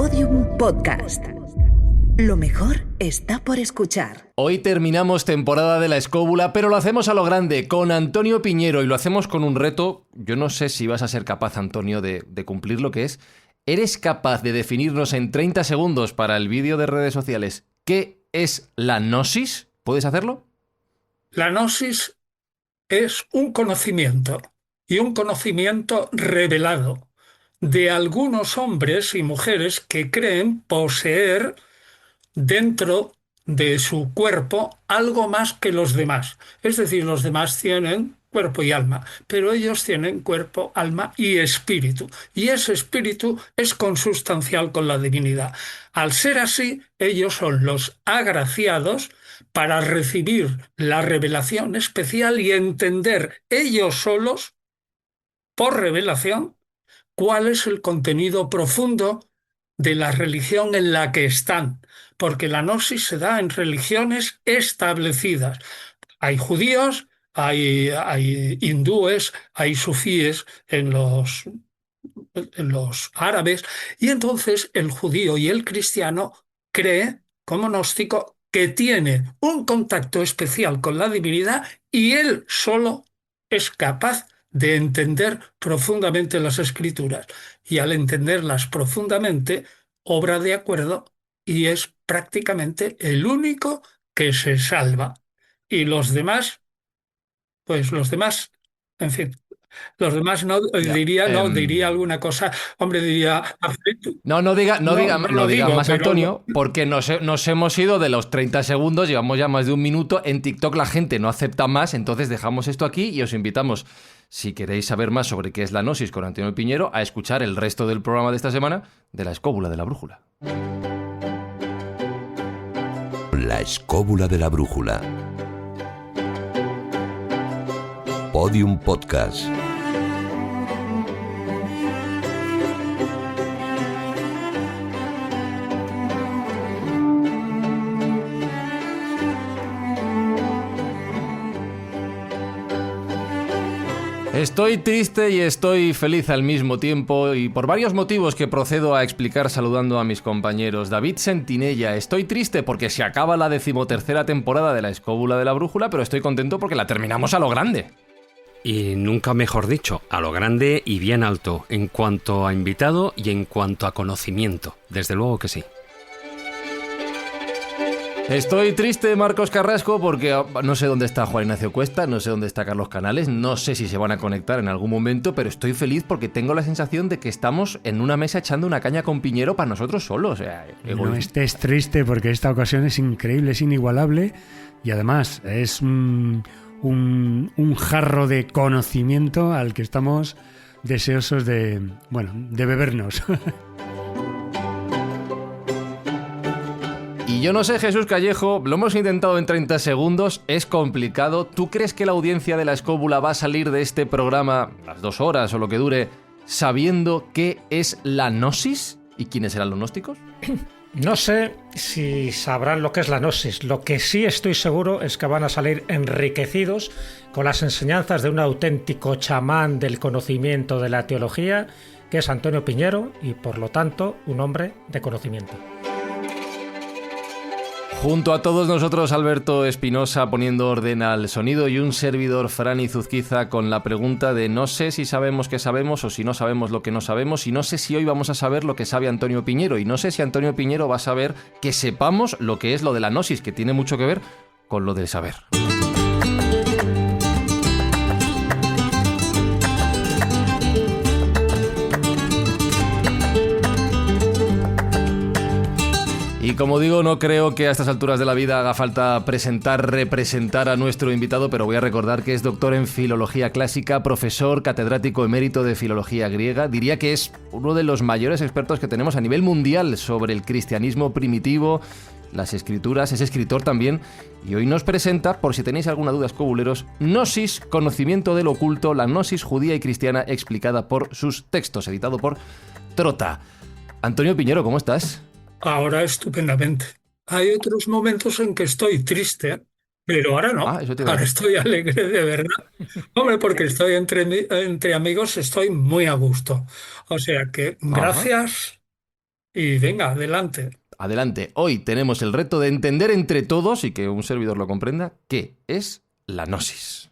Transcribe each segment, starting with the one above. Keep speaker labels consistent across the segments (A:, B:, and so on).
A: Podium Podcast. Lo mejor está por escuchar.
B: Hoy terminamos temporada de La Escóbula, pero lo hacemos a lo grande, con Antonio Piñero, y lo hacemos con un reto. Yo no sé si vas a ser capaz, Antonio, de cumplir lo que es. ¿Eres capaz de definirnos en 30 segundos para el vídeo de redes sociales qué es la gnosis? ¿Puedes hacerlo?
C: La gnosis es un conocimiento, y un conocimiento revelado, de algunos hombres y mujeres que creen poseer dentro de su cuerpo algo más que los demás. Es decir, los demás tienen cuerpo y alma, pero ellos tienen cuerpo, alma y espíritu. Y ese espíritu es consustancial con la divinidad. Al ser así, ellos son los agraciados para recibir la revelación especial y entender ellos solos, por revelación, cuál es el contenido profundo de la religión en la que están, porque la gnosis se da en religiones establecidas. Hay judíos, hay hindúes, hay sufíes en los árabes, y entonces el judío y el cristiano cree, como gnóstico, que tiene un contacto especial con la divinidad y él solo es capaz de entender profundamente las escrituras. Y al entenderlas profundamente, obra de acuerdo y es prácticamente el único que se salva. Y los demás, pues los demás, en fin, los demás no
B: Ya.
C: diría alguna cosa, hombre, diría,
B: No diga
C: no lo digo,
B: más,
C: pero
B: Antonio, porque nos hemos ido de los 30 segundos, llevamos ya más de un minuto. En TikTok la gente no acepta más, entonces dejamos esto aquí y os invitamos, si queréis saber más sobre qué es la gnosis con Antonio Piñero, a escuchar el resto del programa de esta semana de La Escóbula de la Brújula.
D: La Escóbula de la Brújula. Podium Podcast.
B: Estoy triste y estoy feliz al mismo tiempo, y por varios motivos que procedo a explicar saludando a mis compañeros. David Sentinella: estoy triste porque se acaba la 13ª temporada de La Escóbula de la Brújula, pero estoy contento porque la terminamos a lo grande.
E: Y nunca mejor dicho, a lo grande y bien alto, en cuanto a invitado y en cuanto a conocimiento. Desde luego que sí.
B: Estoy triste, Marcos Carrasco, porque no sé dónde está Juan Ignacio Cuesta, no sé dónde está Carlos Canales, no sé si se van a conectar en algún momento, pero estoy feliz porque tengo la sensación de que estamos en una mesa echando una caña con Piñero para nosotros solos.
F: No estés triste porque esta ocasión es increíble, es inigualable, y además es un jarro de conocimiento al que estamos deseosos de bebernos.
B: Y yo no sé, Jesús Callejo, lo hemos intentado en 30 segundos, es complicado. ¿Tú crees que la audiencia de La Escóbula va a salir de este programa, las 2 horas o lo que dure, sabiendo qué es la gnosis y quiénes eran los gnósticos?
G: No sé si sabrán lo que es la gnosis. Lo que sí estoy seguro es que van a salir enriquecidos con las enseñanzas de un auténtico chamán del conocimiento de la teología, que es Antonio Piñero, y por lo tanto un hombre de conocimiento.
B: Junto a todos nosotros, Alberto Espinosa poniendo orden al sonido, y un servidor, Fran Izuzquiza, con la pregunta de no sé si sabemos qué sabemos o si no sabemos lo que no sabemos, y no sé si hoy vamos a saber lo que sabe Antonio Piñero, y no sé si Antonio Piñero va a saber que sepamos lo que es lo de la gnosis, que tiene mucho que ver con lo del saber. Y como digo, no creo que a estas alturas de la vida haga falta representar a nuestro invitado, pero voy a recordar que es doctor en Filología Clásica, profesor catedrático emérito de Filología Griega. Diría que es uno de los mayores expertos que tenemos a nivel mundial sobre el cristianismo primitivo, las escrituras, es escritor también, y hoy nos presenta, por si tenéis alguna duda, escobuleros, Gnosis, conocimiento del oculto, la gnosis judía y cristiana explicada por sus textos, editado por Trota. Antonio Piñero, ¿cómo estás?
C: ahora estupendamente. Hay otros momentos en que estoy triste, pero ahora no.
B: Eso te iba a
C: Ahora
B: decir.
C: estoy alegre de verdad. Hombre, porque estoy entre amigos, estoy muy a gusto. O sea que
B: Ajá.
C: gracias Y venga, adelante.
B: Adelante, hoy tenemos el reto de entender entre todos, y que un servidor lo comprenda, qué es la gnosis.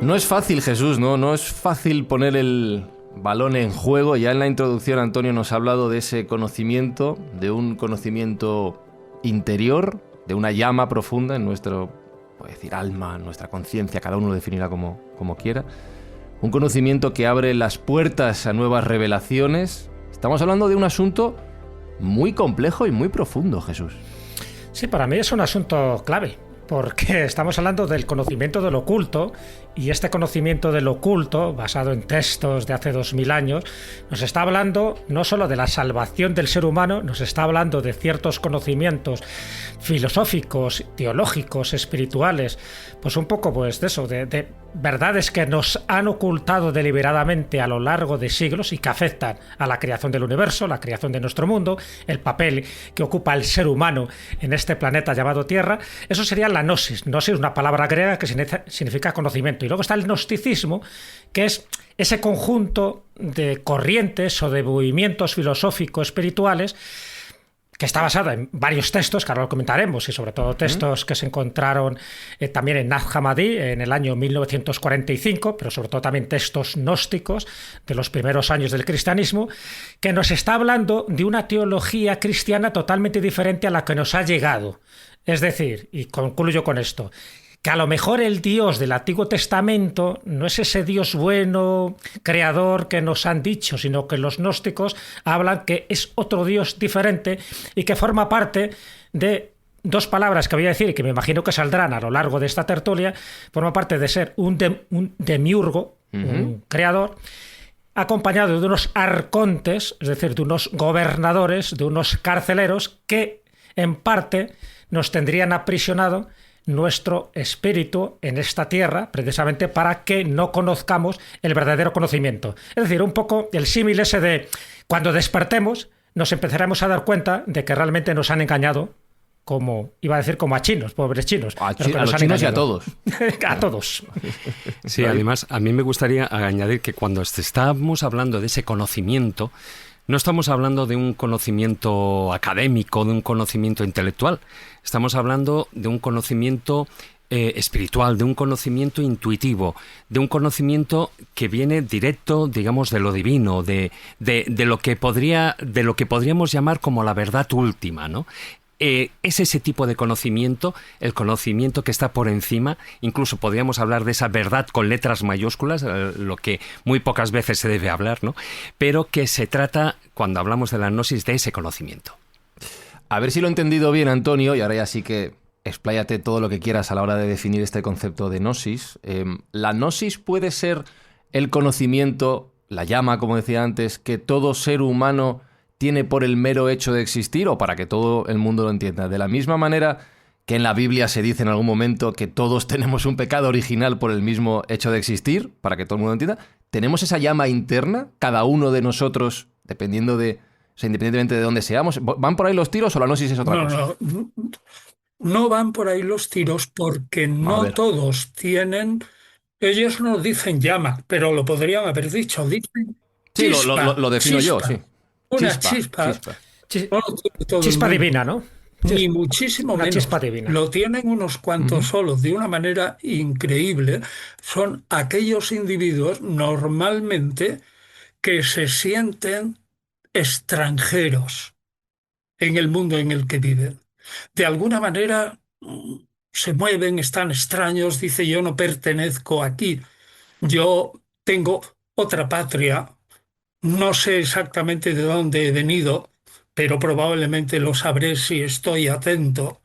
B: No es fácil, Jesús, ¿no? No es fácil poner el balón en juego. Ya en la introducción Antonio nos ha hablado de ese conocimiento, de un conocimiento interior, de una llama profunda en nuestro, puede decir, alma, en nuestra conciencia, cada uno lo definirá como quiera. Un conocimiento que abre las puertas a nuevas revelaciones. Estamos hablando de un asunto muy complejo y muy profundo, Jesús.
G: Sí, para mí es un asunto clave, porque estamos hablando del conocimiento del oculto, y este conocimiento del oculto, basado en textos de hace 2000 años, nos está hablando no solo de la salvación del ser humano, nos está hablando de ciertos conocimientos filosóficos, teológicos, espirituales, pues un poco pues de eso, de verdades que nos han ocultado deliberadamente a lo largo de siglos y que afectan a la creación del universo, la creación de nuestro mundo, el papel que ocupa el ser humano en este planeta llamado Tierra. Eso sería la gnosis. Gnosis es una palabra griega que significa conocimiento. Y luego está el gnosticismo, que es ese conjunto de corrientes o de movimientos filosóficos espirituales que está basado en varios textos, que ahora lo comentaremos, y sobre todo textos que se encontraron también en Nag Hammadi en el año 1945, pero sobre todo también textos gnósticos de los primeros años del cristianismo, que nos está hablando de una teología cristiana totalmente diferente a la que nos ha llegado. Es decir, y concluyo con esto, que a lo mejor el Dios del Antiguo Testamento no es ese Dios bueno, creador que nos han dicho, sino que los gnósticos hablan que es otro Dios diferente y que forma parte de dos palabras que voy a decir y que me imagino que saldrán a lo largo de esta tertulia. Forma parte de ser un demiurgo, un creador, acompañado de unos arcontes, es decir, de unos gobernadores, de unos carceleros que en parte nos tendrían aprisionado nuestro espíritu en esta tierra, precisamente para que no conozcamos el verdadero conocimiento. Es decir, un poco el símil ese de cuando despertemos nos empezaremos a dar cuenta de que realmente nos han engañado, como iba a decir como a chinos, pobres chinos.
B: A los chinos y a todos.
G: A todos.
E: Sí, además a mí me gustaría añadir que cuando estamos hablando de ese conocimiento, no estamos hablando de un conocimiento académico, de un conocimiento intelectual. Estamos hablando de un conocimiento espiritual, de un conocimiento intuitivo, de un conocimiento que viene directo, digamos, de lo divino, de lo que podríamos llamar como la verdad última, ¿no? Es ese tipo de conocimiento, el conocimiento que está por encima, incluso podríamos hablar de esa verdad con letras mayúsculas, lo que muy pocas veces se debe hablar, ¿no? Pero que se trata, cuando hablamos de la gnosis, de ese conocimiento.
B: A ver si lo he entendido bien, Antonio, y ahora ya sí que expláyate todo lo que quieras a la hora de definir este concepto de gnosis. ¿La gnosis puede ser el conocimiento, la llama, como decía antes, que todo ser humano tiene por el mero hecho de existir, o para que todo el mundo lo entienda? De la misma manera que en la Biblia se dice en algún momento que todos tenemos un pecado original por el mismo hecho de existir, para que todo el mundo lo entienda, ¿tenemos esa llama interna, cada uno de nosotros, dependiendo de, o sea, independientemente de dónde seamos? ¿Van por ahí los tiros o la gnosis es otra cosa?
C: No van por ahí los tiros, porque no todos tienen. Ellos no dicen llama, pero lo podrían haber dicho. Dicen
B: sí,
C: chispa,
B: lo defino
C: chispa.
B: Yo, sí.
C: Una chispa.
G: Chispa divina, ¿no?
C: Ni muchísimo
G: una
C: menos.
G: Chispa divina.
C: Lo tienen unos cuantos solos de una manera increíble. Son aquellos individuos normalmente que se sienten extranjeros en el mundo en el que viven. De alguna manera se mueven, están extraños, dice: yo no pertenezco aquí, yo tengo otra patria. No sé exactamente de dónde he venido, pero probablemente lo sabré si estoy atento.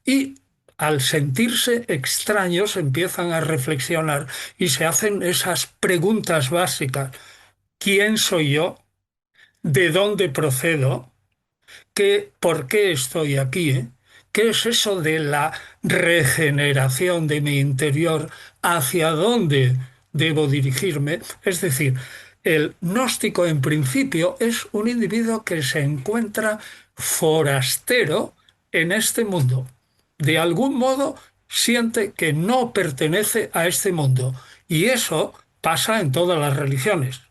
C: Y al sentirse extraños empiezan a reflexionar y se hacen esas preguntas básicas. ¿Quién soy yo? ¿De dónde procedo? ¿Por qué estoy aquí? ¿Qué es eso de la regeneración de mi interior? ¿Hacia dónde debo dirigirme? Es decir, el gnóstico en principio es un individuo que se encuentra forastero en este mundo. De algún modo siente que no pertenece a este mundo. Y eso pasa en todas las religiones.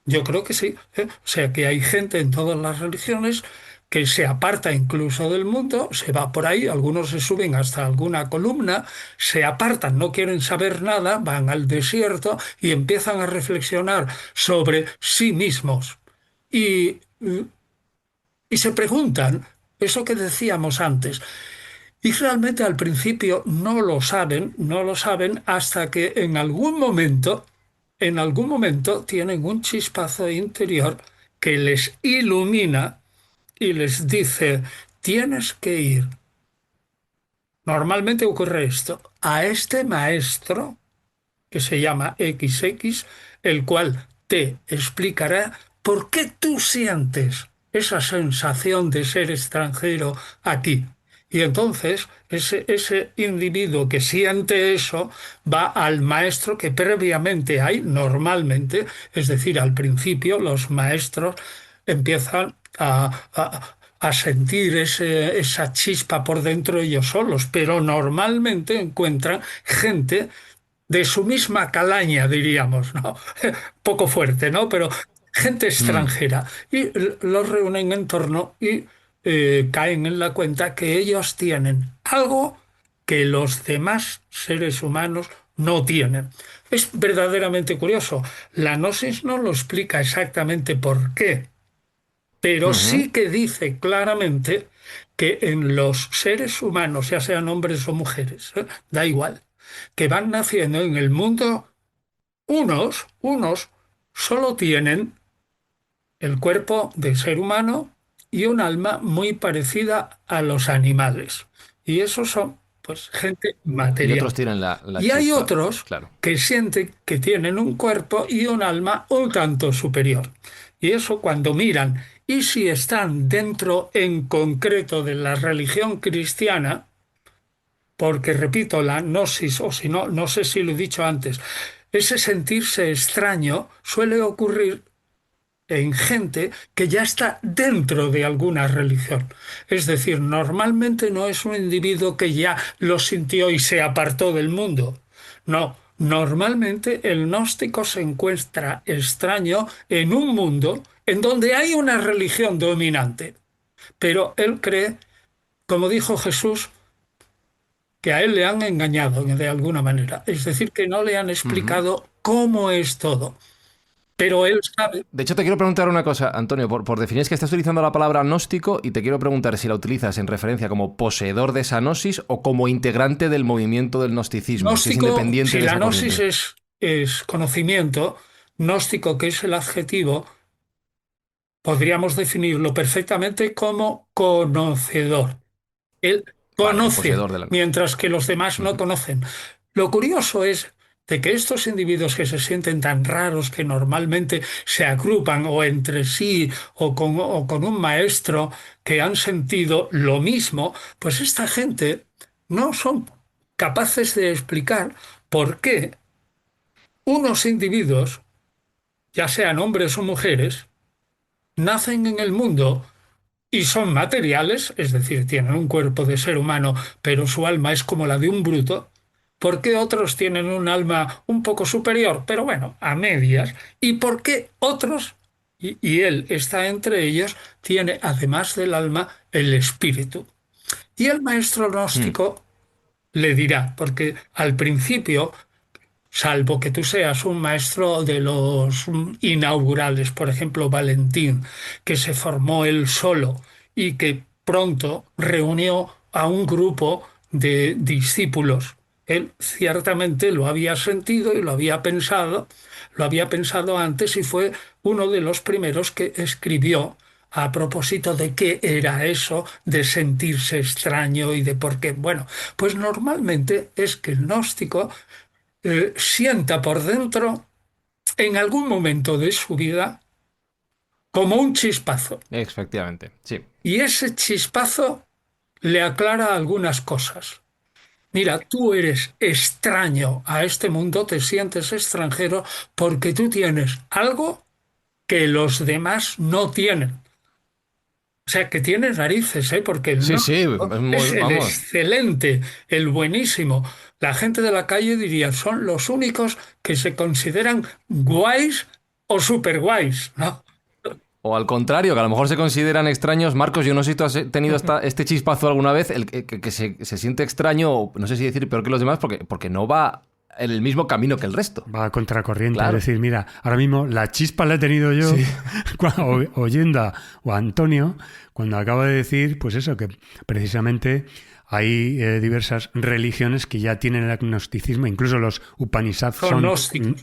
C: Yo creo que sí, ¿eh? O sea, que hay gente en todas las religiones que se aparta incluso del mundo, se va por ahí, algunos se suben hasta alguna columna, se apartan, no quieren saber nada, van al desierto y empiezan a reflexionar sobre sí mismos. Y, y se preguntan, eso que decíamos antes, y realmente al principio no lo saben hasta que en algún momento tienen un chispazo interior que les ilumina y les dice, tienes que ir. Normalmente ocurre esto, a este maestro, que se llama XX, el cual te explicará por qué tú sientes esa sensación de ser extranjero aquí. Y entonces ese individuo que siente eso va al maestro que previamente hay, normalmente, es decir, al principio los maestros empiezan a sentir esa chispa por dentro ellos solos, pero normalmente encuentran gente de su misma calaña, diríamos, ¿no? Poco fuerte, ¿no? Pero gente extranjera. Y los reúnen en torno y caen en la cuenta que ellos tienen algo que los demás seres humanos no tienen. Es verdaderamente curioso. La gnosis no lo explica exactamente por qué, pero sí que dice claramente que en los seres humanos, ya sean hombres o mujeres, da igual, que van naciendo en el mundo, unos solo tienen el cuerpo de ser humano y un alma muy parecida a los animales. Y esos son, pues, gente material.
B: Y otros tienen la
C: Y hay
B: chispa,
C: otros
B: claro.
C: que sienten que tienen un cuerpo y un alma un tanto superior. Y eso cuando miran, y si están dentro en concreto de la religión cristiana, porque repito, la gnosis, o si no, no sé si lo he dicho antes, ese sentirse extraño suele ocurrir en gente que ya está dentro de alguna religión. Es decir, normalmente no es un individuo que ya lo sintió y se apartó del mundo. No, normalmente el gnóstico se encuentra extraño en un mundo en donde hay una religión dominante. Pero él cree, como dijo Jesús, que a él le han engañado de alguna manera. Es decir, que no le han explicado cómo es todo. Pero él sabe.
B: De hecho, te quiero preguntar una cosa, Antonio, por definir, es que estás utilizando la palabra gnóstico y te quiero preguntar si la utilizas en referencia como poseedor de esa gnosis o como integrante del movimiento del gnosticismo,
C: Gnóstico,
B: si es independiente
C: si
B: de
C: la
B: esa
C: gnosis
B: corriente.
C: es conocimiento, gnóstico, que es el adjetivo, podríamos definirlo perfectamente como conocedor. Él
B: Vale, el
C: conoce,
B: poseedor de la gnosis.
C: mientras que los demás no conocen. Lo curioso es de que estos individuos que se sienten tan raros, que normalmente se agrupan o entre sí o con un maestro que han sentido lo mismo, pues esta gente no son capaces de explicar por qué unos individuos, ya sean hombres o mujeres, nacen en el mundo y son materiales, es decir, tienen un cuerpo de ser humano, pero su alma es como la de un bruto. ¿Por qué otros tienen un alma un poco superior, pero bueno, a medias? ¿Y por qué otros, y él está entre ellos, tiene además del alma el espíritu? Y el maestro gnóstico le dirá, porque al principio, salvo que tú seas un maestro de los inaugurales, por ejemplo, Valentín, que se formó él solo y que pronto reunió a un grupo de discípulos. Él ciertamente lo había sentido y lo había pensado antes y fue uno de los primeros que escribió a propósito de qué era eso de sentirse extraño y de por qué. Bueno, pues normalmente es que el gnóstico sienta por dentro, en algún momento de su vida, como un chispazo.
B: Efectivamente, sí.
C: Y ese chispazo le aclara algunas cosas. Mira, tú eres extraño a este mundo, te sientes extranjero porque tú tienes algo que los demás no tienen. O sea, que tiene narices, ¿eh? Porque el
B: Sí,
C: no
B: sí,
C: es el
B: vamos.
C: excelente, el buenísimo. La gente de la calle diría, son los únicos que se consideran guays o super guays, ¿no?
B: O al contrario, que a lo mejor se consideran extraños. Marcos, yo no sé si tú has tenido este chispazo alguna vez, el que se siente extraño, o no sé si decir peor que los demás, porque no va en el mismo camino que el resto.
F: Va a contracorriente,
B: Claro.
F: es decir, mira, ahora mismo la chispa la he tenido yo oyendo a Antonio cuando acaba de decir, pues eso, que precisamente hay diversas religiones que ya tienen el agnosticismo, incluso los Upanishads son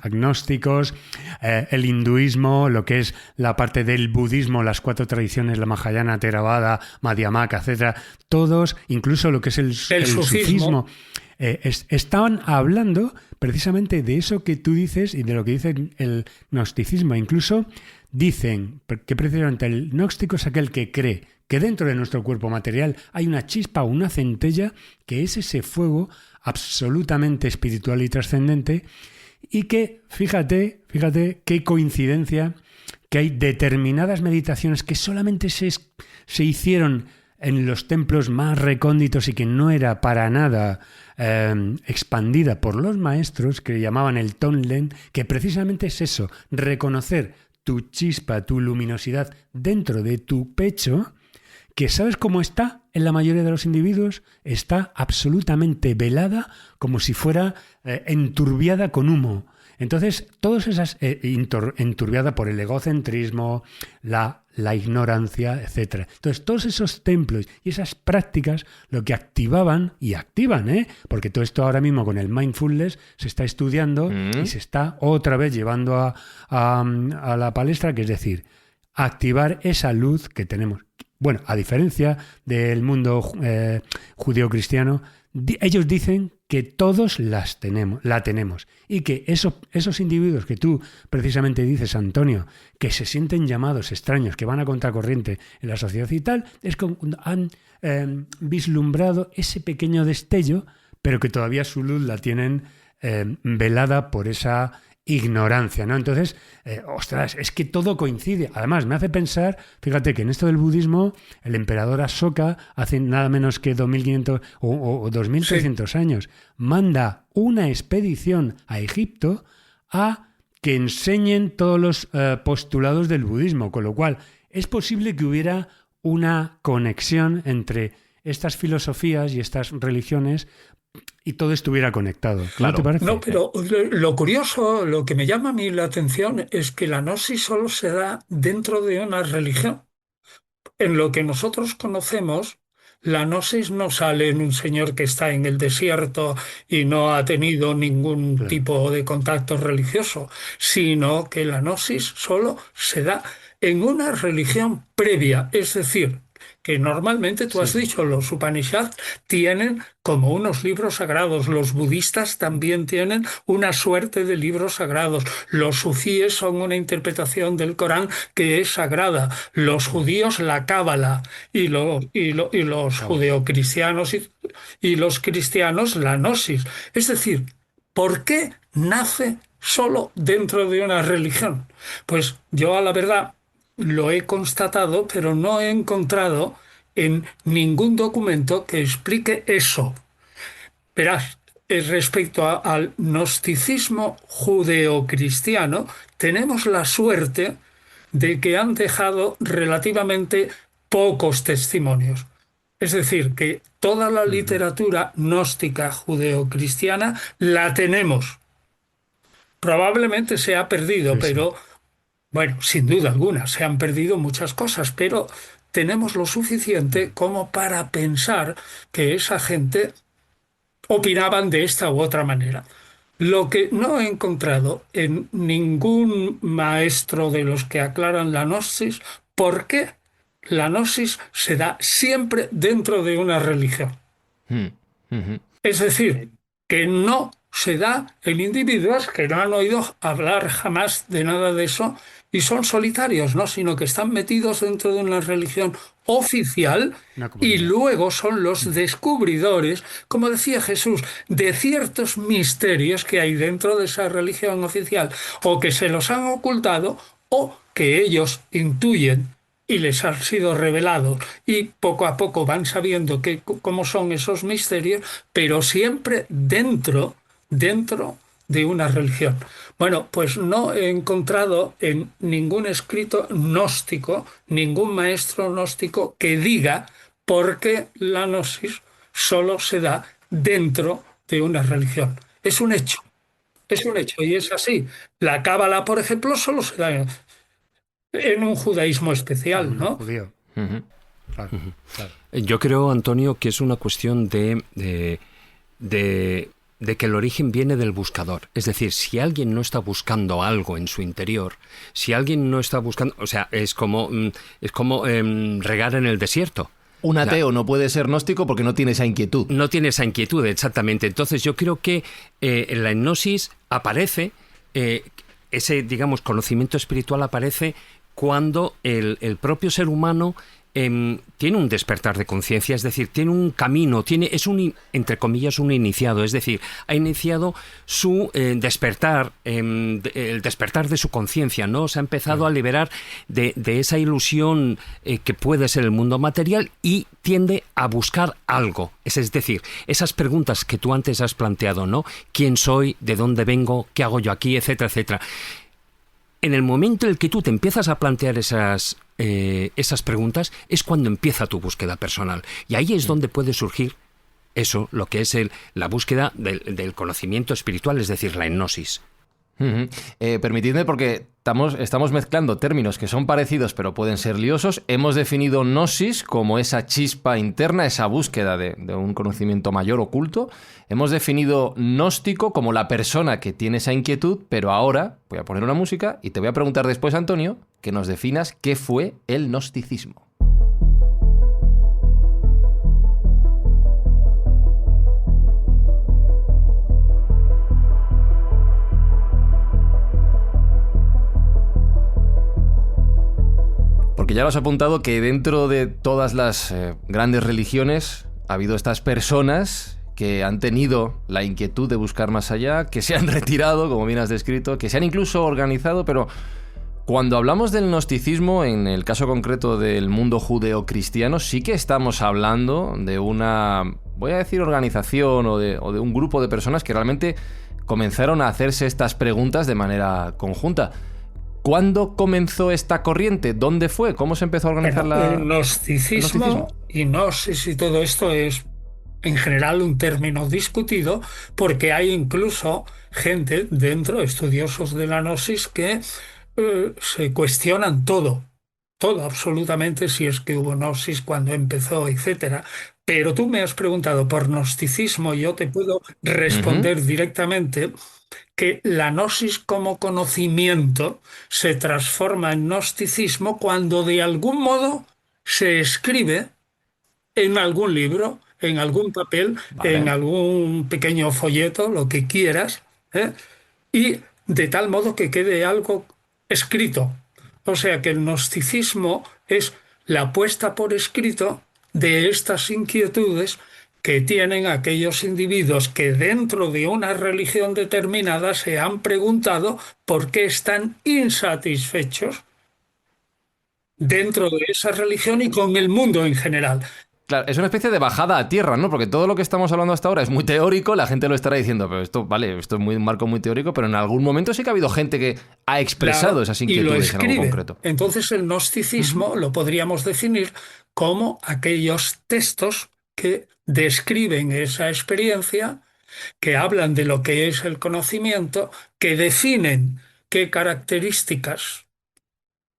F: agnósticos, el hinduismo, lo que es la parte del budismo, las 4 tradiciones, la Mahayana, Theravada, Madhyamaka, etcétera, todos, incluso lo que es el sufismo. Estaban hablando precisamente de eso que tú dices y de lo que dice el gnosticismo. Incluso dicen que precisamente el gnóstico es aquel que cree que dentro de nuestro cuerpo material hay una chispa o una centella que es ese fuego absolutamente espiritual y trascendente, y que, fíjate qué coincidencia, que hay determinadas meditaciones que solamente se hicieron en los templos más recónditos y que no era para nada expandida por los maestros, que llamaban el Tonglen, que precisamente es eso, reconocer tu chispa, tu luminosidad dentro de tu pecho, que ¿sabes cómo está en la mayoría de los individuos? Está absolutamente velada, como si fuera enturbiada con humo. Entonces, todas esas enturbiada por el egocentrismo, la ignorancia, etc. Entonces, todos esos templos y esas prácticas lo que activaban, y activan, porque todo esto ahora mismo con el mindfulness se está estudiando y se está otra vez llevando a la palestra, que es decir, activar esa luz que tenemos. Bueno, a diferencia del mundo judío-cristiano, ellos dicen que todos la tenemos, y que esos individuos que tú precisamente dices, Antonio, que se sienten llamados extraños, que van a contracorriente en la sociedad y tal, es como han vislumbrado ese pequeño destello, pero que todavía su luz la tienen velada por esa ignorancia, ¿no? Entonces, ostras, es que todo coincide. Además, me hace pensar, fíjate que en esto del budismo, el emperador Ashoka, hace nada menos que 2500 o 2300 años, manda una expedición a Egipto a que enseñen todos los postulados del budismo, con lo cual es posible que hubiera una conexión entre estas filosofías y estas religiones y todo estuviera conectado.
B: Claro.
F: ¿No te parece?
C: No, pero lo curioso, lo que me llama a mí la atención es que la gnosis solo se da dentro de una religión. En lo que nosotros conocemos, la gnosis no sale en un señor que está en el desierto y no ha tenido ningún tipo de contacto religioso, sino que la gnosis solo se da en una religión previa, es decir, que normalmente tú has dicho, los Upanishads tienen como unos libros sagrados, los budistas también tienen una suerte de libros sagrados, los sufíes son una interpretación del Corán que es sagrada, los judíos la cábala y los judeocristianos y los cristianos la gnosis. Es decir, ¿por qué nace solo dentro de una religión? Pues yo a la verdad lo he constatado, pero no he encontrado en ningún documento que explique eso. Verás, respecto al gnosticismo judeocristiano, tenemos la suerte de que han dejado relativamente pocos testimonios. Es decir, que toda la literatura gnóstica judeocristiana la tenemos. Probablemente se ha perdido, pero bueno, sin duda alguna, se han perdido muchas cosas, pero tenemos lo suficiente como para pensar que esa gente opinaban de esta u otra manera. Lo que no he encontrado en ningún maestro de los que aclaran la gnosis, ¿por qué la gnosis se da siempre dentro de una religión? Es decir, que no se da en individuos que no han oído hablar jamás de nada de eso y son solitarios, ¿no? Sino que están metidos dentro de una religión oficial y luego son los descubridores, como decía Jesús, de ciertos misterios que hay dentro de esa religión oficial o que se los han ocultado o que ellos intuyen y les han sido revelados y poco a poco van sabiendo cómo son esos misterios, pero siempre dentro de una religión. Bueno, pues no he encontrado en ningún escrito gnóstico, ningún maestro gnóstico que diga por qué la gnosis solo se da dentro de una religión. Es un hecho. Es un hecho y es así. La cábala, por ejemplo, solo se da en un judaísmo especial, ¿no?
F: Judío.
B: Ujú.
F: Claro, claro.
E: Yo creo, Antonio, que es una cuestión de que el origen viene del buscador. Es decir, si alguien no está buscando algo en su interior, si alguien no está buscando... O sea, es como regar en el desierto.
B: Un ateo no puede ser gnóstico porque no tiene esa inquietud.
E: No tiene esa inquietud, exactamente. Entonces yo creo que en la hipnosis aparece, ese, digamos, conocimiento espiritual aparece cuando el propio ser humano tiene un despertar de conciencia, es decir, tiene un camino, es entre comillas, un iniciado, es decir, ha iniciado su despertar, el despertar de su conciencia, ¿no? Se ha empezado a liberar de esa ilusión que puede ser el mundo material y tiende a buscar algo. Es decir, esas preguntas que tú antes has planteado, ¿no? ¿Quién soy? ¿De dónde vengo? ¿Qué hago yo aquí? Etcétera, etcétera. En el momento en el que tú te empiezas a plantear esas preguntas es cuando empieza tu búsqueda personal. Y ahí es donde puede surgir eso, lo que es la búsqueda del conocimiento espiritual, es decir, la hipnosis.
B: Uh-huh. Permitidme, porque estamos mezclando términos que son parecidos pero pueden ser liosos. Hemos definido gnosis como esa chispa interna, esa búsqueda de un conocimiento mayor oculto. Hemos definido gnóstico como la persona que tiene esa inquietud, pero ahora voy a poner una música y te voy a preguntar después, Antonio, que nos definas qué fue el gnosticismo. Porque ya lo has apuntado que dentro de todas las grandes religiones ha habido estas personas que han tenido la inquietud de buscar más allá, que se han retirado, como bien has descrito, que se han incluso organizado, pero cuando hablamos del gnosticismo, en el caso concreto del mundo judeo-cristiano, sí que estamos hablando de una, voy a decir, organización o de un grupo de personas que realmente comenzaron a hacerse estas preguntas de manera conjunta. ¿Cuándo comenzó esta corriente? ¿Dónde fue? ¿Cómo se empezó a organizar
C: el gnosticismo y gnosis y todo esto es en general un término discutido porque hay incluso gente dentro, estudiosos de la gnosis, que se cuestionan todo absolutamente, si es que hubo gnosis, cuando empezó, etcétera. Pero tú me has preguntado por gnosticismo y yo te puedo responder directamente que la gnosis como conocimiento se transforma en gnosticismo cuando de algún modo se escribe en algún libro, en algún papel, en algún pequeño folleto, lo que quieras, y de tal modo que quede algo escrito. O sea que el gnosticismo es la puesta por escrito de estas inquietudes que tienen aquellos individuos que dentro de una religión determinada se han preguntado por qué están insatisfechos dentro de esa religión y con el mundo en general.
B: Claro, es una especie de bajada a tierra, ¿no? Porque todo lo que estamos hablando hasta ahora es muy teórico, la gente lo estará diciendo, pero esto, vale, esto es un marco muy teórico, pero en algún momento sí que ha habido gente que ha expresado esas inquietudes en algo concreto.
C: Entonces el gnosticismo lo podríamos definir como aquellos textos que describen esa experiencia, que hablan de lo que es el conocimiento, que definen qué características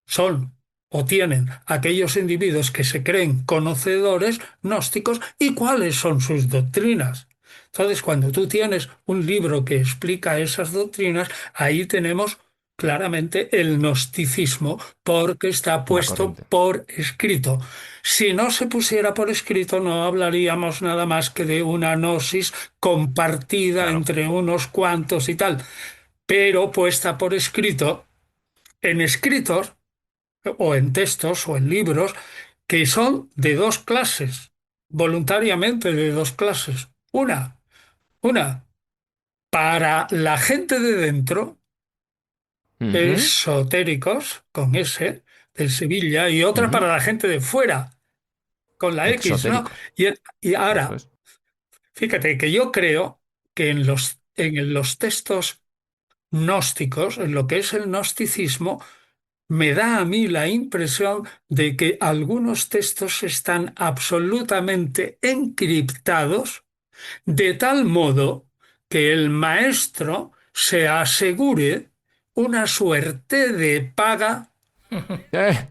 C: son o tienen aquellos individuos que se creen conocedores gnósticos y cuáles son sus doctrinas. Entonces, cuando tú tienes un libro que explica esas doctrinas, ahí tenemos claramente el gnosticismo, porque está puesto por escrito. Si no se pusiera por escrito, no hablaríamos nada más que de una gnosis compartida entre unos cuantos y tal. Pero puesta por escrito, en escritos, o en textos, o en libros, que son de dos clases, voluntariamente de dos clases. Una, para la gente de dentro, esotéricos, con S, de Sevilla, y otra para la gente de fuera, con la X, ¿no?
B: Exotérico.
C: Y ahora,
B: Eso es.
C: fíjate que yo creo que en los textos gnósticos, en lo que es el gnosticismo, me da a mí la impresión de que algunos textos están absolutamente encriptados de tal modo que el maestro se asegure una suerte de paga
B: Eh,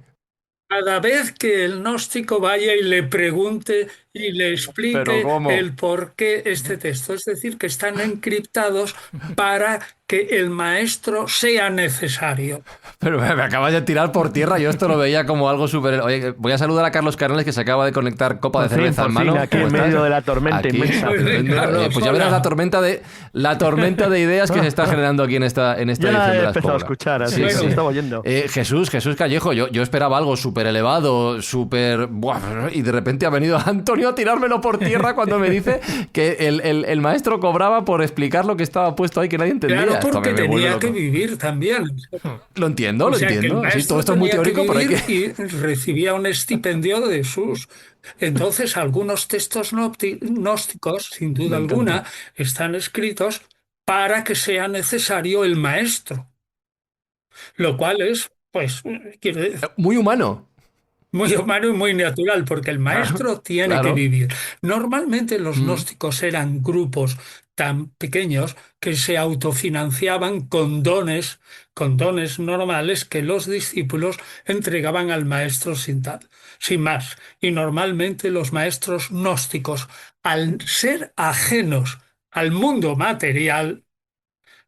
C: cada vez que el gnóstico vaya y le pregunte y le
B: pero
C: explique
B: ¿cómo?
C: el por qué este texto. Es decir, que están encriptados para que el maestro sea necesario.
B: Pero me acabas de tirar por tierra. Yo esto lo veía como algo súper... Oye, voy a saludar a Carlos Canales, que se acaba de conectar copa de cerveza en mano.
H: Aquí en
B: ¿Cómo
H: medio
B: estás?
H: de la tormenta
B: Aquí,
H: inmensa.
B: tremendo.
C: Carlos,
B: Pues ya verás
C: hola.
B: la tormenta de ideas que se está generando aquí en esta
H: Ya
B: edición de
H: he
B: la
H: empezado a
B: Escóbula.
H: escuchar, así
B: Sí,
H: que
B: sí.
H: lo estaba oyendo.
B: Jesús Callejo, yo esperaba algo súper elevado, súper... buah, y de repente ha venido Antonio a tirármelo por tierra cuando me dice que el maestro cobraba por explicar lo que estaba puesto ahí, que nadie entendía.
C: Claro,
B: Esto a mí
C: porque
B: me vuelve
C: tenía
B: loco.
C: que vivir también.
B: Lo entiendo,
C: O
B: lo
C: sea, que el
B: entiendo. Sí,
C: maestro
B: todo esto es muy
C: tenía que
B: teórico, pero hay que...
C: vivir y recibía un estipendio de sus... Entonces, algunos textos gnósticos, sin duda alguna, están escritos para que sea necesario el maestro, lo cual es, pues, quiero decir,
B: Muy humano.
C: muy humano y muy natural, porque el maestro tiene
B: claro.
C: que vivir. Normalmente los gnósticos eran grupos tan pequeños que se autofinanciaban con dones normales que los discípulos entregaban al maestro sin más. Y normalmente los maestros gnósticos, al ser ajenos al mundo material,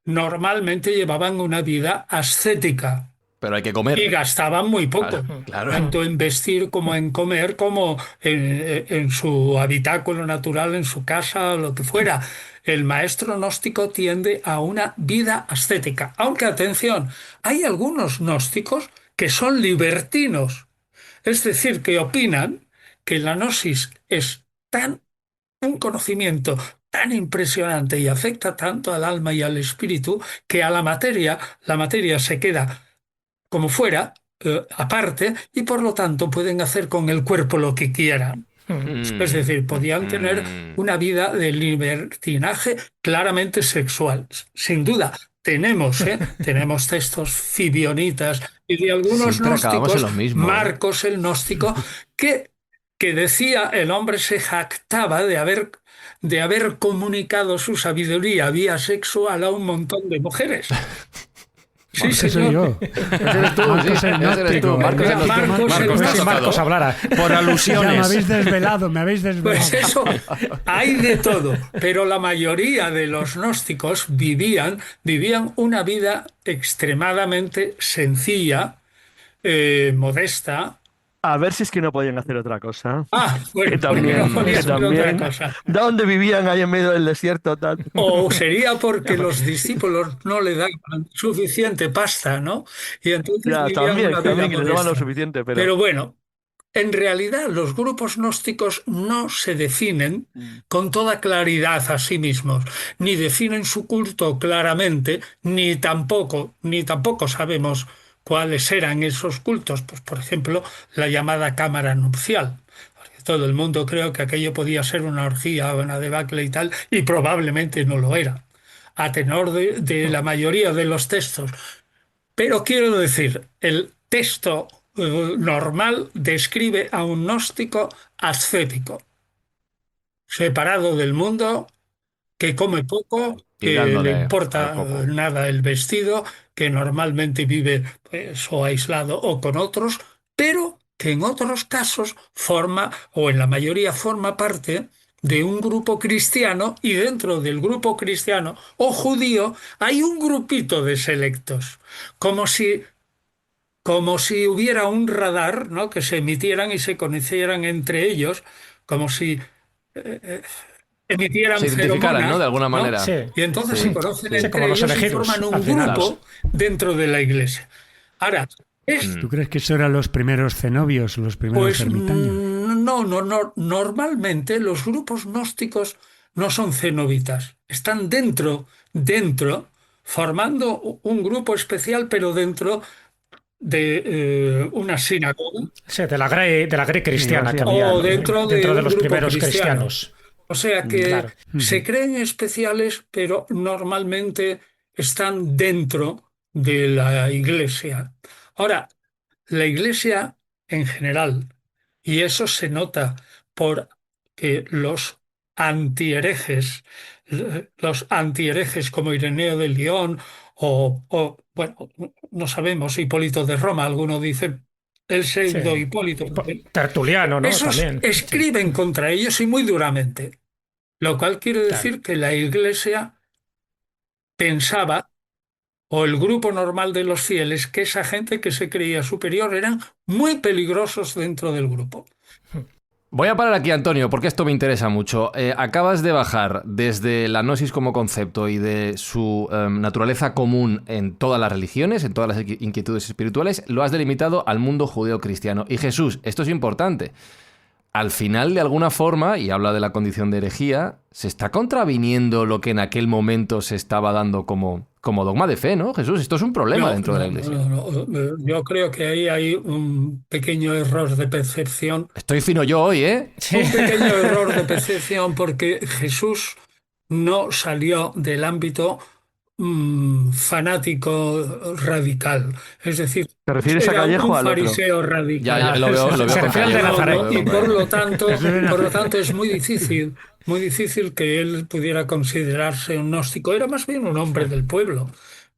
C: normalmente llevaban una vida ascética.
B: Pero hay que
C: Y
B: comer.
C: gastaban muy poco,
B: Claro.
C: tanto en vestir como en comer, como en su habitáculo natural, en su casa, lo que fuera. El maestro gnóstico tiende a una vida ascética. Aunque, atención, hay algunos gnósticos que son libertinos, es decir, que opinan que la gnosis es un conocimiento tan impresionante y afecta tanto al alma y al espíritu que a la materia se queda como fuera, aparte, y por lo tanto pueden hacer con el cuerpo lo que quieran. Es decir, podían tener una vida de libertinaje claramente sexual. Sin duda, tenemos textos fibionitas y de algunos
B: Siempre acabamos en
C: gnósticos,
B: lo mismo, ¿eh?
C: Marcos el gnóstico, que decía, el hombre se jactaba de haber comunicado su sabiduría vía sexual a un montón de mujeres. Sí,
F: Ese soy
C: señor.
F: yo.
B: Ese eres tú,
F: Marcos
B: sí,
F: el
B: ese eres tú.
F: gnóstico.
B: Marcos el
C: Marcos
B: gnóstico.
C: el
B: Marcos,
C: gnóstico.
B: te ha
G: Marcos
B: tocado.
G: hablara por
F: Ya me
G: alusiones.
F: habéis desvelado, me habéis desvelado.
C: Pues eso, hay de todo, pero la mayoría de los gnósticos vivían una vida extremadamente sencilla, modesta.
H: A ver si es que no podían hacer otra cosa.
C: Bueno,
H: Que
C: porque no
H: también,
C: podía
H: que
C: ser otra
H: también.
C: cosa.
H: ¿Dónde vivían ahí en medio del desierto? Tal?
C: O sería porque los discípulos no le daban suficiente pasta, ¿no? Y entonces
H: Ya,
C: vivían
H: también,
C: una vida
H: también, que les daban lo
C: modesta.
H: suficiente,
C: Pero
H: pero...
C: bueno, en realidad los grupos gnósticos no se definen con toda claridad a sí mismos, ni definen su culto claramente, ni tampoco sabemos cuáles eran esos cultos. Pues, por ejemplo, la llamada cámara nupcial. Porque todo el mundo creo que aquello podía ser una orgía o una debacle y tal, y probablemente no lo era, a tenor de la mayoría de los textos. Pero quiero decir, el texto normal describe a un gnóstico ascético, separado del mundo, que come poco,
B: Y
C: que
B: dándole
C: le importa
B: al coco.
C: nada el vestido, que normalmente vive pues, o aislado o con otros, pero que en otros casos forma, o en la mayoría forma parte de un grupo cristiano, y dentro del grupo cristiano o judío hay un grupito de selectos, como si hubiera un radar, ¿no? Que se emitieran y se conocieran entre ellos, como si emitieran
B: Se identificaran,
C: feromonas,
B: ¿no? De alguna
C: ¿no?
B: manera.
G: Sí.
C: Y entonces
B: Sí.
C: se conocen
G: Sí,
C: entre
G: como los
C: ellos y
G: elegidos,
C: forman un
G: al final.
C: grupo dentro de la iglesia. Ahora,
F: ¿Tú crees que eso eran los primeros cenobios, los primeros
C: pues
F: ermitaños?
C: no, normalmente los grupos gnósticos no son cenobitas, están dentro, formando un grupo especial, pero dentro de una sinagoga
G: Sí, de la Grey cristiana que
F: sí,
G: había
C: o dentro de
G: dentro de
C: un
G: los
C: grupo
G: primeros
C: cristiano.
G: cristianos.
C: O sea que
G: Claro.
C: se creen especiales, pero normalmente están dentro de la Iglesia. Ahora, la Iglesia en general, y eso se nota por que los antiherejes como Ireneo de León bueno, no sabemos, Hipólito de Roma, algunos dicen el
G: Sí.
C: pseudo Hipólito, porque
G: Tertuliano, ¿no?
C: esos
G: También. Sí.
C: escriben contra ellos y muy duramente, lo cual quiere
G: Claro.
C: decir que la Iglesia pensaba, o el grupo normal de los fieles, que esa gente que se creía superior eran muy peligrosos dentro del grupo.
B: Voy a parar aquí, Antonio, porque esto me interesa mucho. Acabas de bajar desde la gnosis como concepto y de su naturaleza común en todas las religiones, en todas las inquietudes espirituales, lo has delimitado al mundo judeo-cristiano. Y Jesús, esto es importante. Al final, de alguna forma, y habla de la condición de herejía, se está contraviniendo lo que en aquel momento se estaba dando como dogma de fe, ¿no, Jesús? Esto es un problema dentro de la Iglesia.
C: No. Yo creo que ahí hay un pequeño error de percepción.
B: Estoy fino yo hoy, ¿eh?
C: Un pequeño error de percepción porque Jesús no salió del ámbito fanático radical. Es decir,
H: ¿Te refieres a
C: era
H: Callejo
C: un
H: o al otro?
C: fariseo radical.
B: Ya lo veo
G: Se
B: con
G: refiere al de
B: Callejo,
G: Nazaret.
B: lo veo
C: Y
B: con
C: por lo tanto es muy difícil que él pudiera considerarse un gnóstico. Era más bien un hombre del pueblo.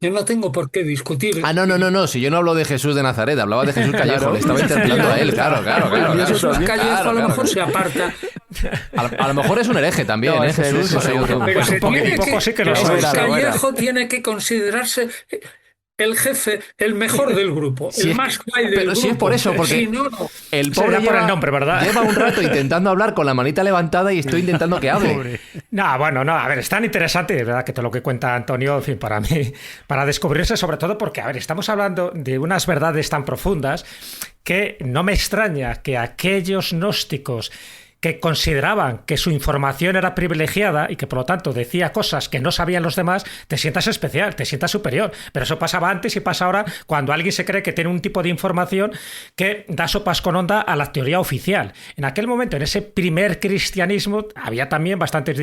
C: Yo no tengo por qué discutir.
B: Ah, no, si yo no hablo de Jesús de Nazaret, hablaba de Jesús Callejo, le estaba interpelando a él, claro.
C: Jesús Callejo
B: Claro,
C: a lo mejor
B: claro.
C: se aparta.
B: A lo mejor es un hereje también,
H: No,
B: ¿eh,
H: es el-
B: Jesús?
H: es
B: No sé,
H: seguro.
B: yo-
C: Pero se
G: Un
C: tiene
G: poco sí que lo
C: Jesús
H: soy.
C: Callejo tiene que considerarse el jefe, el mejor del grupo,
B: Si
C: el
B: es-
C: más guay del
B: pero
C: grupo.
B: si es por eso, porque
C: Si no, no.
B: el
G: Será
B: pobre
G: por el nombre, ¿verdad?
B: lleva un rato intentando hablar con la manita levantada y estoy intentando que hable.
F: Pobre.
G: No, bueno, no, a ver, es tan interesante, ¿verdad? Que todo lo que cuenta Antonio, en fin, para mí, para descubrirse, sobre todo porque, a ver, estamos hablando de unas verdades tan profundas que no me extraña que aquellos gnósticos que consideraban que su información era privilegiada y que por lo tanto decía cosas que no sabían los demás, te sientas especial, te sientas superior. Pero eso pasaba antes y pasa ahora cuando alguien se cree que tiene un tipo de información que da sopas con onda a la teoría oficial. En aquel momento, en ese primer cristianismo, había también bastantes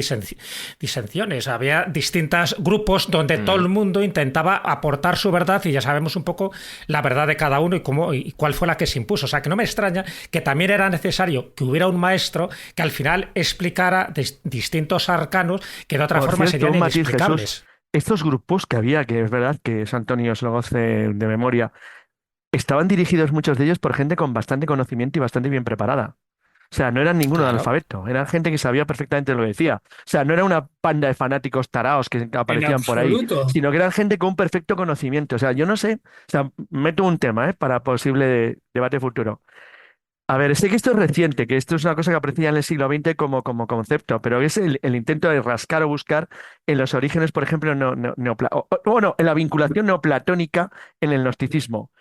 G: disensiones, había distintos grupos donde todo el mundo intentaba aportar su verdad y ya sabemos un poco la verdad de cada uno y cuál fue la que se impuso. O sea, que no me extraña que también era necesario que hubiera un maestro que al final explicara distintos arcanos que de otra
H: Por
G: forma
H: cierto,
G: serían
H: un matiz,
G: inexplicables.
H: Jesús. Estos grupos que había, que es verdad que es Antonio se lo goce de memoria, estaban dirigidos muchos de ellos por gente con bastante conocimiento y bastante bien preparada. O sea, no eran ninguno
G: Claro.
H: analfabeto, eran gente que sabía perfectamente lo que decía. O sea, no era una panda de fanáticos taraos que aparecían por ahí,
C: absoluto.
H: sino que eran gente con un perfecto conocimiento. O sea, yo no sé, o sea, meto un tema, para posible debate futuro. A ver, sé que esto es reciente, que esto es una cosa que aparecía en el siglo XX como concepto, pero es el intento de rascar o buscar en los orígenes, por ejemplo, bueno, en la vinculación neoplatónica en el gnosticismo.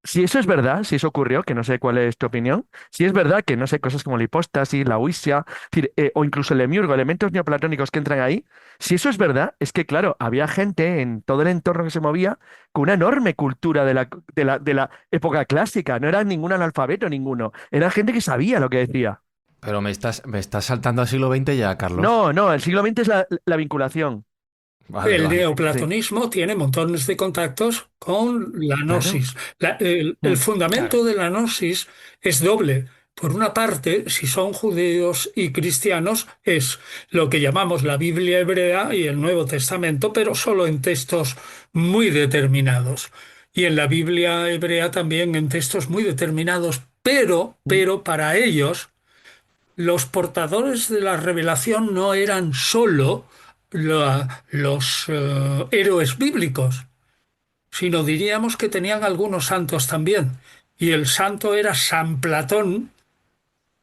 H: Si eso es verdad, si eso ocurrió, que no sé cuál es tu opinión, si es verdad que, no sé, cosas como la hipóstasis, la huisia, es decir, o incluso el emiurgo, elementos neoplatónicos que entran ahí, si eso es verdad, es que, claro, había gente en todo el entorno que se movía con una enorme cultura de la época clásica, no era ningún analfabeto ninguno, era gente que sabía lo que decía.
B: Pero me estás saltando al siglo XX ya, Carlos.
H: No, el siglo XX es la vinculación.
B: Vale,
C: El
B: vale.
C: neoplatonismo tiene montones de contactos con la gnosis. El fundamento de la gnosis es doble. Por una parte, si son judíos y cristianos, es lo que llamamos la Biblia hebrea y el Nuevo Testamento, pero solo en textos muy determinados. Y en la Biblia hebrea también en textos muy determinados, pero para ellos los portadores de la revelación no eran solo los héroes bíblicos, sino diríamos que tenían algunos santos también. Y el santo era San Platón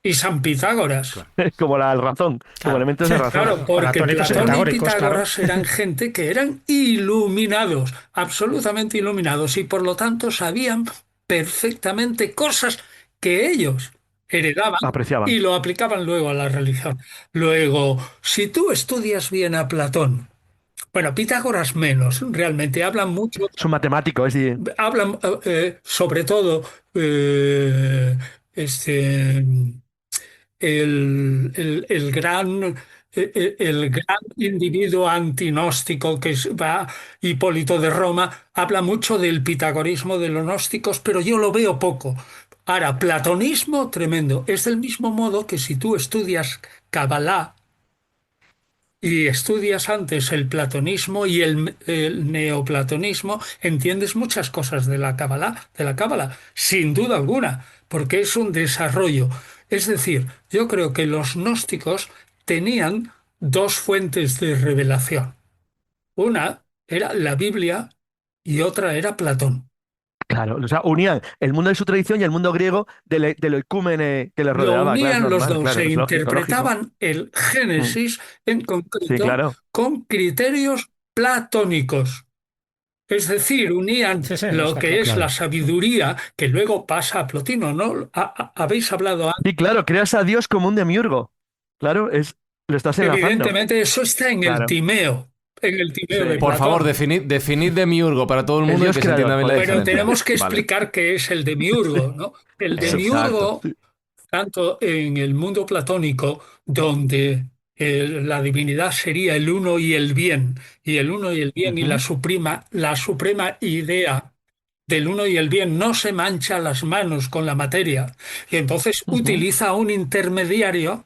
C: y San Pitágoras.
H: Como la razón, como elementos de razón.
C: Claro, porque
G: Platónicos y
C: Platón y
G: pitagóricos,
C: Pitágoras eran gente que eran iluminados, absolutamente iluminados, y por lo tanto sabían perfectamente cosas que ellos heredaban
H: Apreciaban.
C: y lo aplicaban luego a la religión. Luego, si tú estudias bien a Platón, Bueno, Pitágoras menos, realmente hablan mucho,
H: Es un matemático, es decir,
C: hablan sobre todo este, el gran individuo antinóstico va, Hipólito de Roma, habla mucho del pitagorismo de los gnósticos, pero yo lo veo poco. Ahora, platonismo tremendo. Es del mismo modo que si tú estudias Kabbalah y estudias antes el platonismo y el neoplatonismo, entiendes muchas cosas de la Cábala, sin duda alguna, porque es un desarrollo. Es decir, yo creo que los gnósticos tenían dos fuentes de revelación. Una era la Biblia y otra era Platón.
H: claro, o sea, unían el mundo de su tradición y el mundo griego de lo ecúmene que le
C: Lo
H: rodeaba. Claro, es
C: unían los
H: normal,
C: dos
H: claro,
C: e
H: es lógico, lógico.
C: interpretaban el
H: Mm.
C: Génesis en
H: Sí,
C: concreto
H: claro.
C: con criterios platónicos. Es decir, unían
G: Sí, sí,
C: lo
G: está
C: que
G: claro.
C: es
F: Claro.
C: la sabiduría, que luego pasa a Plotino, ¿no? Habéis hablado antes.
H: Sí, claro, creas a Dios como un demiurgo. Claro, lo estás enlazando.
C: Evidentemente, eso está
H: Claro.
C: En el Timeo
H: Sí.
C: de
B: Por favor,
C: Platón.
B: definid demiurgo para todo el
H: El
B: mundo y
H: Dios
B: que se entienda
H: creador,
B: bien la
H: joder.
C: Pero
B: diferencia.
C: tenemos que
B: Vale.
C: explicar qué es el demiurgo, ¿no? El
B: Exacto.
C: demiurgo, tanto en el mundo platónico, donde la divinidad sería el uno y el bien, y el uno y el bien y
H: Ujú.
C: la suprema idea del uno y el bien no se mancha las manos con la materia, y entonces
H: Ujú.
C: utiliza un intermediario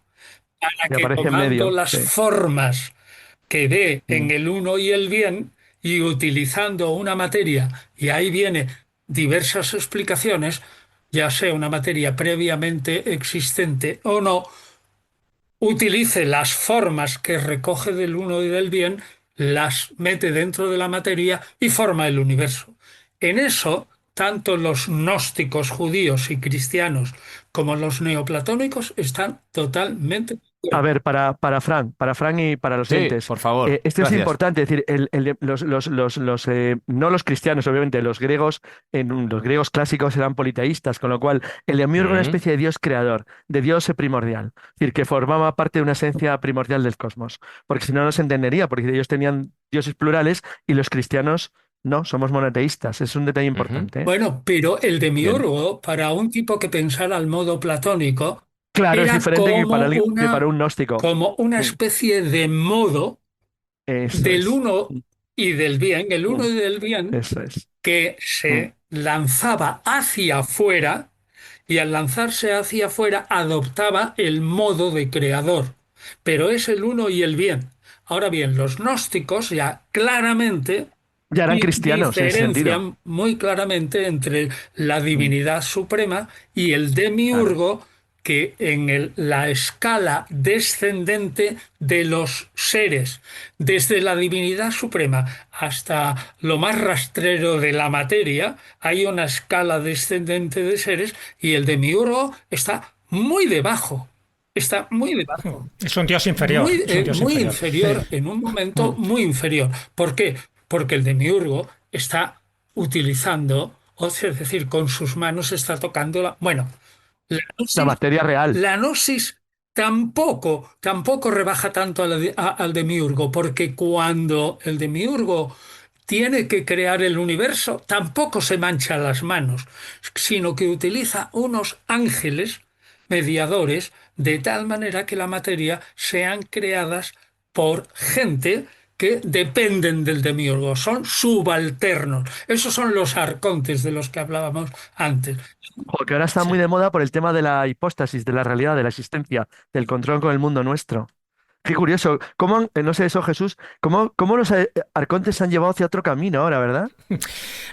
C: para
H: Y
C: que
H: aparece en
C: tomando
H: medio.
C: las
H: Sí.
C: formas que ve en
H: Mm.
C: el uno y el bien y utilizando una materia, y ahí viene diversas explicaciones, ya sea una materia previamente existente o no, utilice las formas que recoge del uno y del bien, las mete dentro de la materia y forma el universo. En eso, tanto los gnósticos judíos y cristianos como los neoplatónicos están totalmente de
H: A
C: acuerdo.
H: ver, para Fran y para los
B: Sí,
H: oyentes,
B: por favor.
H: esto es
B: Gracias.
H: importante, es decir, no los cristianos, obviamente, los griegos, los griegos clásicos eran politeístas, con lo cual el demiurgo era una
B: Mm.
H: especie de dios creador, de dios primordial, es decir, que formaba parte de una esencia primordial del cosmos, porque si no, no se entendería, porque ellos tenían dioses plurales y los cristianos no, somos monoteístas, es un detalle
B: Ujú.
H: importante, ¿eh?
C: Bueno, pero el
B: Bien.
C: demiurgo, para un tipo que pensara al modo platónico,
H: Claro, es
C: era
H: diferente que para alguien, que para un gnóstico.
C: como una
H: Sí,
C: especie de modo
H: eso
C: del
H: es.
C: uno y del bien, el uno
H: Mm,
C: y del bien,
H: Eso es.
C: que
H: Mm.
C: se lanzaba hacia afuera y al lanzarse hacia afuera adoptaba el modo de creador. Pero es el uno y el bien. Ahora bien, los gnósticos ya claramente
H: Ya eran cristianos en ese sentido.
C: diferencian muy claramente entre la
H: Mm.
C: divinidad suprema y el
H: Claro.
C: demiurgo, que en la escala descendente de los seres, desde la divinidad suprema hasta lo más rastrero de la materia, hay una escala descendente de seres y el demiurgo está muy debajo, está muy debajo.
G: Es un dios inferior. Es un dios
C: Muy
G: inferior.
C: inferior, en un momento muy inferior. ¿Por qué? Porque el demiurgo está utilizando, o sea, es decir, con sus manos está tocando la... Bueno, la
H: La
C: gnosis,
H: materia real.
C: la gnosis tampoco rebaja tanto al demiurgo, porque cuando el demiurgo tiene que crear el universo, tampoco se mancha las manos, sino que utiliza unos ángeles mediadores de tal manera que la materia sean creadas por gente que dependen del demiurgo, son subalternos. Esos son los arcontes de los que hablábamos antes.
H: Que ahora está muy de moda por el tema de la hipóstasis, de la realidad, de la existencia, del control con el mundo nuestro. Qué curioso. No sé eso, Jesús, cómo los arcontes se han llevado hacia otro camino ahora, ¿verdad?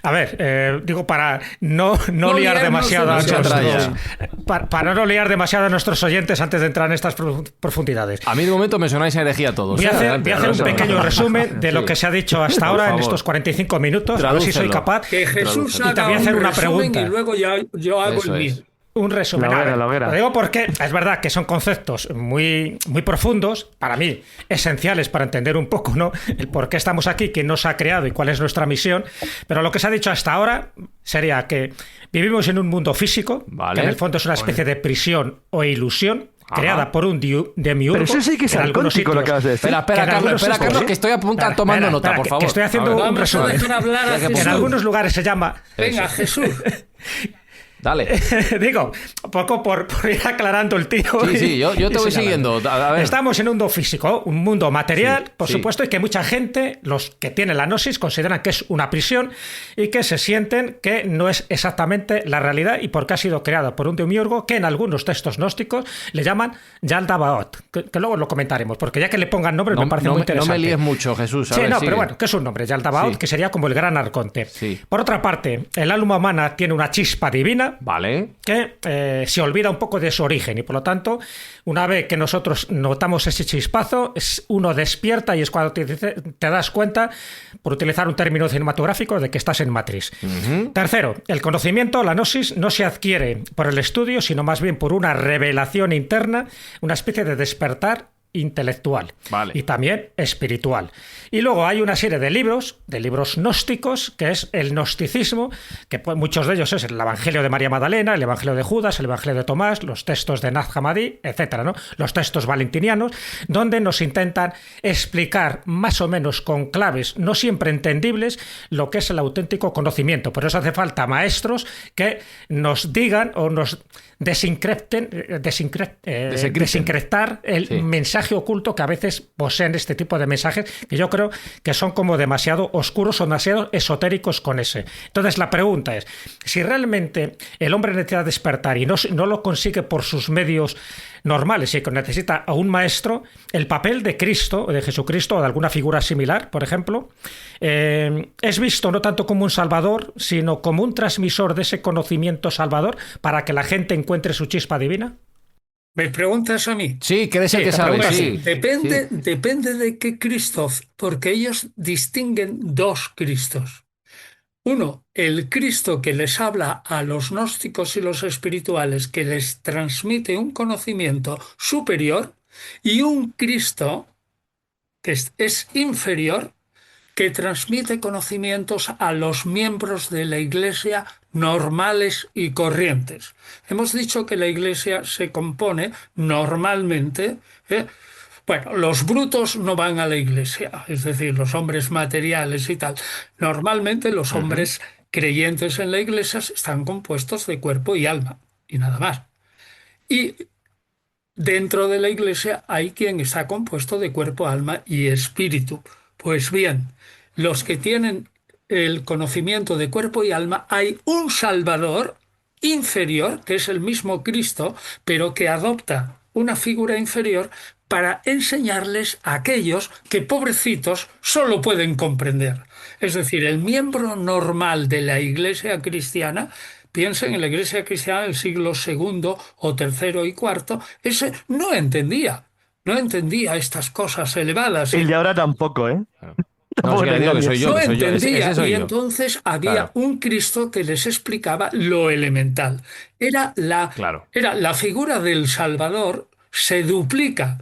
G: A ver, digo, para no
C: No
G: liar
C: liarnos
G: demasiado a
C: demasiado.
G: nuestros, para no liar demasiado a nuestros oyentes antes de entrar en estas profundidades.
B: A mí de momento me sonáis a herejía a todos.
G: Voy a hacer,
B: Adelante,
G: voy a hacer un
B: Alonso.
G: pequeño resumen de lo
B: Sí.
G: que se ha dicho hasta ahora en
B: favor.
G: estos 45 minutos, a ver si soy
B: Tradúcelo.
G: capaz.
C: Que Jesús
B: Tradúcelo.
C: haga
G: Y también hacer
C: un
G: una
C: resumen
G: pregunta.
C: y luego yo hago
B: Eso
C: el mío.
B: es.
G: Un resumen.
H: La hoguera,
G: A ver,
H: la hoguera.
G: lo digo porque es verdad que son conceptos muy, muy profundos, para mí esenciales para entender un poco, ¿no?, el por qué estamos aquí, quién nos ha creado y cuál es nuestra misión. Pero lo que se ha dicho hasta ahora sería que vivimos en un mundo físico,
B: Vale.
G: que en el fondo es una especie de prisión o ilusión, creada por un demiurgo.
H: Pero eso sí que es
G: en algunos
H: arcóntico lo
G: sitios.
H: que acabas de decir.
B: Espera,
G: Que en
B: Carlos,
G: algunos
B: espera,
G: sitios-
B: Carlos, que estoy
G: Espera,
B: tomando
G: espera,
B: nota,
G: espera,
B: por
G: que
B: favor.
G: estoy haciendo
B: A ver.
G: un
C: Vamos a
G: resumen.
C: dejar hablar a
B: Que
G: Que en
C: Jesús.
G: algunos lugares se llama...
C: Venga, Jesús.
B: Dale.
G: Digo, un poco por ir aclarando el tiro.
B: Sí, yo te voy
G: señalando.
B: siguiendo. A ver.
G: Estamos en un mundo físico, un mundo material,
B: Sí,
G: por
B: sí.
G: supuesto, y que mucha gente, los que tienen la gnosis, consideran que es una prisión y que se sienten que no es exactamente la realidad y porque ha sido creada por un demiurgo que en algunos textos gnósticos le llaman Yaldabaoth, que luego lo comentaremos, porque ya que le pongan nombres me parece muy
B: no
G: interesante.
B: me líes mucho, Jesús. A
G: Sí,
B: ver,
G: no,
B: sigue.
G: pero bueno, que es un nombre, Yaldabaoth,
B: Sí.
G: que sería como el gran arconte.
B: Sí.
G: Por otra parte, el alma humana tiene una chispa divina,
B: Vale.
G: que se olvida un poco de su origen y por lo tanto una vez que nosotros notamos ese chispazo uno despierta y es cuando te das cuenta, por utilizar un término cinematográfico, de que estás en Matrix. Tercero, el conocimiento, la gnosis, no se adquiere por el estudio sino más bien por una revelación interna, una especie de despertar intelectual
B: Vale.
G: y también espiritual. Y luego hay una serie de libros gnósticos, que es el gnosticismo, que pues, muchos de ellos es el Evangelio de María Magdalena, el Evangelio de Judas, el Evangelio de Tomás, los textos de Naz Hammadi, etcétera, ¿no? Los textos valentinianos, donde nos intentan explicar más o menos con claves no siempre entendibles lo que es el auténtico conocimiento. Por eso hace falta maestros que nos digan o nos desencriptar el
B: Sí.
G: mensaje oculto que a veces poseen este tipo de mensajes, que yo creo que son como demasiado oscuros o demasiado esotéricos con ese. Entonces la pregunta es, si realmente el hombre necesita despertar y no lo consigue por sus medios normales y que necesita a un maestro, el papel de Cristo, de Jesucristo o de alguna figura similar, por ejemplo, es visto no tanto como un salvador, sino como un transmisor de ese conocimiento salvador para que la gente encuentre su chispa divina.
C: ¿Me preguntas a mí?
B: Sí, que eres el
G: Sí,
B: que
G: te
B: sabe,
G: pregunto,
B: sí.
C: Depende de qué Cristo, porque ellos distinguen dos Cristos. Uno, el Cristo que les habla a los gnósticos y los espirituales, que les transmite un conocimiento superior, y un Cristo que es inferior, que transmite conocimientos a los miembros de la Iglesia normales y corrientes. Hemos dicho que la Iglesia se compone normalmente, bueno, los brutos no van a la Iglesia, es decir, los hombres materiales y tal. Normalmente los hombres creyentes en la Iglesia están compuestos de cuerpo y alma, y nada más. Y dentro de la Iglesia hay quien está compuesto de cuerpo, alma y espíritu. Pues bien, los que tienen el conocimiento de cuerpo y alma, hay un Salvador inferior, que es el mismo Cristo, pero que adopta una figura inferior para enseñarles a aquellos que, pobrecitos, solo pueden comprender. Es decir, el miembro normal de la Iglesia cristiana, piensen en la Iglesia cristiana del siglo II o III y IV, ese no entendía estas cosas elevadas.
H: El de ahora tampoco, ¿eh?
B: No, es que le digo que soy yo.
C: No
B: que soy yo.
C: entendía,
B: Ese soy
C: y
B: yo.
C: entonces había
B: Claro.
C: un Cristo que les explicaba lo elemental.
B: Claro.
C: Era la figura del Salvador, se duplica.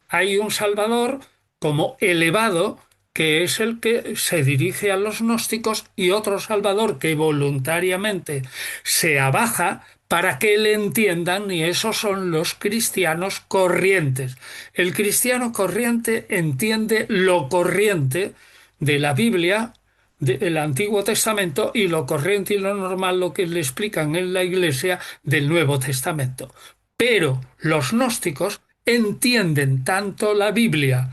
C: Hay un Salvador como elevado, que es el que se dirige a los gnósticos, y otro Salvador que voluntariamente se abaja para que le entiendan, y esos son los cristianos corrientes. El cristiano corriente entiende lo corriente de la Biblia, del Antiguo Testamento, y lo corriente y lo normal, lo que le explican en la Iglesia del Nuevo Testamento. Pero los gnósticos entienden tanto la Biblia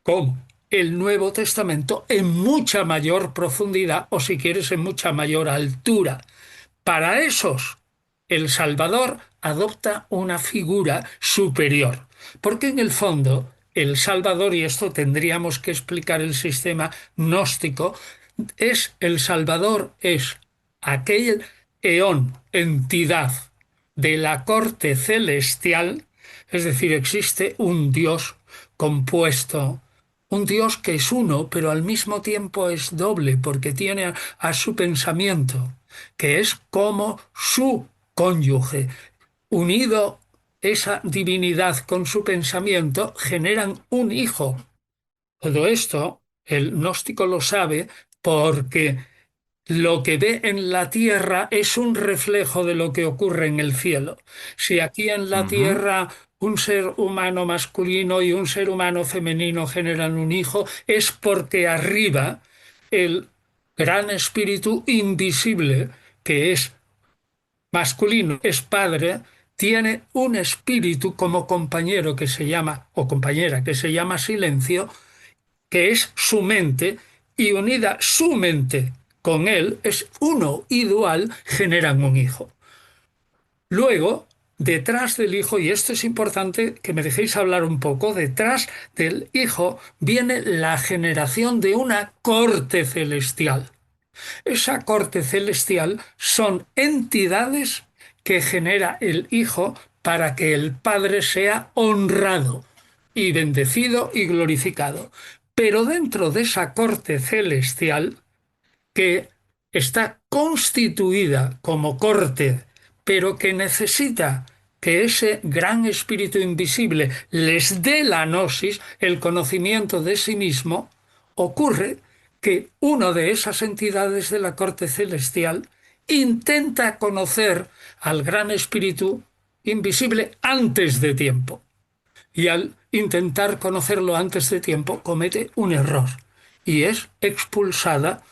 C: como el Nuevo Testamento en mucha mayor profundidad, o si quieres, en mucha mayor altura. Para esos, el Salvador adopta una figura superior, porque en el fondo el Salvador, y esto tendríamos que explicar el sistema gnóstico, el Salvador es aquel eón, entidad de la corte celestial, es decir, existe un Dios compuesto, un Dios que es uno, pero al mismo tiempo es doble, porque tiene a su pensamiento, que es como su cónyuge. Unido esa divinidad con su pensamiento, generan un hijo. Todo esto el gnóstico lo sabe porque lo que ve en la tierra es un reflejo de lo que ocurre en el cielo. Si aquí en la tierra un ser humano masculino y un ser humano femenino generan un hijo, es porque arriba el gran espíritu invisible, que es masculino, es padre, tiene un espíritu como compañero que se llama, o compañera, que se llama silencio, que es su mente, y unida su mente con él, es uno y dual, generan un hijo. Luego, detrás del hijo, y esto es importante que me dejéis hablar un poco, detrás del hijo viene la generación de una corte celestial. Esa corte celestial son entidades que genera el hijo para que el padre sea honrado y bendecido y glorificado. Pero dentro de esa corte celestial, que está constituida como corte, pero que necesita que ese gran espíritu invisible les dé la gnosis, el conocimiento de sí mismo, ocurre que una de esas entidades de la corte celestial intenta conocer al gran espíritu invisible antes de tiempo. Y al intentar conocerlo antes de tiempo comete un error y es expulsada.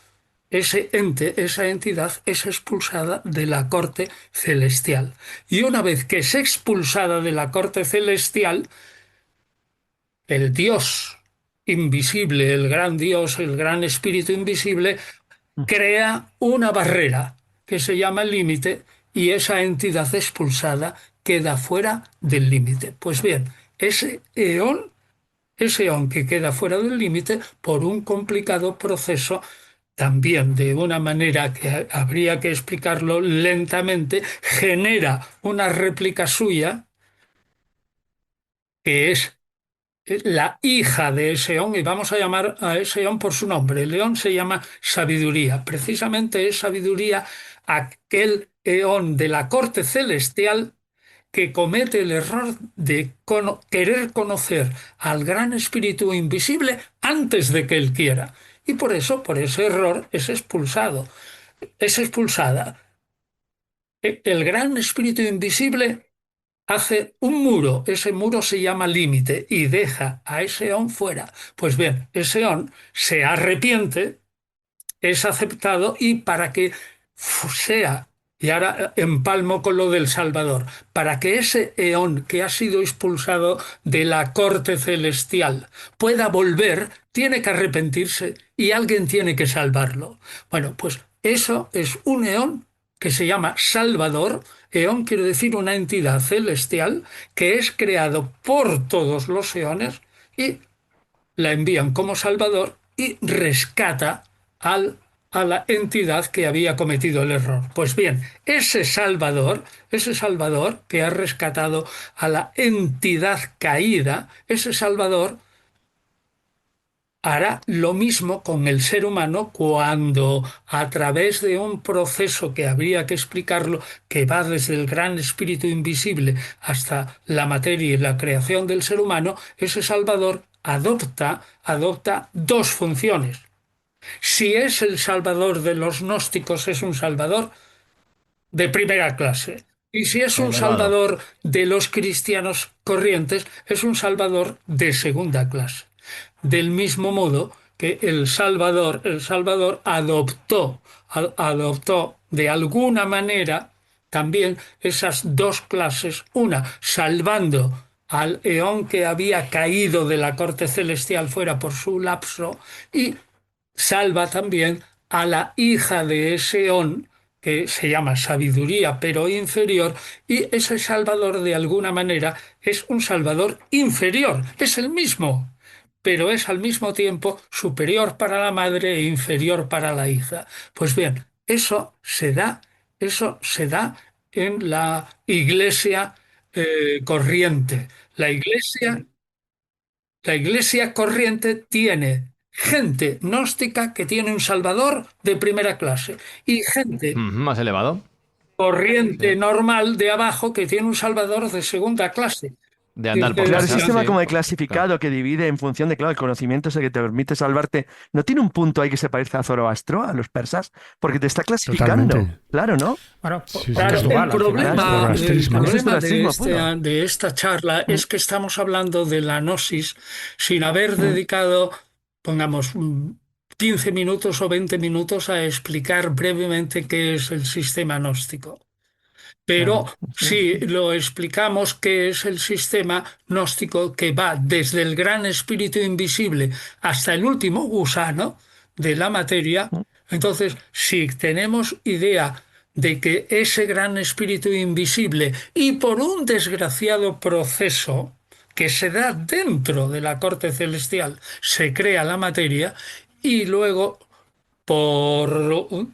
C: Ese ente, esa entidad, es expulsada de la corte celestial. Y una vez que es expulsada de la corte celestial, el Dios invisible, el gran Dios, el gran espíritu invisible, crea una barrera que se llama límite y esa entidad expulsada queda fuera del límite. Pues bien, ese eón que queda fuera del límite por un complicado proceso, también de una manera que habría que explicarlo lentamente, genera una réplica suya, que es la hija de ese eón, y vamos a llamar a ese eón por su nombre. El eón se llama sabiduría. Precisamente es sabiduría aquel eón de la corte celestial que comete el error de querer conocer al gran espíritu invisible antes de que él quiera. Y por eso, por ese error, es expulsado. Es expulsada. El gran espíritu invisible hace un muro, ese muro se llama límite y deja a ese eón fuera. Pues bien, ese eón se arrepiente, es aceptado y para que sea, y ahora empalmo con lo del Salvador, para que ese eón que ha sido expulsado de la corte celestial pueda volver, tiene que arrepentirse y alguien tiene que salvarlo. Bueno, pues eso es un eón que se llama Salvador. Eón quiere decir una entidad celestial que es creado por todos los eones y la envían como Salvador y rescata a la entidad que había cometido el error. Pues bien, ese Salvador que ha rescatado a la entidad caída, ese Salvador hará lo mismo con el ser humano cuando, a través de un proceso que habría que explicarlo, que va desde el gran espíritu invisible hasta la materia y la creación del ser humano, ese Salvador adopta dos funciones. Si es el Salvador de los gnósticos, es un Salvador de primera clase. Y si es un Salvador de los cristianos corrientes, es un Salvador de segunda clase. Del mismo modo que el Salvador adoptó de alguna manera también esas dos clases, una salvando al eón que había caído de la corte celestial fuera por su lapso y salva también a la hija de ese eón que se llama sabiduría pero inferior, y ese Salvador de alguna manera es un Salvador inferior, es el mismo, pero es al mismo tiempo superior para la madre e inferior para la hija. Pues bien, eso se da en la iglesia corriente. La iglesia corriente tiene gente gnóstica que tiene un Salvador de primera clase y gente
B: Más elevado.
C: corriente
B: Bien.
C: normal de abajo que tiene un Salvador de segunda clase.
B: de andar por
H: Claro, el
B: casa.
H: sistema
B: Sí.
H: como de clasificado que divide en función de, claro, el conocimiento es el que te permite salvarte. ¿No tiene un punto ahí que se parece a Zoroastro, a los persas? Porque te está clasificando.
F: Totalmente.
H: Claro, ¿no?
G: Bueno,
F: Sí,
C: Claro,
G: es
F: sí.
G: dual,
C: el
G: al final.
C: problema,
F: Zoroastrismo.
C: el
H: Eso es
C: problema
H: zoroastrismo puro.
C: de esta charla es que estamos hablando de la gnosis sin haber dedicado, pongamos, 15 minutos o 20 minutos a explicar brevemente qué es el sistema gnóstico. Pero
H: Claro.
C: si lo explicamos qué es el sistema gnóstico que va desde el gran espíritu invisible hasta el último gusano de la materia, entonces si tenemos idea de que ese gran espíritu invisible y por un desgraciado proceso que se da dentro de la corte celestial se crea la materia y luego por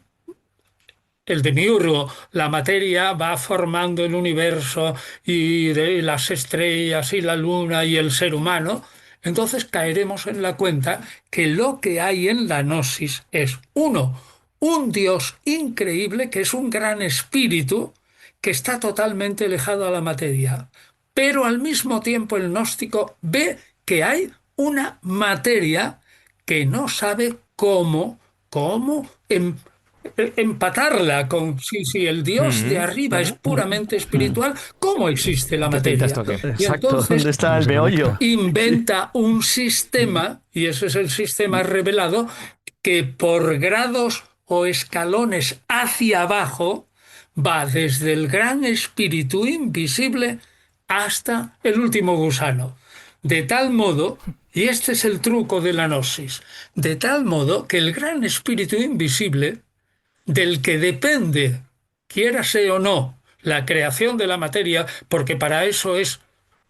C: el demiurgo, la materia va formando el universo y de las estrellas y la luna y el ser humano, entonces caeremos en la cuenta que lo que hay en la gnosis es, uno, un Dios increíble que es un gran espíritu que está totalmente alejado a la materia, pero al mismo tiempo el gnóstico ve que hay una materia que no sabe cómo empatarla con si el Dios de arriba es puramente espiritual, ¿cómo existe la
B: ¿Qué
C: materia?
B: pinta esto qué?
C: Y
H: Exacto. ¿Dónde
C: entonces
H: está el
F: se
H: meollo?
F: conecta.
C: inventa un sistema, y ese es el sistema revelado, que por grados o escalones hacia abajo va desde el gran espíritu invisible hasta el último gusano. De tal modo, y este es el truco de la gnosis, de tal modo que el gran espíritu invisible, del que depende, quiérase o no, la creación de la materia, porque para eso es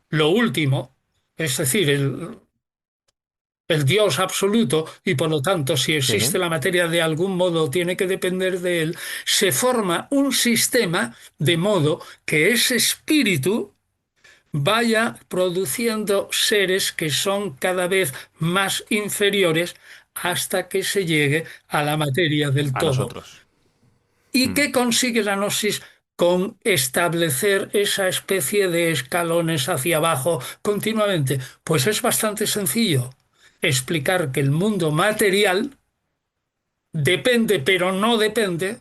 C: lo último, es decir, el Dios absoluto, y por lo tanto, si existe la materia de algún modo, tiene que depender de él, se forma un sistema de modo que ese espíritu vaya produciendo seres que son cada vez más inferiores hasta que se llegue a la materia del
B: A
C: todo.
B: nosotros.
C: ¿Y qué consigue la gnosis? Con establecer esa especie de escalones hacia abajo continuamente. Pues es bastante sencillo explicar que el mundo material depende pero no depende,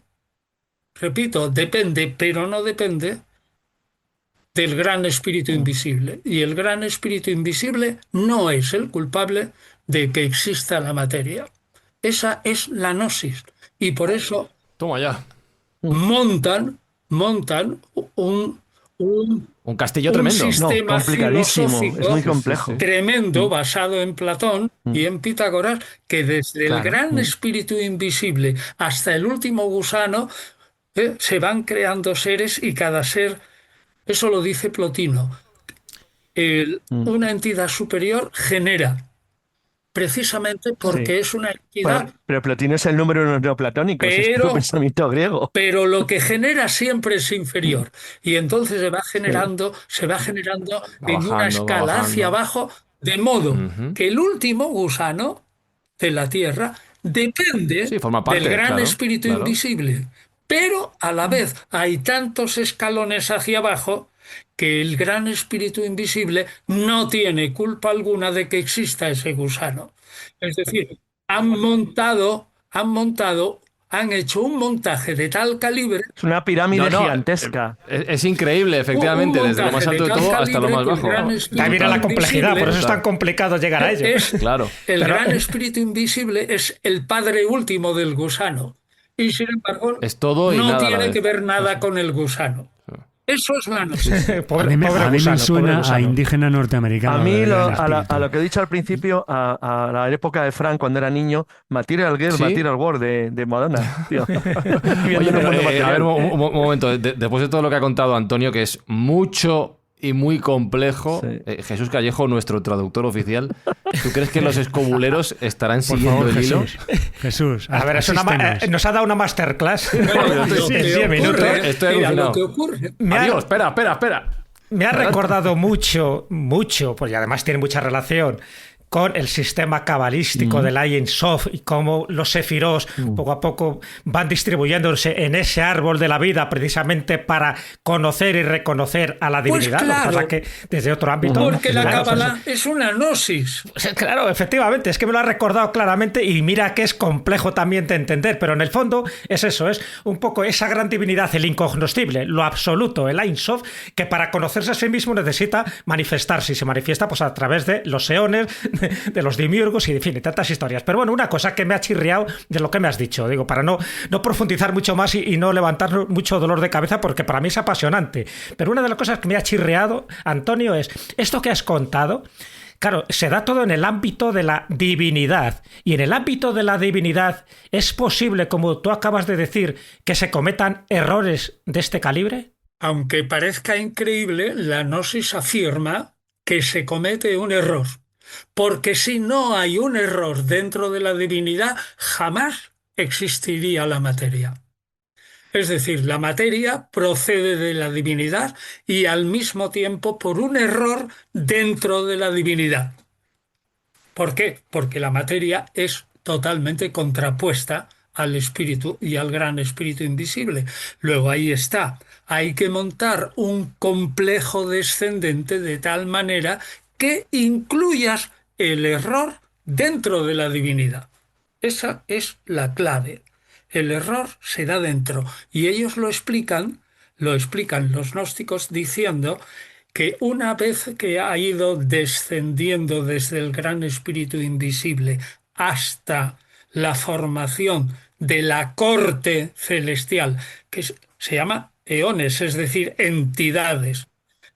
C: repito, depende pero no depende del gran espíritu invisible. Y el gran espíritu invisible no es el culpable de que exista la materia. Esa es la gnosis. Y por eso
B: Toma ya.
C: montan un
B: Un castillo
C: un
B: tremendo.
C: sistema
H: complicadísimo.
C: filosófico
H: Es muy complejo.
C: tremendo basado en Platón y en Pitágoras, que desde el
H: Claro.
C: gran espíritu invisible hasta el último gusano se van creando seres y cada ser, eso lo dice Plotino, una entidad superior genera, precisamente porque es una entidad.
H: Bueno, pero Plotino es el número neoplatónico, es
C: Pero-
H: puro pensamiento griego.
C: Pero lo que genera siempre es inferior. Y entonces se va generando en una
B: bajando,
C: escala
B: va
C: hacia
B: bajando.
C: abajo, de modo que el último gusano de la Tierra depende
B: Sí, forma parte,
C: del gran
B: claro,
C: espíritu
B: claro.
C: invisible. Pero a la vez hay tantos escalones hacia abajo que el gran espíritu invisible no tiene culpa alguna de que exista ese gusano. Es decir, han hecho un montaje de tal calibre.
H: Es una pirámide
B: No, no,
H: gigantesca.
B: Es increíble, efectivamente,
C: un
B: desde lo más
C: montaje
B: alto de
C: tal
B: todo hasta lo
C: calibre
B: más
C: que el
B: bajo.
C: gran espíritu
G: Ahí viene la complejidad, por eso es tan
C: invisible
G: complicado llegar a ello.
C: es-
B: Claro.
C: El gran espíritu invisible es el padre último del gusano. Y sin embargo,
B: Es todo y
C: no
B: nada a la
C: tiene
B: vez.
C: que ver nada con el gusano. Eso es la gnosis.
G: Pobre-
F: a mí
G: pobre
F: me
G: gusano,
F: suena
G: pobre
F: a
G: gusano.
F: indígena norteamericano.
H: A mí,
F: del gran
H: a
F: espíritu.
H: lo que he dicho al principio, a la época de Frank cuando era niño, Material Girl,
B: ¿Sí?
H: Material World de Madonna. Tío. Viviendo
B: Oye,
H: en un
B: pero,
H: mundo
B: a
H: material.
B: ver, un momento. Después de todo lo que ha contado Antonio, que es mucho y muy complejo,
H: Sí.
B: Jesús Callejo, nuestro traductor oficial, ¿tú crees que los escobuleros estarán
F: Por
B: siguiendo
F: favor,
B: el hilo?
F: Jesús,
G: A ver,
F: asístenos.
G: nos ha dado una masterclass.
C: Bueno,
G: Sí,
C: lo que
G: 10 minutos.
C: ocurre-
B: Estoy
C: mira,
B: alucinado.
C: lo que ocurre.
G: Me ha-
B: Adiós, espera.
G: Me ha recordado mucho, pues y además tiene mucha relación, con el sistema cabalístico del Ein Sof y cómo los sefirós poco a poco van distribuyéndose en ese árbol de la vida precisamente para conocer y reconocer a la divinidad.
C: Pues claro,
G: lo que pasa que desde otro ámbito...
C: Porque la
G: claro,
C: Cábala es una gnosis.
G: Claro, efectivamente, es que me lo ha recordado claramente y mira que es complejo también de entender, pero en el fondo es eso, es un poco esa gran divinidad, el incognoscible, lo absoluto, el Ein Sof, que para conocerse a sí mismo necesita manifestarse y se manifiesta pues a través de los eones, de los demiurgos y en fin, de tantas historias. Pero bueno, una cosa que me ha chirriado de lo que me has dicho, digo, para no profundizar mucho más y no levantar mucho dolor de cabeza, porque para mí es apasionante. Pero una de las cosas que me ha chirriado, Antonio, es esto que has contado. Claro, se da todo en el ámbito de la divinidad. Y en el ámbito de la divinidad, ¿es posible, como tú acabas de decir, que se cometan errores de este calibre?
C: Aunque parezca increíble, la gnosis afirma que se comete un error. Porque si no hay un error dentro de la divinidad, jamás existiría la materia. Es decir, la materia procede de la divinidad y al mismo tiempo por un error dentro de la divinidad. ¿Por qué? Porque la materia es totalmente contrapuesta al espíritu y al gran espíritu invisible. Luego ahí está. Hay que montar un complejo descendente de tal manera que incluyas el error dentro de la divinidad. Esa es la clave. El error se da dentro. Y ellos lo explican los gnósticos diciendo que una vez que ha ido descendiendo desde el gran espíritu invisible hasta la formación de la corte celestial, que se llama eones, es decir, entidades,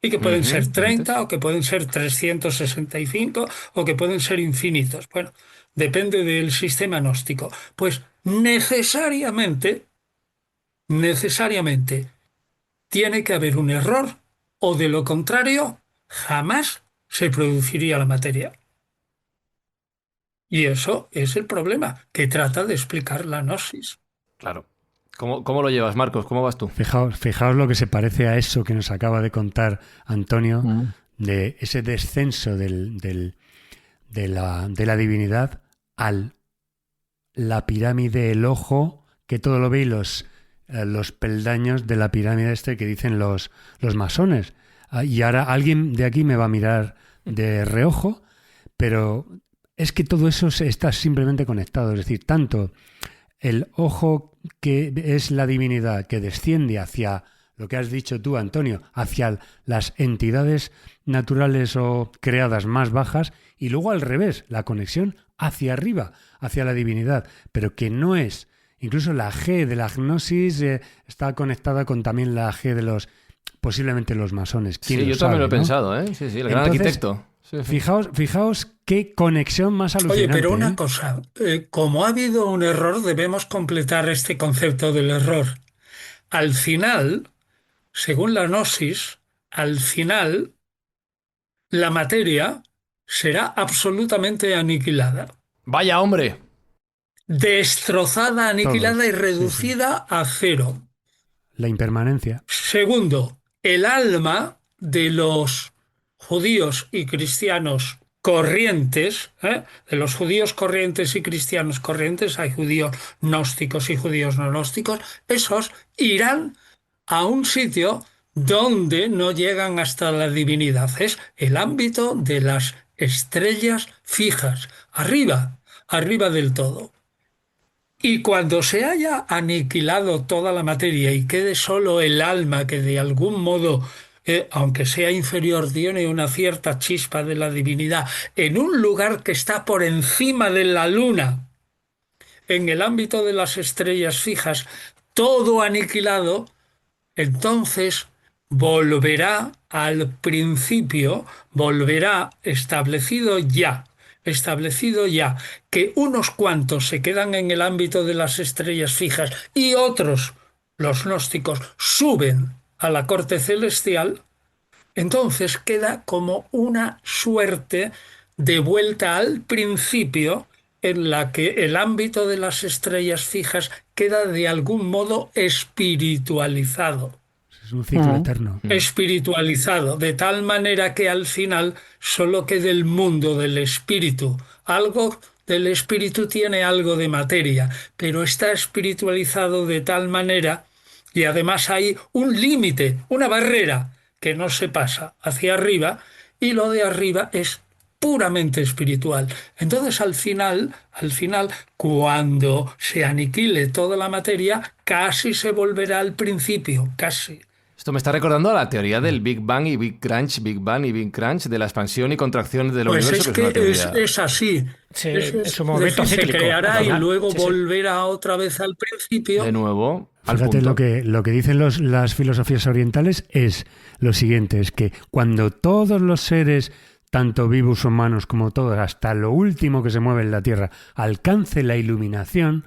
C: y que pueden ser 30 o que pueden ser 365 o que pueden ser infinitos. Bueno, depende del sistema gnóstico. Pues necesariamente tiene que haber un error o de lo contrario jamás se produciría la materia. Y eso es el problema que trata de explicar la gnosis.
B: Claro. ¿Cómo lo llevas, Marcos? ¿Cómo vas tú?
F: Fijaos lo que se parece a eso que nos acaba de contar Antonio, de ese descenso de la divinidad a la pirámide, el ojo, que todo lo ve, y los peldaños de la pirámide que dicen los masones. Y ahora alguien de aquí me va a mirar de reojo, pero es que todo eso está simplemente conectado. Es decir, tanto el ojo, que es la divinidad, que desciende hacia lo que has dicho tú, Antonio, hacia las entidades naturales o creadas más bajas, y luego al revés, la conexión hacia arriba, hacia la divinidad, pero que no es. Incluso la G de la gnosis está conectada con también la G de posiblemente los masones.
B: Sí, yo también lo he pensado, ¿eh? Sí, el gran arquitecto. Sí.
F: Fijaos qué conexión más alucinante.
C: Oye, pero una cosa, como ha habido un error, debemos completar este concepto del error. Al final, según la gnosis, la materia será absolutamente aniquilada.
B: ¡Vaya hombre!
C: Destrozada, aniquilada y reducida a cero.
F: La impermanencia.
C: Segundo, el alma de los judíos y cristianos corrientes, de los judíos corrientes y cristianos corrientes, hay judíos gnósticos y judíos no gnósticos, esos irán a un sitio donde no llegan hasta la divinidad. Es el ámbito de las estrellas fijas, arriba del todo. Y cuando se haya aniquilado toda la materia y quede solo el alma que de algún modo, aunque sea inferior, tiene una cierta chispa de la divinidad, en un lugar que está por encima de la luna, en el ámbito de las estrellas fijas, todo aniquilado, entonces volverá al principio, volverá establecido ya, que unos cuantos se quedan en el ámbito de las estrellas fijas y otros, los gnósticos, suben a la corte celestial, entonces queda como una suerte de vuelta al principio en la que el ámbito de las estrellas fijas queda de algún modo espiritualizado.
F: Es un ciclo eterno.
C: espiritualizado, de tal manera que al final solo quede el mundo del espíritu. Algo del espíritu tiene algo de materia, pero está espiritualizado de tal manera, y además hay un límite, una barrera que no se pasa hacia arriba, y lo de arriba es puramente espiritual. Entonces, al final, cuando se aniquile toda la materia, casi se volverá al principio, casi.
B: Esto me está recordando a la teoría del Big Bang y Big Crunch, Big Bang y Big Crunch, de la expansión y contracción del
C: Pues
B: universo.
C: es
B: que
C: que
B: es una teoría...
C: es así.
G: Sí,
C: Es
G: es un momento
C: decir, se
G: cíclico,
C: creará y
G: ¿verdad?
C: luego
G: Sí, sí.
C: volverá otra vez al principio.
B: De nuevo, al
F: Fíjate,
B: punto.
F: lo que dicen las filosofías orientales es lo siguiente, es que cuando todos los seres, tanto vivos humanos como todos, hasta lo último que se mueve en la Tierra, alcance la iluminación,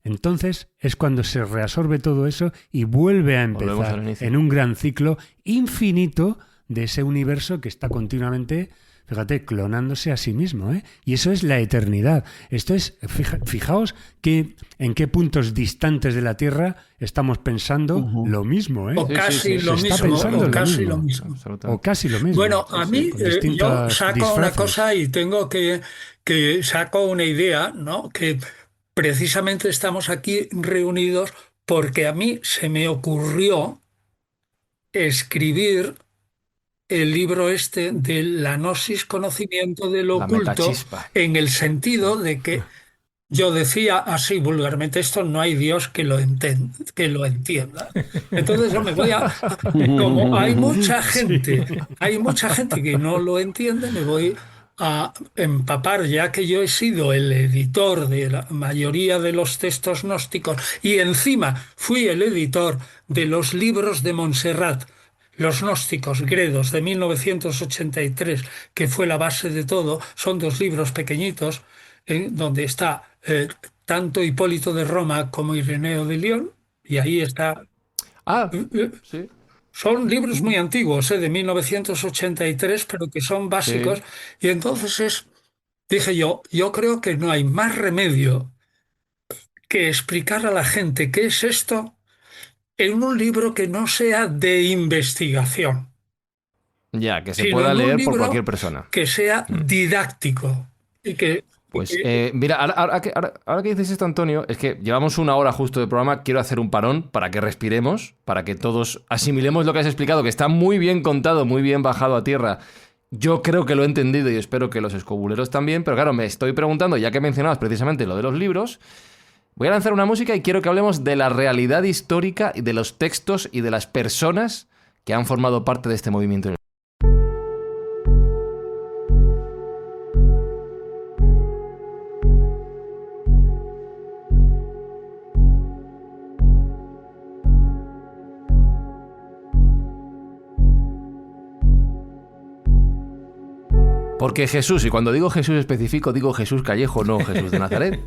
F: entonces es cuando se reabsorbe todo eso y vuelve a
B: Volvemos
F: empezar
B: al inicio.
F: en un gran ciclo infinito de ese universo que está continuamente, fíjate, clonándose a sí mismo, ¿eh? Y eso es la eternidad. Esto es, fijaos en qué puntos distantes de la Tierra estamos pensando lo mismo, ¿eh?
C: O casi lo
F: se está
C: mismo,
F: pensando
C: o
F: lo
C: casi
F: mismo.
C: lo mismo.
B: Absolutamente.
F: O casi lo mismo.
C: Bueno, a mí
F: con
C: yo
F: distintos
C: saco una
F: disfraces.
C: cosa y tengo que saco una idea, ¿no? Que precisamente estamos aquí reunidos porque a mí se me ocurrió escribir el libro este de la gnosis, conocimiento de lo
B: La
C: oculto,
B: metachispa.
C: en el sentido de que yo decía así vulgarmente, esto no hay Dios que lo entienda. Entonces yo me voy como hay mucha gente que no lo entiende, me voy a empapar, ya que yo he sido el editor de la mayoría de los textos gnósticos y encima fui el editor de los libros de Montserrat, los gnósticos gredos de 1983, que fue la base de todo. Son 2 libros pequeñitos donde está tanto Hipólito de Roma como Ireneo de León, y ahí está.
B: Ah, sí.
C: Son libros muy antiguos, de 1983, pero que son básicos. Y entonces dije yo creo que no hay más remedio que explicar a la gente qué es esto en un libro que no sea de investigación,
B: Ya, que se
C: sino
B: pueda
C: en un
B: leer por
C: libro
B: cualquier persona.
C: que sea didáctico. Y que,
B: Pues mira, ahora que dices esto, Antonio, es que llevamos 1 hora justo de programa, quiero hacer un parón para que respiremos, para que todos asimilemos lo que has explicado, que está muy bien contado, muy bien bajado a tierra. Yo creo que lo he entendido y espero que los escobuleros también, pero claro, me estoy preguntando, ya que mencionabas precisamente lo de los libros, voy a lanzar una música y quiero que hablemos de la realidad histórica y de los textos y de las personas que han formado parte de este movimiento. Porque Jesús, y cuando digo Jesús específico, digo Jesús Callejo, no Jesús de Nazaret.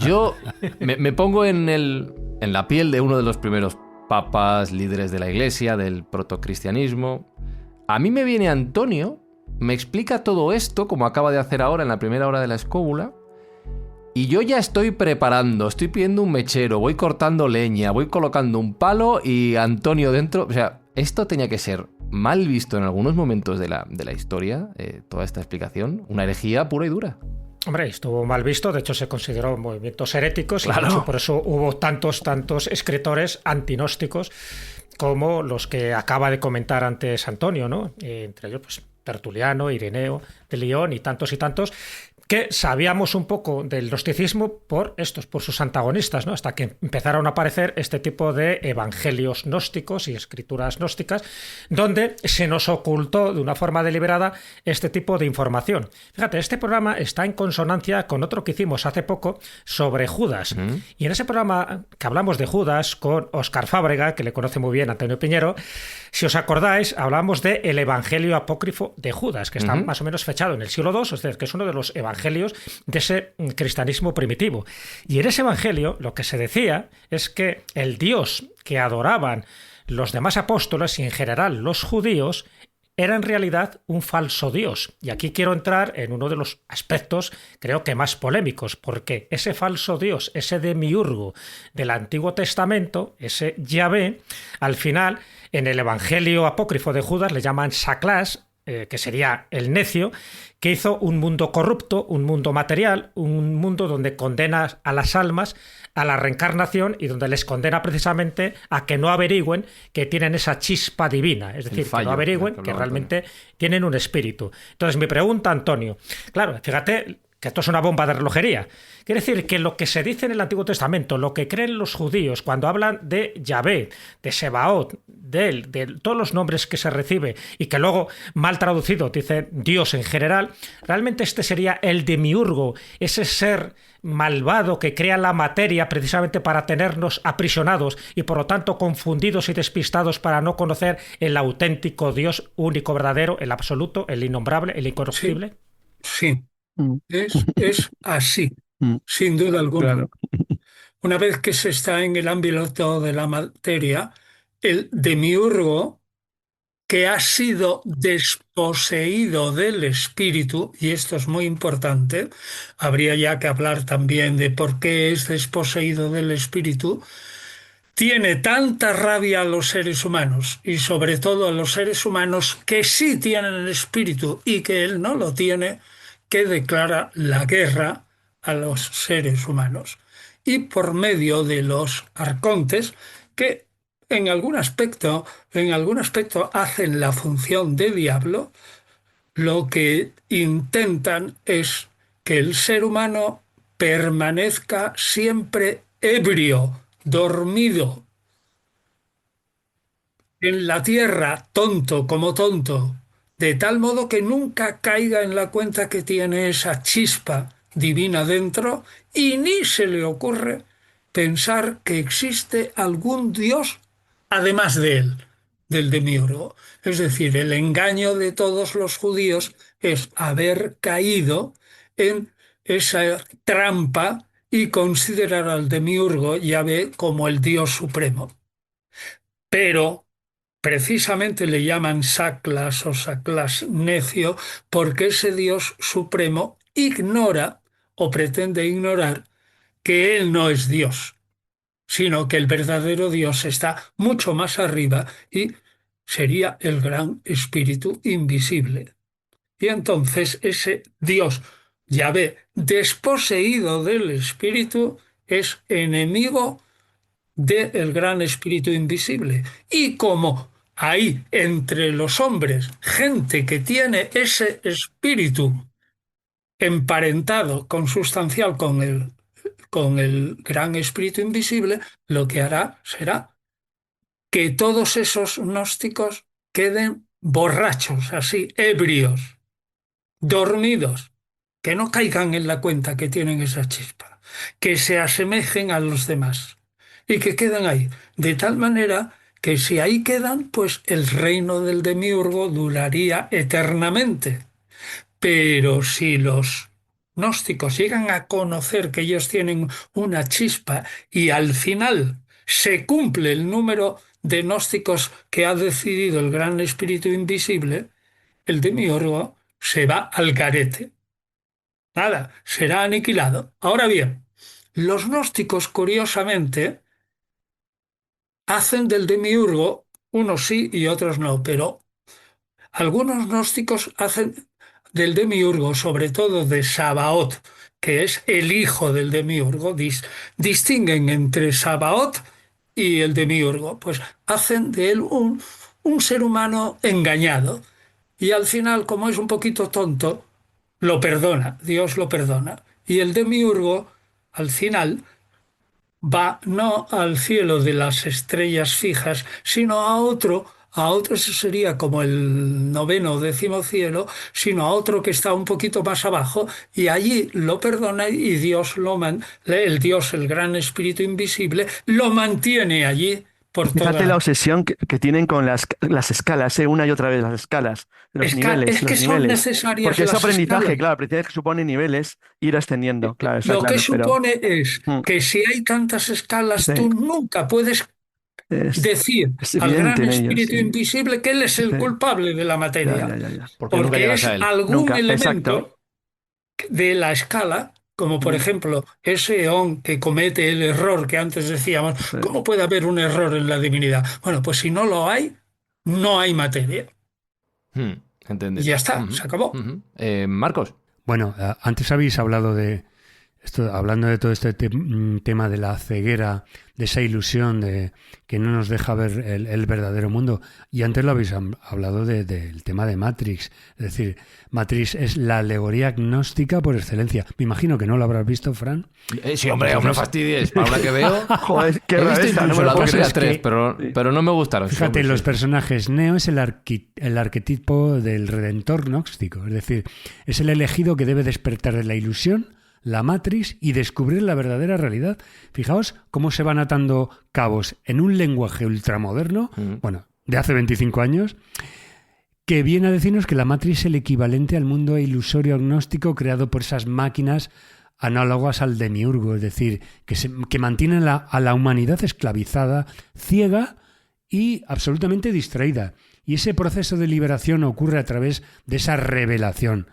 B: Yo me pongo en la piel de uno de los primeros papas, líderes de la iglesia, del protocristianismo. A mí me viene Antonio, me explica todo esto, como acaba de hacer ahora en la primera hora de la escóbula, y yo ya estoy preparando, estoy pidiendo un mechero, voy cortando leña, voy colocando un palo y Antonio dentro. O sea, esto tenía que ser mal visto en algunos momentos de la historia, toda esta explicación, una herejía pura y dura.
G: Hombre, estuvo mal visto, de hecho se consideró movimientos heréticos,
B: Claro.
G: y de hecho por eso hubo tantos escritores antinósticos como los que acaba de comentar antes Antonio, ¿no? Entre ellos, pues, Tertuliano, Ireneo de León y tantos, que sabíamos un poco del gnosticismo por sus antagonistas, ¿no? Hasta que empezaron a aparecer este tipo de evangelios gnósticos y escrituras gnósticas, donde se nos ocultó de una forma deliberada este tipo de información. Fíjate, este programa está en consonancia con otro que hicimos hace poco sobre Judas. Y en ese programa que hablamos de Judas con Óscar Fábrega, que le conoce muy bien Antonio Piñero, si os acordáis, hablamos de el Evangelio apócrifo de Judas, que está más o menos fechado en el siglo II, es decir, que es uno de los evangelios de ese cristianismo primitivo. Y en ese evangelio lo que se decía es que el Dios que adoraban los demás apóstoles y en general los judíos era en realidad un falso Dios. Y aquí quiero entrar en uno de los aspectos, creo que más polémicos, porque ese falso Dios, ese demiurgo del Antiguo Testamento, ese Yahvé, al final, en el Evangelio apócrifo de Judas le llaman Saclás, que sería el necio, que hizo un mundo corrupto, un mundo material, un mundo donde condena a las almas a la reencarnación y donde les condena precisamente a que no averigüen que tienen esa chispa divina, es decir, que no averigüen que realmente tienen un espíritu. Entonces, mi pregunta, Antonio, claro, fíjate que esto es una bomba de relojería. Quiere decir que lo que se dice en el Antiguo Testamento, lo que creen los judíos cuando hablan de Yahvé, de Sebaot, de él, de todos los nombres que se recibe y que luego, mal traducido, dice Dios en general, realmente este sería el demiurgo, ese ser malvado que crea la materia precisamente para tenernos aprisionados y por lo tanto confundidos y despistados para no conocer el auténtico Dios único, verdadero, el absoluto, el innombrable, el incorruptible.
C: Sí. Es así, sin duda alguna.
H: Claro.
C: Una vez que se está en el ámbito de la materia, el demiurgo que ha sido desposeído del espíritu, y esto es muy importante, habría ya que hablar también de por qué es desposeído del espíritu, tiene tanta rabia a los seres humanos y sobre todo a los seres humanos que sí tienen el espíritu y que él no lo tiene, que declara la guerra a los seres humanos. Y por medio de los arcontes, que en algún aspecto hacen la función de diablo, lo que intentan es que el ser humano permanezca siempre ebrio, dormido, en la tierra, tonto como tonto, de tal modo que nunca caiga en la cuenta que tiene esa chispa divina dentro y ni se le ocurre pensar que existe algún Dios además de él, del demiurgo. Es decir, el engaño de todos los judíos es haber caído en esa trampa y considerar al demiurgo Yahvé como el Dios supremo. Pero precisamente le llaman Saclas o Saclas necio porque ese Dios supremo ignora o pretende ignorar que Él no es Dios, sino que el verdadero Dios está mucho más arriba y sería el gran espíritu invisible. Y entonces ese Dios, Yahvé, desposeído del espíritu, es enemigo del gran espíritu invisible. Y como hay entre los hombres gente que tiene ese espíritu emparentado, consustancial con el gran espíritu invisible, lo que hará será que todos esos gnósticos queden borrachos, así, ebrios, dormidos, que no caigan en la cuenta que tienen esa chispa, que se asemejen a los demás y que queden ahí, de tal manera que si ahí quedan, pues el reino del demiurgo duraría eternamente. Pero si los gnósticos llegan a conocer que ellos tienen una chispa y al final se cumple el número de gnósticos que ha decidido el gran espíritu invisible, el demiurgo se va al garete. Nada, será aniquilado. Ahora bien, los gnósticos, curiosamente, hacen del demiurgo, unos sí y otros no, pero algunos gnósticos hacen del demiurgo, sobre todo de Sabaoth, que es el hijo del demiurgo, distinguen entre Sabaoth y el demiurgo, pues hacen de él un ser humano engañado. Y al final, como es un poquito tonto, lo perdona, Dios lo perdona. Y el demiurgo, al final, va no al cielo de las estrellas fijas, sino a otro eso sería como el noveno o décimo cielo, sino a otro que está un poquito más abajo, y allí lo perdona y Dios el Dios, el gran espíritu invisible, lo mantiene allí por
H: Fíjate la obsesión que tienen con las escalas, una y otra vez las escalas, los niveles,
C: es que
H: los
C: son
H: niveles.
C: necesarias
H: Porque es
C: las
H: aprendizaje,
C: escalas.
H: claro, aprendizaje que supone niveles, ir ascendiendo, claro, está
C: Lo que
H: claro, pero
C: supone es
H: mm,
C: que si hay tantas escalas,
H: sí,
C: tú nunca puedes decir
H: es
C: al gran
H: evidente en ellos,
C: espíritu
H: sí.
C: invisible que él es el
H: Sí.
C: culpable de la
H: Ya,
C: materia,
H: ya, ya, ya.
B: Porque nunca
C: porque
B: llegas
C: es
B: a él.
C: algún
H: Nunca, exacto.
C: elemento de la escala, como por
H: Mm,
C: ejemplo ese eón que comete el error que antes decíamos.
H: sí.
C: ¿Cómo puede haber un error en la divinidad? Bueno, pues si no lo hay, no hay materia.
B: Hmm,
C: Y
B: entendido.
C: ya está, se acabó.
B: Marcos.
F: Bueno, antes habéis hablado de esto, hablando de todo este tema de la ceguera, de esa ilusión de que no nos deja ver el verdadero mundo. Y antes lo habéis hablado del tema de Matrix. Es decir, Matrix es la alegoría gnóstica por excelencia. Me imagino que no lo habrás visto, Fran.
B: Sí, hombre, no me fastidies. Para una que veo.
H: Joder, qué
B: He visto
H: rareza, no
B: incluso
H: me
B: la
H: lo puedo
B: 2 y la
H: creer.
B: 3,
F: Es que-
B: pero no me gustaron.
F: Fíjate,
B: Hombre,
F: los
B: sí.
F: personajes. Neo es el arquetipo del redentor gnóstico. Es decir, es el elegido que debe despertar de la ilusión, la Matrix, y descubrir la verdadera realidad. Fijaos cómo se van atando cabos en un lenguaje ultramoderno, bueno, de hace 25 años, que viene a decirnos que la Matrix es el equivalente al mundo ilusorio agnóstico creado por esas máquinas análogas al demiurgo, es decir, que mantienen a la humanidad esclavizada, ciega y absolutamente distraída. Y ese proceso de liberación ocurre a través de esa revelación.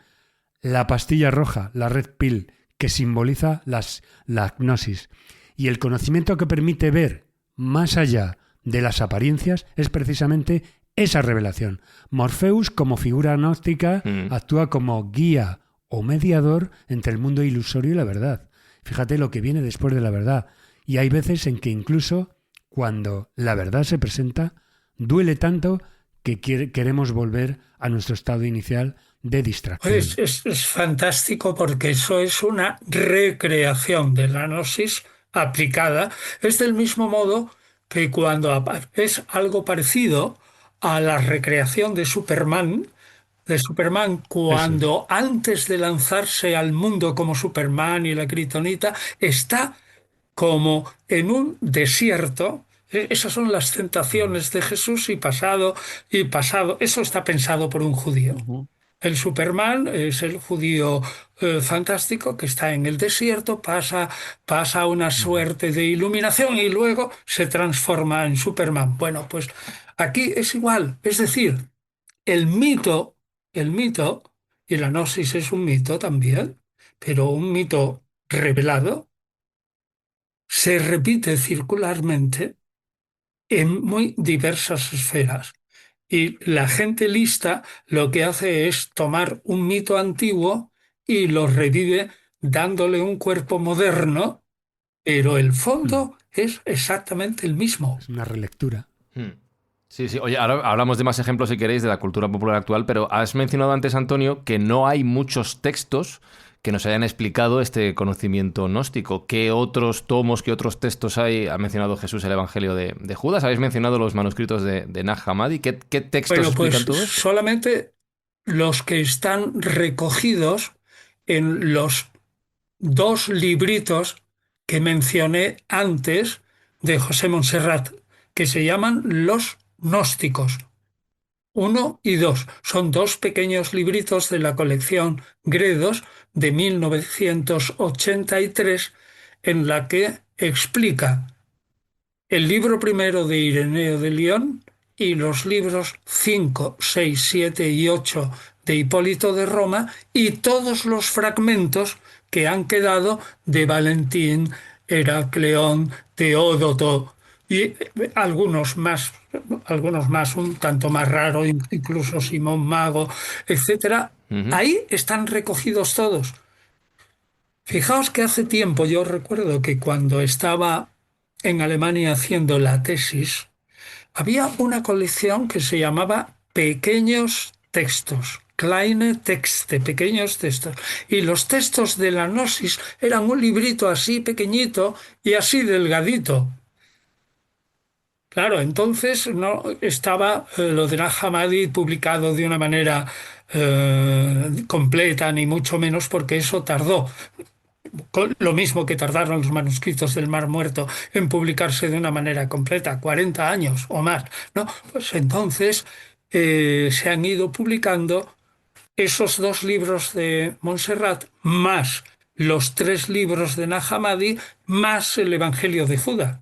F: La pastilla roja, la red pill, que simboliza la gnosis. Y el conocimiento que permite ver más allá de las apariencias es precisamente esa revelación. Morpheus, como figura gnóstica, actúa como guía o mediador entre el mundo ilusorio y la verdad. Fíjate lo que viene después de la verdad. Y hay veces en que incluso cuando la verdad se presenta, duele tanto que queremos volver a nuestro estado inicial de distracción.
C: Es fantástico porque eso es una recreación de la gnosis aplicada. Es del mismo modo que es algo parecido a la recreación de Superman cuando antes de lanzarse al mundo como Superman y la Kryptonita está como en un desierto. Esas son las tentaciones de Jesús y pasado. Eso está pensado por un judío.
H: Ujú.
C: El Superman es el judío fantástico que está en el desierto, pasa una suerte de iluminación y luego se transforma en Superman. Bueno, pues aquí es igual. Es decir, el mito, el mito, y la gnosis es un mito también, pero un mito revelado, se repite circularmente en muy diversas esferas. Y la gente lista lo que hace es tomar un mito antiguo y lo revive dándole un cuerpo moderno, pero el fondo es exactamente el mismo.
F: Es una relectura.
B: Sí, sí. Oye, ahora hablamos de más ejemplos, si queréis, de la cultura popular actual, pero has mencionado antes, Antonio, que no hay muchos textos que nos hayan explicado este conocimiento gnóstico. ¿Qué otros tomos, qué otros textos hay? Ha mencionado Jesús el Evangelio de Judas. ¿Habéis mencionado los manuscritos de Nag Hammadi? ¿Qué textos
C: Bueno, pues
B: explican todo esto?
C: solamente los que están recogidos en los dos libritos que mencioné antes de José Montserrat, que se llaman Los Gnósticos. 1 y 2. Son dos pequeños libritos de la colección Gredos de 1983, en la que explica el libro primero de Ireneo de León y los libros 5, 6, 7 y 8 de Hipólito de Roma y todos los fragmentos que han quedado de Valentín, Heracleón, Teódoto y algunos más un tanto más raros, incluso Simón Mago, etcétera. Ahí están recogidos todos. Fijaos que hace tiempo yo recuerdo que cuando estaba en Alemania haciendo la tesis, había una colección que se llamaba Pequeños Textos, Kleine Texte, pequeños textos. Y los textos de la Gnosis eran un librito así pequeñito y así delgadito. Claro, entonces no estaba lo de Nag Hammadi publicado de una manera completa, ni mucho menos, porque eso tardó. Lo mismo que tardaron los manuscritos del Mar Muerto en publicarse de una manera completa, 40 años o más, ¿no? Pues entonces se han ido publicando esos dos libros de Montserrat, más los 3 libros de Nag Hammadi, más el Evangelio de Judas.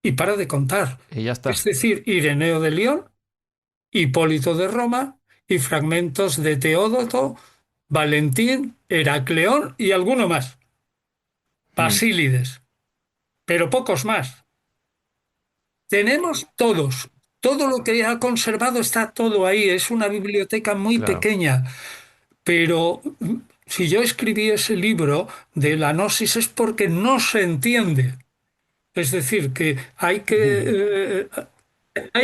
C: y para de contar.
B: Y ya está.
C: Es decir, Ireneo de León, Hipólito de Roma y fragmentos de Teódoto, Valentín, Heracleón y alguno más. Basílides, pero pocos más. Tenemos todos. Todo lo que ha conservado está todo ahí. Es una biblioteca muy
B: Claro.
C: pequeña. Pero si yo escribí ese libro de la gnosis es porque no se entiende. Es decir, que hay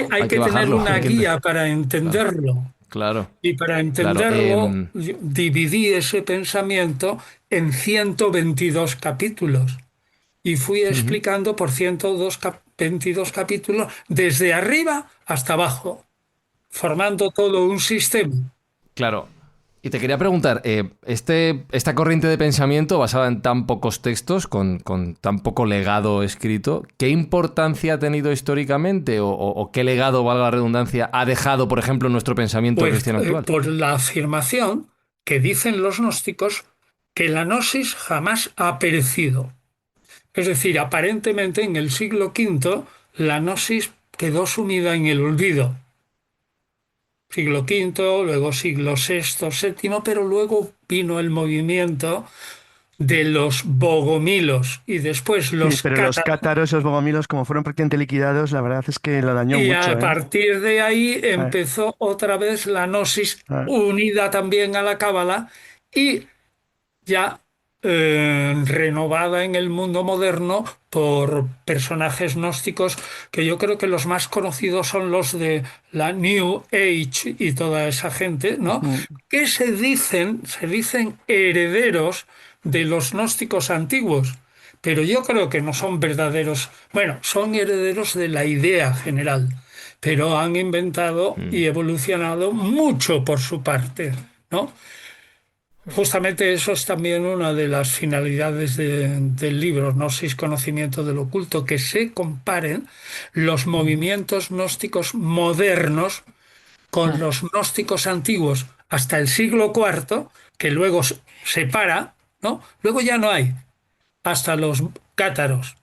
B: Hay
C: que
B: que
C: tener
B: bajarlo,
C: una
B: hay que
C: guía para
B: Claro,
C: entenderlo.
B: claro,
C: Y para
B: claro.
C: entenderlo, yo dividí ese pensamiento en 122 capítulos y fui
B: Ujú.
C: explicando por 122 capítulos desde arriba hasta abajo, formando todo un sistema.
B: Claro. Y te quería preguntar, esta corriente de pensamiento basada en tan pocos textos, con tan poco legado escrito, ¿qué importancia ha tenido históricamente o qué legado, valga la redundancia, ha dejado, por ejemplo, en nuestro pensamiento
C: Pues
B: cristiano actual?
C: por la afirmación que dicen los gnósticos que la gnosis jamás ha perecido. Es decir, aparentemente en el siglo V la gnosis quedó sumida en el olvido. Siglo V, luego siglo VI, VII, pero luego vino el movimiento de los bogomilos y después
H: Sí,
C: los
H: pero los
C: cátaros.
H: cátaros, esos bogomilos, como fueron prácticamente liquidados, la verdad es que lo dañó
C: Y
H: mucho,
C: a
H: ¿eh?
C: partir de ahí
H: Eh,
C: empezó otra vez la gnosis
H: eh.
C: unida también a la cábala y ya renovada en el mundo moderno por personajes gnósticos que yo creo que los más conocidos son los de la New Age y toda esa gente, ¿no?
H: Mm.
C: Que se dicen herederos de los gnósticos antiguos, pero yo creo que no son verdaderos, bueno, son herederos de la idea general, pero han inventado y evolucionado mucho por su parte, ¿no? Justamente eso es también una de las finalidades del libro, Gnosis, conocimiento del oculto, que se comparen los movimientos gnósticos modernos con los gnósticos antiguos hasta el siglo IV, que luego se para, ¿no? Luego ya no hay, hasta los cátaros,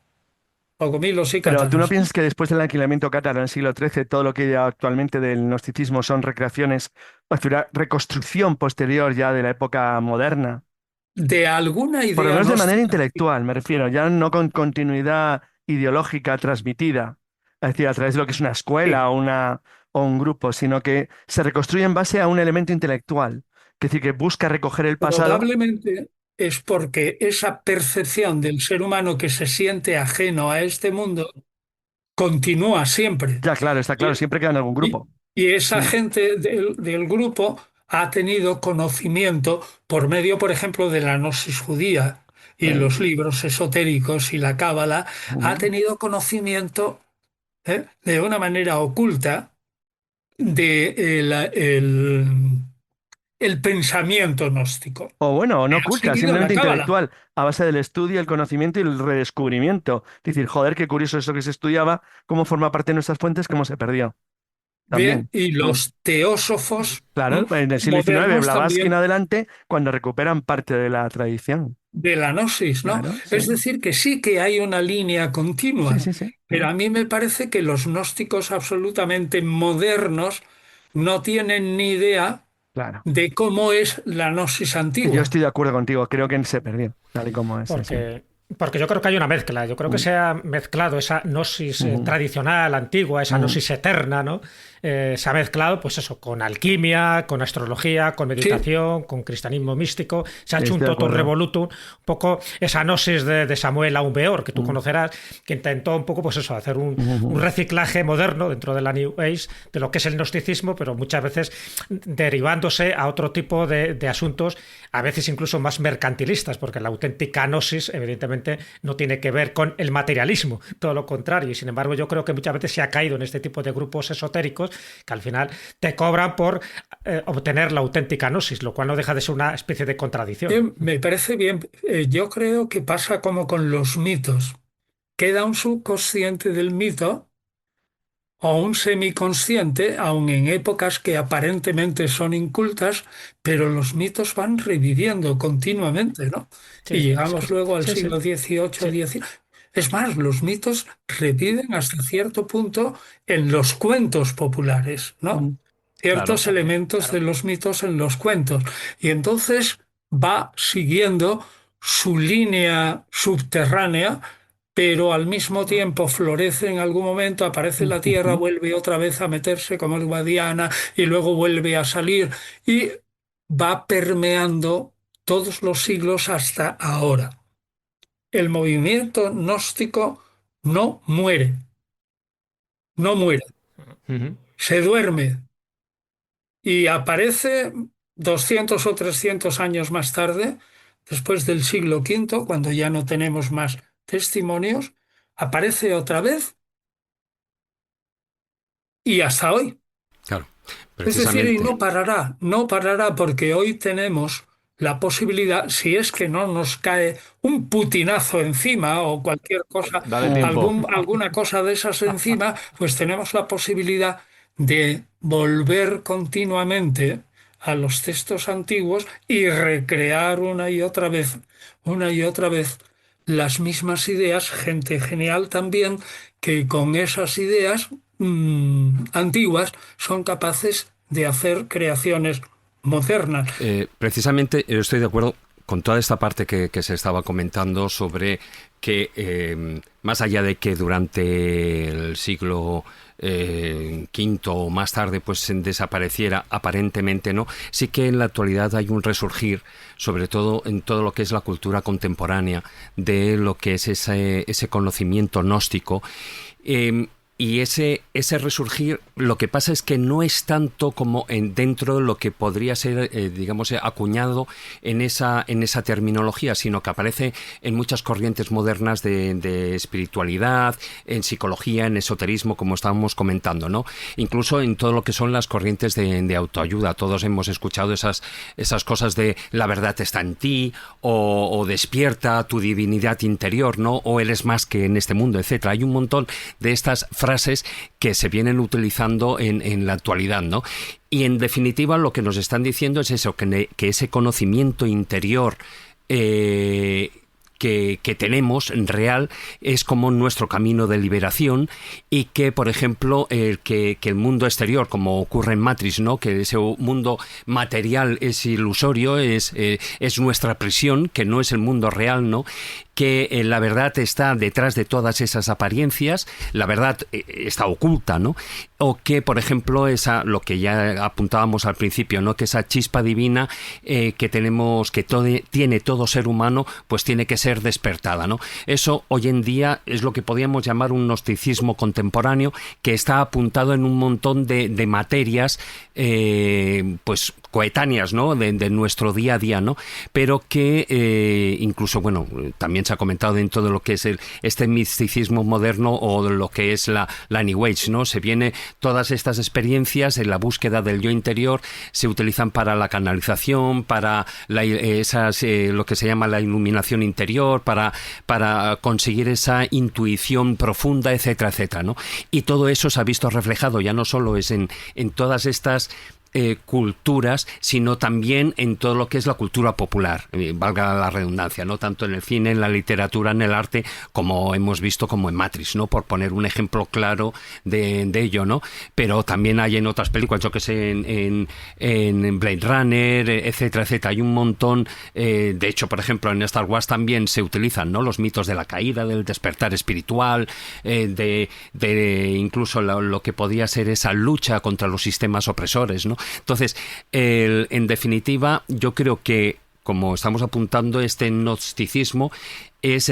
C: bogomilos y
H: Pero ¿tú no
C: cátaros.
H: piensas que después del aniquilamiento cátaro en el siglo XIII, todo lo que hay actualmente del gnosticismo son recreaciones, o sea, reconstrucción posterior ya de la época moderna?
C: De alguna
H: Por lo
C: idea
H: menos de manera
C: gnóstica.
H: intelectual, me refiero, ya no con continuidad ideológica transmitida, es decir, a través de lo que es una
C: Sí,
H: escuela o un grupo, sino que se reconstruye en base a un elemento intelectual, es decir, que busca recoger el pasado.
C: probablemente es porque esa percepción del ser humano que se siente ajeno a este mundo continúa siempre.
H: Ya, claro, está claro,
C: Y,
H: siempre queda en algún
C: y-
H: grupo.
C: y esa
H: Mm.
C: gente del grupo ha tenido conocimiento por medio, por ejemplo, de la gnosis judía y
H: Eh,
C: los libros esotéricos y la cábala, ha
H: mm.
C: tenido conocimiento de una manera oculta de el pensamiento gnóstico.
H: O bueno, o no
C: Ha
H: oculta,
C: seguido la
H: simplemente
C: cábala.
H: intelectual, a base del estudio, el conocimiento y el redescubrimiento. Es decir, joder, qué curioso eso que se estudiaba, cómo forma parte de nuestras fuentes, cómo se perdió.
C: Bien,
H: También.
C: y
H: Mm.
C: los teósofos
H: Claro, en el siglo XIX,
C: modernos
H: Blavatsky en
C: también
H: adelante, cuando recuperan parte de la tradición.
C: de la gnosis, ¿no?
H: Claro, sí.
C: Es decir, que sí que hay una línea
H: Sí,
C: continua,
H: sí, sí.
C: pero a mí me parece que los gnósticos absolutamente modernos no tienen ni idea
H: Claro.
C: de cómo es la gnosis
H: Yo
C: antigua.
H: estoy de acuerdo contigo, creo que se perdió, tal y como es, sí, sí.
G: Porque yo creo que hay una mezcla. Yo creo que
H: Mm,
G: se ha mezclado esa gnosis
H: mm,
G: tradicional, antigua, esa
H: mm.
G: gnosis eterna, ¿no? Se ha mezclado, pues eso, con alquimia, con astrología, con
C: Sí,
G: meditación, con cristianismo místico. Se ha hecho un
H: Estoy de
G: totum
H: acuerdo.
G: revolutum, un poco esa gnosis de Samuel Aumbeor, que tú
H: Mm,
G: conocerás, que intentó un poco, pues eso, hacer
H: mm,
G: un reciclaje moderno dentro de la New Age de lo que es el gnosticismo, pero muchas veces derivándose a otro tipo de asuntos, a veces incluso más mercantilistas, porque la auténtica gnosis, evidentemente, no tiene que ver con el materialismo, todo lo contrario. Y sin embargo, yo creo que muchas veces se ha caído en este tipo de grupos esotéricos que al final te cobran por obtener la auténtica gnosis, lo cual no deja de ser una especie de contradicción.
C: me parece bien. Yo creo que pasa como con los mitos. Queda un subconsciente del mito o un semiconsciente, aun en épocas que aparentemente son incultas, pero los mitos van reviviendo continuamente, ¿no? Y
G: Sí,
C: llegamos luego al
G: sí, sí,
C: siglo XVIII,
G: sí.
C: XIX. Es más, los mitos reviven hasta cierto punto en los cuentos populares, ¿no?
B: Claro.
C: Ciertos elementos de los mitos en los cuentos. Y entonces va siguiendo su línea subterránea, pero al mismo tiempo florece en algún momento, aparece en la tierra, vuelve otra vez a meterse como el Guadiana y luego vuelve a salir y va permeando todos los siglos hasta ahora. El movimiento gnóstico no muere, no muere,
B: Ujú.
C: se duerme y aparece 200 o 300 años más tarde, después del siglo V, cuando ya no tenemos más testimonios, aparece otra vez y hasta hoy.
E: Claro,
C: Es decir, y
E: precisamente.
C: no parará, no parará porque hoy tenemos la posibilidad, si es que no nos cae un putinazo encima o cualquier cosa,
B: Dale tiempo.
C: alguna cosa de esas encima, pues tenemos la posibilidad de volver continuamente a los textos antiguos y recrear una y otra vez las mismas ideas, gente genial también, que con esas ideas antiguas son capaces de hacer creaciones modernas.
E: Precisamente estoy de acuerdo con toda esta parte que se estaba comentando sobre que más allá de que durante el siglo quinto o más tarde pues desapareciera aparentemente, no, sí que en la actualidad hay un resurgir, sobre todo en todo lo que es la cultura contemporánea, de lo que es ese conocimiento gnóstico. Y ese resurgir, lo que pasa es que no es tanto como dentro de lo que podría ser, digamos, acuñado en esa terminología, sino que aparece en muchas corrientes modernas de espiritualidad, en psicología, en esoterismo, como estábamos comentando, ¿no? Incluso en todo lo que son las corrientes de autoayuda. Todos hemos escuchado esas cosas de la verdad está en ti, o despierta tu divinidad interior, ¿no? O eres más que en este mundo, etcétera. Hay un montón de estas frases que se vienen utilizando en la actualidad, ¿no? Y en definitiva lo que nos están diciendo es eso, que ese conocimiento interior que tenemos en real es como nuestro camino de liberación, y que, por ejemplo, que el mundo exterior, como ocurre en Matrix, ¿no? Que ese mundo material es ilusorio, es nuestra prisión, que no es el mundo real, ¿no? Que la verdad está detrás de todas esas apariencias, la verdad está oculta, ¿no? O que, por ejemplo, lo que ya apuntábamos al principio, ¿no? Que esa chispa divina que tenemos, que tiene todo ser humano, pues tiene que ser despertada, ¿no? Eso hoy en día es lo que podríamos llamar un gnosticismo contemporáneo, que está apuntado en un montón de materias, pues coetáneas, ¿no? De nuestro día a día, ¿no? Pero que incluso, bueno, también se ha comentado dentro de lo que es este misticismo moderno, o de lo que es la New Age, ¿no? Se viene todas estas experiencias en la búsqueda del yo interior, se utilizan para la canalización, para lo que se llama la iluminación interior, para conseguir esa intuición profunda, etcétera, etcétera, ¿no? Y todo eso se ha visto reflejado ya no solo es en todas estas culturas, sino también en todo lo que es la cultura popular, valga la redundancia, no tanto en el cine, en la literatura, en el arte, como hemos visto como en Matrix, ¿no? Por poner un ejemplo claro de ello, ¿no? Pero también hay en otras películas, yo que sé, en Blade Runner, etcétera, etcétera. Hay un montón, de hecho, por ejemplo, en Star Wars también se utilizan, ¿no? Los mitos de la caída, del despertar espiritual, de incluso lo que podía ser esa lucha contra los sistemas opresores, ¿no? Entonces, en definitiva, yo creo que, como estamos apuntando, este gnosticismo es,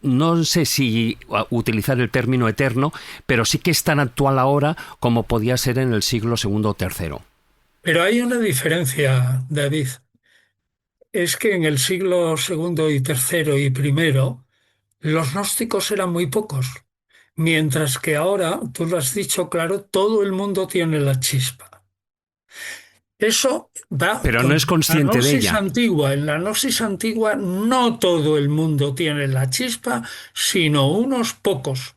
E: no sé si utilizar el término eterno, pero sí que es tan actual ahora como podía ser en el siglo segundo o tercero.
C: Pero hay una diferencia, David. Es que en el siglo segundo y tercero y primero, los gnósticos eran muy pocos. Mientras que ahora, tú lo has dicho claro, todo el mundo tiene la chispa. Eso va
E: Pero no es
C: con la
E: consciente de
C: gnosis
E: ella.
C: antigua. En la gnosis antigua no todo el mundo tiene la chispa, sino unos pocos.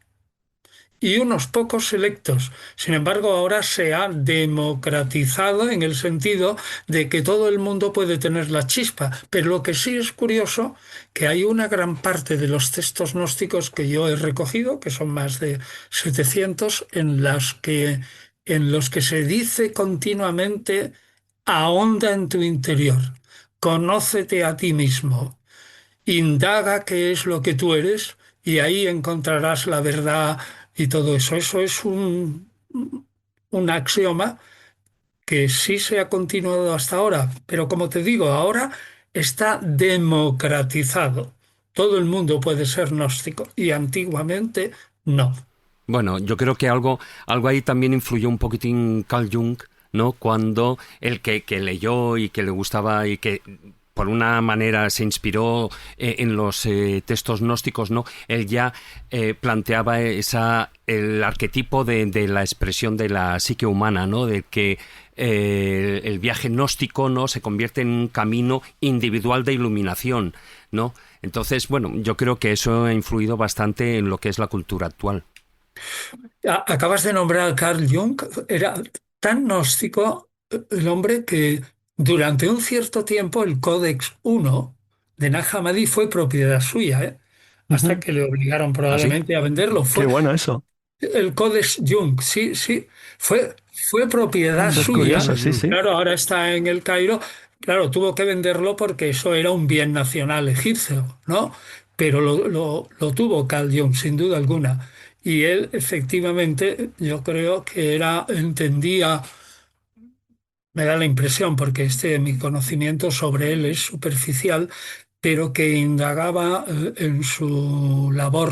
C: y unos pocos selectos. Sin embargo, ahora se ha democratizado en el sentido de que todo el mundo puede tener la chispa. Pero lo que sí es curioso, que hay una gran parte de los textos gnósticos que yo he recogido, que son más de 700, en los que se dice continuamente: ahonda en tu interior, conócete a ti mismo, indaga qué es lo que tú eres y ahí encontrarás la verdad y todo eso. Eso es un axioma que sí se ha continuado hasta ahora, pero como te digo, ahora está democratizado. Todo el mundo puede ser gnóstico y antiguamente no.
E: Bueno, yo creo que algo ahí también influyó un poquitín Carl Jung, ¿no? Cuando el que leyó y que le gustaba y que por una manera se inspiró en los textos gnósticos, ¿no? Él ya planteaba el arquetipo de la expresión de la psique humana, ¿no? De que el viaje gnóstico, ¿no? Se convierte en un camino individual de iluminación, ¿no? Entonces, bueno, yo creo que eso ha influido bastante en lo que es la cultura actual.
C: Acabas de nombrar a Carl Jung. Era tan gnóstico el hombre que durante un cierto tiempo el Códex I de Nag Hammadi fue propiedad suya, ¿eh? Hasta que le obligaron probablemente a venderlo.
H: Qué bueno eso.
C: El Codex Jung, sí, sí, fue propiedad
H: Eso es
C: suya.
H: curioso, sí, sí.
C: Claro, ahora está en el Cairo. Claro, tuvo que venderlo porque eso era un bien nacional egipcio, ¿no? Pero lo tuvo Carl Jung, sin duda alguna. Y él, efectivamente, yo creo que entendía, me da la impresión, porque mi conocimiento sobre él es superficial, pero que indagaba en su labor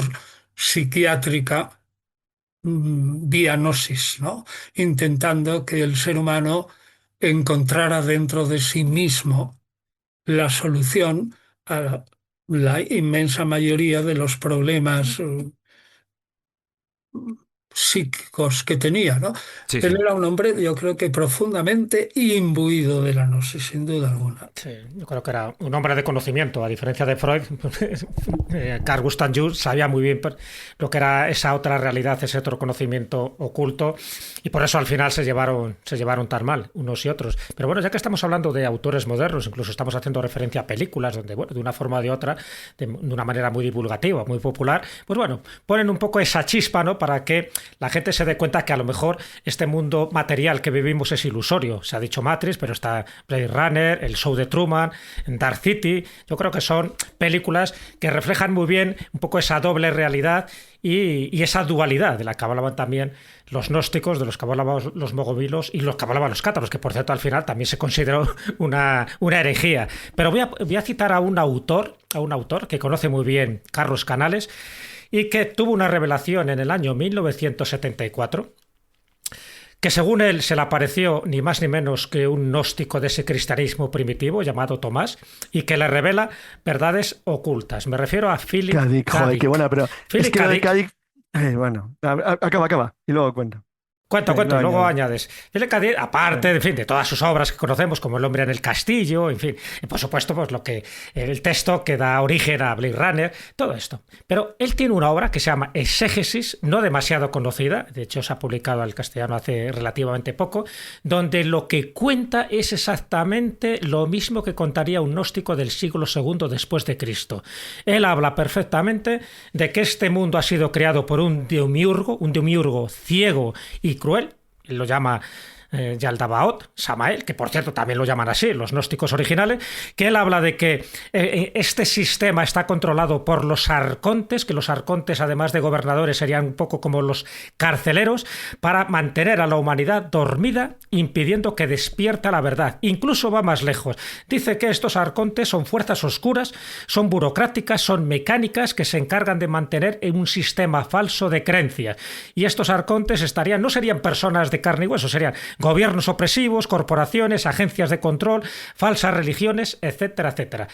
C: psiquiátrica vía gnosis, ¿no? Intentando que el ser humano encontrara dentro de sí mismo la solución a la inmensa mayoría de los problemas psíquicos que tenía, ¿no?
E: Sí,
C: Él
E: sí.
C: era un hombre, yo creo que profundamente imbuido de la gnosis, sin duda alguna.
G: Sí, yo creo que era un hombre de conocimiento, a diferencia de Freud. Carl Gustav Jung sabía muy bien lo que era esa otra realidad, ese otro conocimiento oculto, y por eso al final se llevaron tan mal unos y otros. Pero bueno, ya que estamos hablando de autores modernos, incluso estamos haciendo referencia a películas donde, bueno, de una forma o de otra, de una manera muy divulgativa, muy popular, pues bueno, ponen un poco esa chispa, ¿no? Para que la gente se dé cuenta que a lo mejor este mundo material que vivimos es ilusorio. Se ha dicho Matrix, pero está Blade Runner, el show de Truman, Dark City. Yo creo que son películas que reflejan muy bien un poco esa doble realidad y esa dualidad de la que hablaban también los gnósticos, de los que hablaban los mogovilos y los que hablaban los cátaros, que por cierto al final también se consideró una herejía. Pero voy a citar a un autor que conoce muy bien Carlos Canales y que tuvo una revelación en el año 1974, que según él se le apareció ni más ni menos que un gnóstico de ese cristianismo primitivo llamado Tomás, y que le revela verdades ocultas. Me refiero a Philip K. Dick.
H: Joder, qué buena, pero
G: Philip
H: es que
G: K.
H: lo de
G: Dick.
H: K. Dick, bueno, acaba, y luego cuento.
G: Cuento, y
H: No,
G: luego
H: no.
G: añades. Philip K. Dick, aparte, en fin, de todas sus obras que conocemos, como El hombre en el castillo, en fin, y por supuesto, pues el texto que da origen a Blade Runner, todo esto. Pero él tiene una obra que se llama Exégesis, no demasiado conocida, de hecho se ha publicado al castellano hace relativamente poco, donde lo que cuenta es exactamente lo mismo que contaría un gnóstico del siglo II después de Cristo. Él habla perfectamente de que este mundo ha sido creado por un demiurgo ciego y cruel. Él lo llama Yaldabaoth, Samael, que por cierto también lo llaman así los gnósticos originales, que él habla de que este sistema está controlado por los arcontes, que los arcontes además de gobernadores serían un poco como los carceleros, para mantener a la humanidad dormida, impidiendo que despierta la verdad. Incluso va más lejos. Dice que estos arcontes son fuerzas oscuras, son burocráticas, son mecánicas que se encargan de mantener en un sistema falso de creencias. Y estos arcontes no serían personas de carne y hueso, serían gobiernos opresivos, corporaciones, agencias de control, falsas religiones, etcétera, etcétera.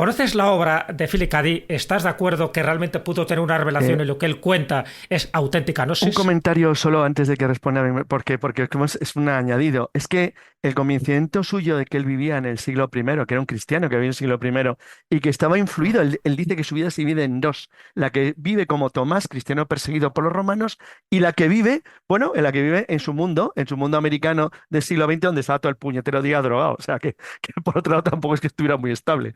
G: ¿Conoces la obra de Philip K. Dick? ¿Estás de acuerdo que realmente pudo tener una revelación y lo que él cuenta es auténtica gnosis?
H: Un comentario solo antes de que responda, porque como es un añadido. Es que el convencimiento suyo de que él vivía en el siglo I, que era un cristiano que vivía en el siglo I y que estaba influido, él dice que su vida se divide en dos: la que vive como Tomás, cristiano perseguido por los romanos, y la que vive, bueno, en la que vive en su mundo americano del siglo XX, donde estaba todo el puñetero día drogado. O sea que por otro lado tampoco es que estuviera muy estable.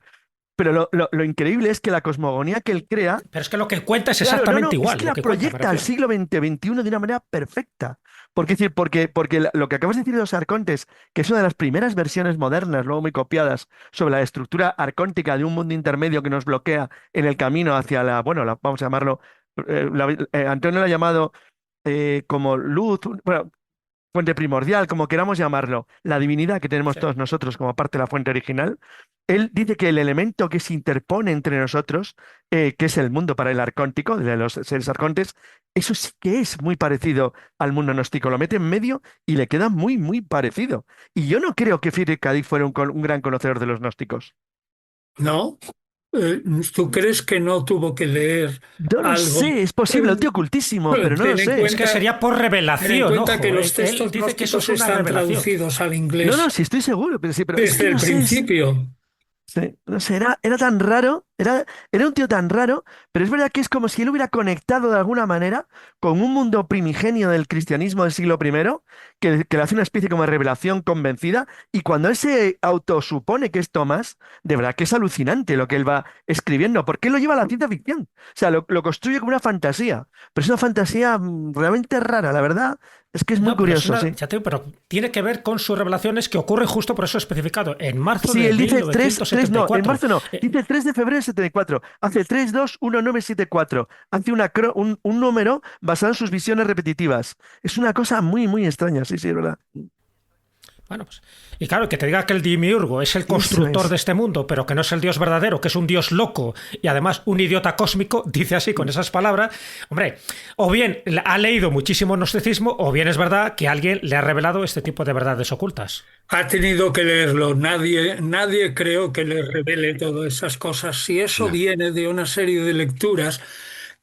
H: Pero lo increíble es que la cosmogonía que él crea,
G: Pero es que lo que cuenta es
H: claro,
G: exactamente igual.
H: es que
G: lo
H: la
G: que cuenta, me
H: proyecta al
G: refiero.
H: siglo XXI de una manera perfecta. Porque lo que acabas de decir de los arcontes, que es una de las primeras versiones modernas, luego muy copiadas, sobre la estructura arcóntica de un mundo intermedio que nos bloquea en el camino hacia vamos a llamarlo, Antonio lo ha llamado como luz, bueno, fuente primordial, como queramos llamarlo, la divinidad que tenemos
G: Sí.
H: todos nosotros como parte de la fuente original. Él dice que el elemento que se interpone entre nosotros, que es el mundo para el arcóntico, de los seres arcontes, eso sí que es muy parecido al mundo gnóstico. Lo mete en medio y le queda muy, muy parecido. Y yo no creo que Philip K. Dick fuera un gran conocedor de los gnósticos.
C: ¿No? ¿Tú crees que no tuvo que leer
H: No lo
C: algo?
H: sé, es posible, un tío cultísimo, pero no lo
C: Ten en
H: sé.
G: Es que sería por
C: Ten en
G: revelación,
C: cuenta
G: ojo.
C: que los
G: Él
C: textos
G: dice que eso
C: gnósticos
G: es una
C: están
G: revelación.
C: traducidos al
H: No,
C: inglés
H: sí, estoy seguro, pero es
C: desde
H: que
C: el
H: no sé,
C: principio.
H: sí, no sé, era tan raro, era un tío tan raro, pero es verdad que es como si él hubiera conectado de alguna manera con un mundo primigenio del cristianismo del siglo I, que le hace una especie como de revelación convencida, y cuando él se autosupone que es Tomás, de verdad que es alucinante lo que él va escribiendo, porque él lo lleva a la ciencia ficción, o sea, lo construye como una fantasía, pero es una fantasía realmente rara, la verdad, es que es muy
G: No, pero
H: curioso, sí.
G: ya te digo, pero tiene que ver con sus revelaciones que ocurren justo por eso especificado, en marzo
H: Sí,
G: de
H: él dice 3, no, en
G: 1974.
H: marzo no, dice 3 de febrero del 74, hace 321974, hace un número basado en sus visiones repetitivas. Es una cosa muy, muy extraña, sí, es verdad.
G: Bueno, pues, y claro, que te diga que el demiurgo es el
H: Eso
G: constructor
H: es.
G: de este mundo, pero que no es el dios verdadero, que es un dios loco y además un idiota cósmico, dice así con esas palabras, hombre, o bien ha leído muchísimo gnosticismo, o bien es verdad que alguien le ha revelado este tipo de verdades ocultas.
C: Ha tenido que leerlo. Nadie creo que le revele todas esas cosas. Si eso
E: No.
C: viene de una serie de lecturas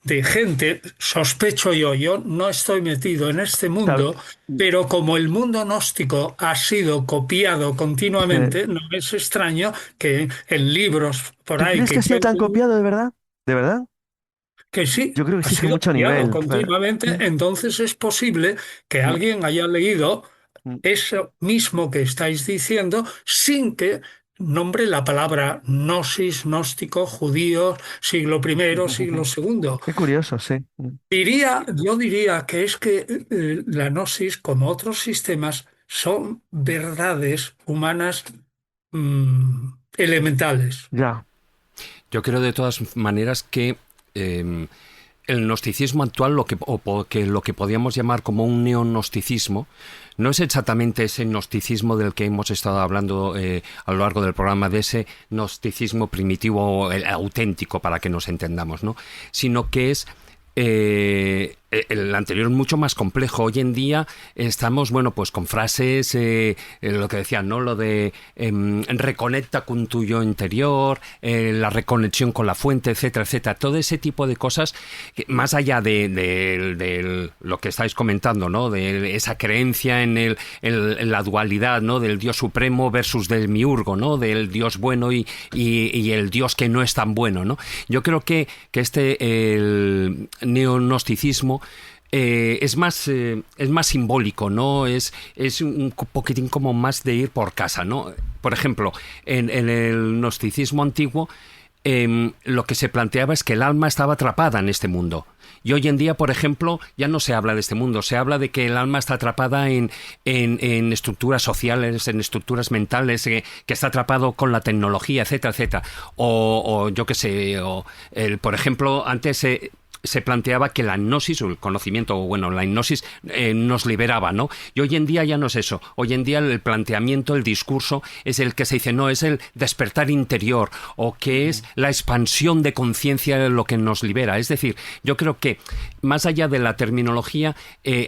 C: de gente, sospecho yo no estoy metido en este
H: Tal-
C: mundo, pero como el mundo gnóstico ha sido copiado
H: sí.
C: continuamente, no es extraño que en libros por
H: ¿Tú
C: ahí
H: crees que ha sido tan copiado de verdad? ¿De verdad?
C: que sí,
H: Yo creo que
C: ha
H: exige
C: sido
H: mucho
C: copiado
H: nivel. Claro.
C: continuamente, entonces es posible que
H: Mm,
C: alguien haya leído
H: mm,
C: eso mismo que estáis diciendo sin que nombre la palabra gnosis, gnóstico, judío, siglo I, siglo II.
H: Qué curioso, sí.
C: Yo diría que es que la gnosis, como otros sistemas, son verdades humanas elementales.
H: Ya.
E: Yo creo de todas maneras que el gnosticismo actual, lo que podríamos llamar como un neognosticismo, no es exactamente ese gnosticismo del que hemos estado hablando a lo largo del programa, de ese gnosticismo primitivo, el auténtico, para que nos entendamos, ¿no? Sino que es el anterior mucho más complejo. Hoy en día estamos, bueno, pues con frases, lo que decían, ¿no? Lo de reconecta con tu yo interior, la reconexión con la fuente, etcétera, etcétera. Todo ese tipo de cosas, más allá de lo que estáis comentando, ¿no? De esa creencia en la dualidad, ¿no? Del Dios supremo versus del miurgo, ¿no? Del Dios bueno y el Dios que no es tan bueno, ¿no? Yo creo que el neognosticismo es más simbólico, ¿no? Es un poquitín como más de ir por casa, ¿no? Por ejemplo, en el gnosticismo antiguo, lo que se planteaba es que el alma estaba atrapada en este mundo. Y hoy en día, por ejemplo, ya no se habla de este mundo, se habla de que el alma está atrapada en estructuras sociales, en estructuras mentales, que está atrapado con la tecnología, etcétera, etcétera. O yo qué sé, por ejemplo, antes se planteaba que la gnosis o el conocimiento, o bueno, la hipnosis nos liberaba, ¿no? Y hoy en día ya no es eso. Hoy en día el planteamiento, el discurso es el que se dice, no, es el despertar interior, o que es la expansión de conciencia lo que nos libera. Es decir, yo creo que más allá de la terminología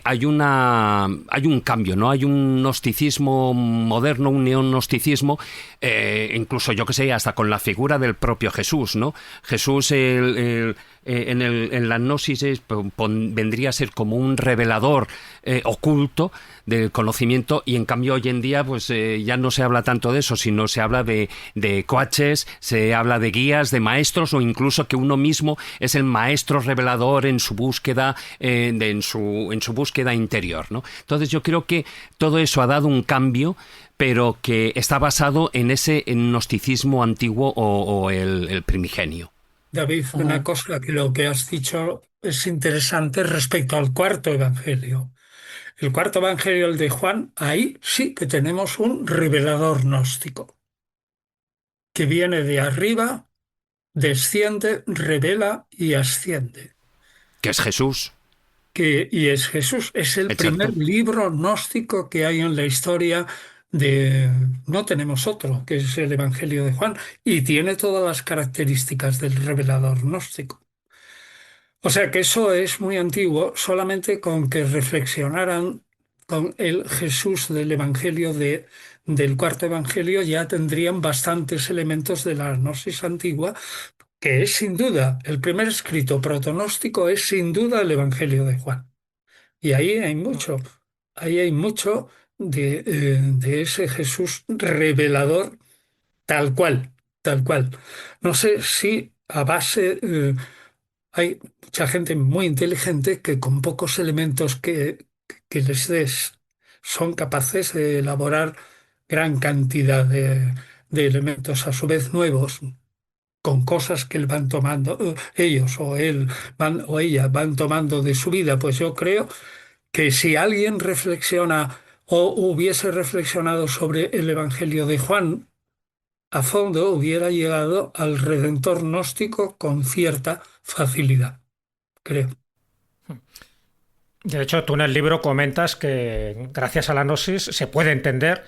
E: hay un cambio, ¿no? Hay un gnosticismo moderno, un neognosticismo, incluso yo que sé, hasta con la figura del propio Jesús, ¿no? Jesús en la gnosis vendría a ser como un revelador oculto del conocimiento, y en cambio hoy en día pues ya no se habla tanto de eso, sino se habla de coaches, se habla de guías, de maestros, o incluso que uno mismo es el maestro revelador en su búsqueda en su búsqueda interior, ¿no? Entonces yo creo que todo eso ha dado un cambio, pero que está basado en ese gnosticismo antiguo o el primigenio.
C: David, una cosa que lo que has dicho es interesante respecto al cuarto evangelio. El cuarto evangelio, el de Juan, ahí sí que tenemos un revelador gnóstico, que viene de arriba, desciende, revela y asciende.
E: Que es Jesús.
C: Y es Jesús, es el
E: Exacto.
C: primer libro gnóstico que hay en la historia no tenemos otro, que es el Evangelio de Juan, y tiene todas las características del revelador gnóstico. O sea que eso es muy antiguo, solamente con que reflexionaran con el Jesús del Evangelio del cuarto Evangelio ya tendrían bastantes elementos de la gnosis antigua, que es sin duda, el primer escrito protonóstico es sin duda el Evangelio de Juan. Y ahí hay mucho de ese Jesús revelador tal cual, tal cual. No sé si a base, hay mucha gente muy inteligente que con pocos elementos que les des son capaces de elaborar gran cantidad de elementos a su vez nuevos, con cosas que él van tomando, ellos o él van, o ella van tomando de su vida. Pues yo creo que si alguien reflexiona o hubiese reflexionado sobre el Evangelio de Juan a fondo, hubiera llegado al Redentor gnóstico con cierta facilidad, creo.
G: De hecho, tú en el libro comentas que gracias a la gnosis se puede entender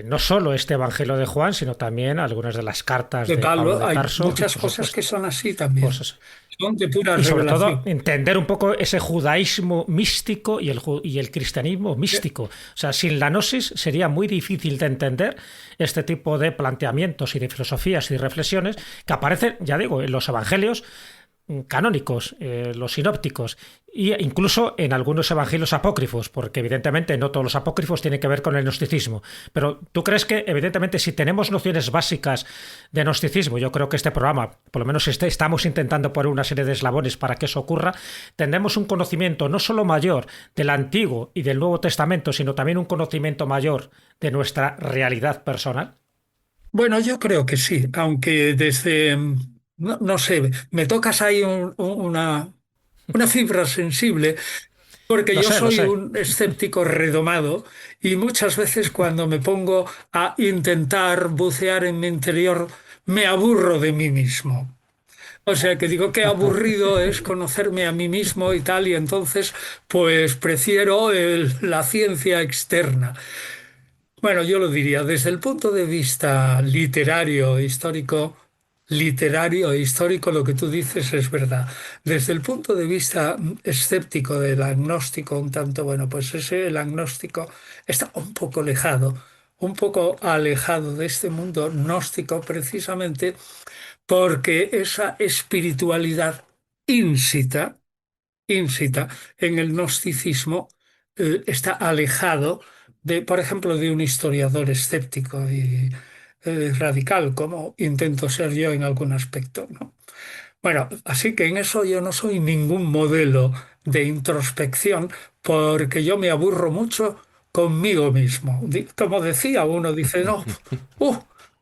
G: no solo este Evangelio de Juan, sino también algunas de las cartas de Pablo de
C: Hay
G: Tarso.
C: muchas cosas que son así también.
G: Pues
C: son de pura
G: y sobre
C: revelación.
G: todo entender un poco ese judaísmo místico y el cristianismo místico. O sea, sin la gnosis sería muy difícil de entender este tipo de planteamientos y de filosofías y reflexiones que aparecen, ya digo, en los evangelios canónicos, los sinópticos, e incluso en algunos evangelios apócrifos, porque evidentemente no todos los apócrifos tienen que ver con el gnosticismo. Pero ¿tú crees que evidentemente si tenemos nociones básicas de gnosticismo, yo creo que este programa, por lo menos estamos intentando poner una serie de eslabones para que eso ocurra, tendremos un conocimiento no solo mayor del Antiguo y del Nuevo Testamento, sino también un conocimiento mayor de nuestra realidad personal?
C: Bueno, yo creo que sí, aunque desde, no sé, me tocas ahí una fibra sensible, porque yo soy un escéptico redomado y muchas veces cuando me pongo a intentar bucear en mi interior, me aburro de mí mismo. O sea que digo qué aburrido es conocerme a mí mismo y tal, y entonces pues prefiero la ciencia externa. Bueno, yo lo diría desde el punto de vista literario e histórico, lo que tú dices es verdad. Desde el punto de vista escéptico del agnóstico, un tanto, bueno, pues el agnóstico está un poco alejado de este mundo gnóstico precisamente porque esa espiritualidad ínsita en el gnosticismo está alejado por ejemplo, de un historiador escéptico y radical, como intento ser yo en algún aspecto, ¿no? Bueno, así que en eso yo no soy ningún modelo de introspección, porque yo me aburro mucho conmigo mismo. Como decía uno, dice, no,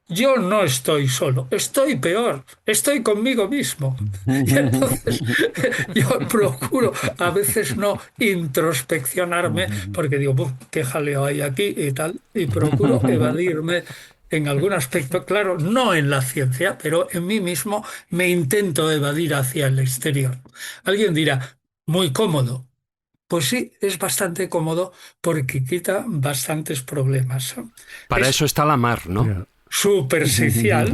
C: yo no estoy solo, estoy peor, estoy conmigo mismo. Y entonces yo procuro a veces no introspeccionarme porque digo, qué jaleo hay aquí y tal, y procuro evadirme en algún aspecto, claro, no en la ciencia, pero en mí mismo me intento evadir hacia el exterior. Alguien dirá, muy cómodo. Pues sí, es bastante cómodo porque quita bastantes problemas.
E: Para
C: Es
E: eso está la mar, ¿no?
F: Pero,
C: superficial,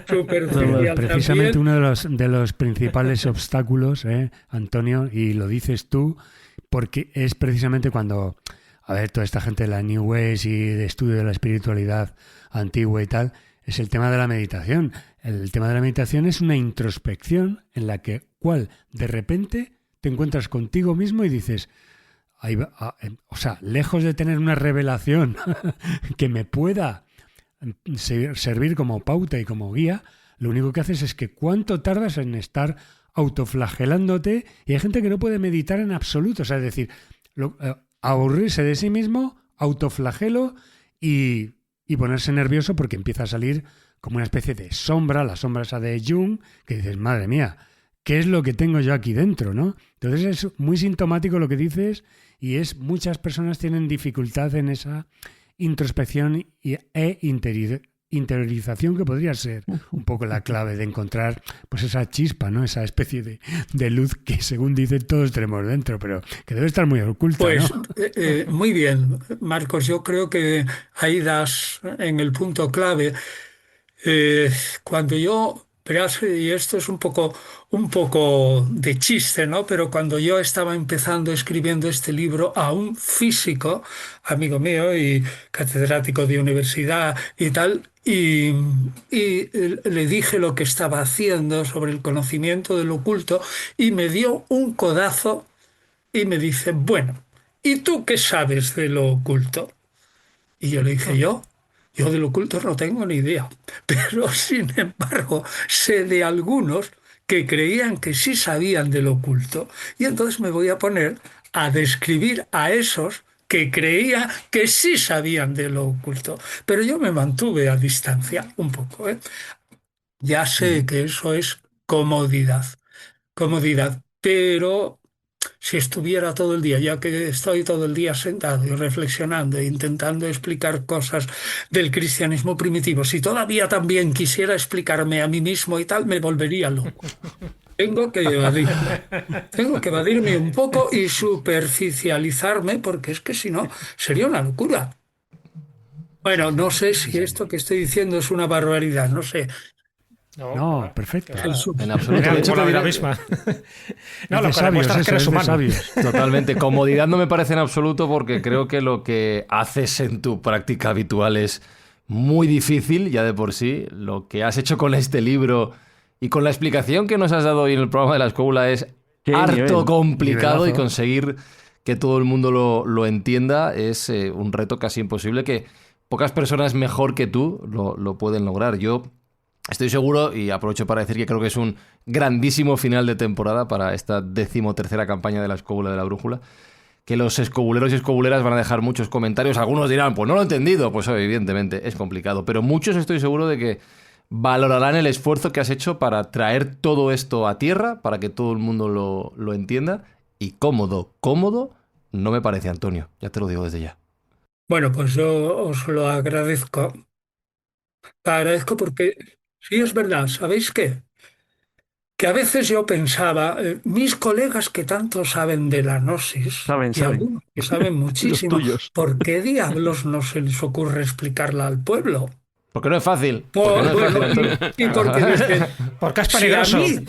C: superficial
F: precisamente
C: también.
F: uno de los principales obstáculos, Antonio, y lo dices tú, porque es precisamente cuando, a ver, toda esta gente de la New Age y de estudio de la espiritualidad antigua y tal, es el tema de la meditación. El tema de la meditación es una introspección en la cual de repente te encuentras contigo mismo y dices, o sea, lejos de tener una revelación que me pueda servir como pauta y como guía, lo único que haces es que cuánto tardas en estar autoflagelándote, y hay gente que no puede meditar en absoluto, o sea, es decir, aburrirse de sí mismo, autoflagelo y ponerse nervioso porque empieza a salir como una especie de sombra, la sombra esa de Jung, que dices, madre mía, ¿qué es lo que tengo yo aquí dentro, no? Entonces es muy sintomático lo que dices, y muchas personas tienen dificultad en esa introspección interiorización, que podría ser un poco la clave de encontrar pues esa chispa, ¿no? Esa especie de luz que, según dicen, todos tenemos dentro, pero que debe estar muy oculta,
C: Pues
F: ¿no?
C: muy bien, Marcos, yo creo que ahí das en el punto clave. Eh, Cuando yo, verás, y esto es un poco de chiste, ¿no? Pero cuando yo estaba empezando escribiendo este libro a un físico, amigo mío y catedrático de universidad y tal, y le dije lo que estaba haciendo sobre el conocimiento del oculto, y me dio un codazo y me dice, bueno, ¿y tú qué sabes de lo oculto? Y yo le dije, yo del oculto no tengo ni idea, pero sin embargo sé de algunos que creían que sí sabían del oculto, y entonces me voy a poner a describir a esos que creía que sí sabían de lo oculto, pero yo me mantuve a distancia un poco, ¿eh? Ya sé que eso es comodidad, comodidad, pero si estuviera todo el día, ya que estoy todo el día sentado y reflexionando e intentando explicar cosas del cristianismo primitivo, si todavía también quisiera explicarme a mí mismo y tal, me volvería loco. Tengo que evadirme un poco y superficializarme, porque es que si no, sería una locura. Bueno, no sé si esto que estoy diciendo es una barbaridad, no sé.
F: No, perfecto.
B: En absoluto. De hecho,
G: Por la
B: te
G: vida
B: diré-
G: misma. No,
F: Es
G: lo
F: de
G: que demuestra es que eres
F: es de
G: humano.
F: sabios.
B: Totalmente. Comodidad no me parece en absoluto, porque creo que lo que haces en tu práctica habitual es muy difícil ya de por sí. Lo que has hecho con este libro y con la explicación que nos has dado hoy en el programa de la escóbula es
H: Qué
B: harto
H: nivel.
B: complicado, y
F: Nivelazo.
B: conseguir que todo el mundo lo entienda es un reto casi imposible, que pocas personas mejor que tú lo pueden lograr. Yo estoy seguro, y aprovecho para decir que creo que es un grandísimo final de temporada para esta 13ª campaña de la Escóbula de la Brújula, que los escobuleros y escobuleras van a dejar muchos comentarios. Algunos dirán, pues no lo he entendido. Pues evidentemente es complicado, pero muchos estoy seguro de que valorarán el esfuerzo que has hecho para traer todo esto a tierra, para que todo el mundo lo entienda. Y cómodo no me parece, Antonio, ya te lo digo desde ya.
C: Bueno, pues yo os lo agradezco. Agradezco porque sí es verdad, ¿sabéis qué? Que a veces yo pensaba, mis colegas que tanto saben de la gnosis,
H: Saben,
C: y
H: saben.
C: algunos que saben
H: Los
C: muchísimo,
H: tuyos.
C: ¿por qué diablos no se les ocurre explicarla al pueblo?
B: Porque no es fácil. Porque no es
C: Bueno,
B: fácil, Antonio.
C: y porque dicen,
G: Porque es
C: si a
G: peligroso.
C: mí,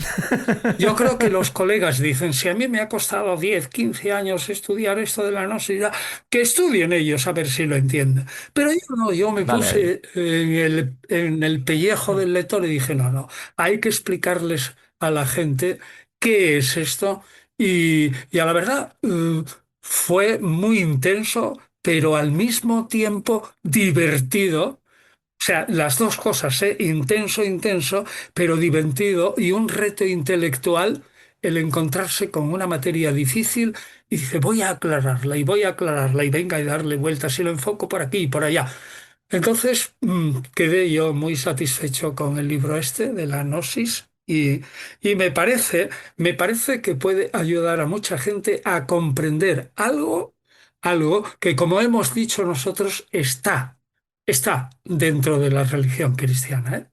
C: yo creo que los colegas dicen, si a mí me ha costado 10, 15 años estudiar esto de la gnosis, ya, que estudien ellos a ver si lo entienden. Pero yo no, yo me
B: Vale.
C: puse en el pellejo del lector y dije, no, no, hay que explicarles a la gente qué es esto. Y a la verdad, fue muy intenso, pero al mismo tiempo divertido. O sea, las dos cosas, ¿eh? Intenso, intenso, pero divertido, y un reto intelectual el encontrarse con una materia difícil y dice, voy a aclararla y venga y darle vueltas y lo enfoco por aquí y por allá. Entonces, quedé yo muy satisfecho con el libro este de la Gnosis, y me parece que puede ayudar a mucha gente a comprender algo que, como hemos dicho nosotros, está. está dentro de la religión cristiana, ¿eh?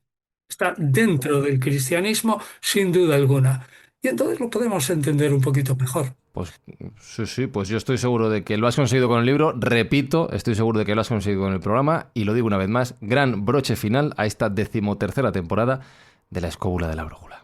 C: Está dentro del cristianismo sin duda alguna. Y entonces lo podemos entender un poquito mejor.
B: Pues sí, pues yo estoy seguro de que lo has conseguido con el libro. Repito, estoy seguro de que lo has conseguido con el programa. Y lo digo una vez más, gran broche final a esta 13ª temporada de La Escóbula de la Brújula.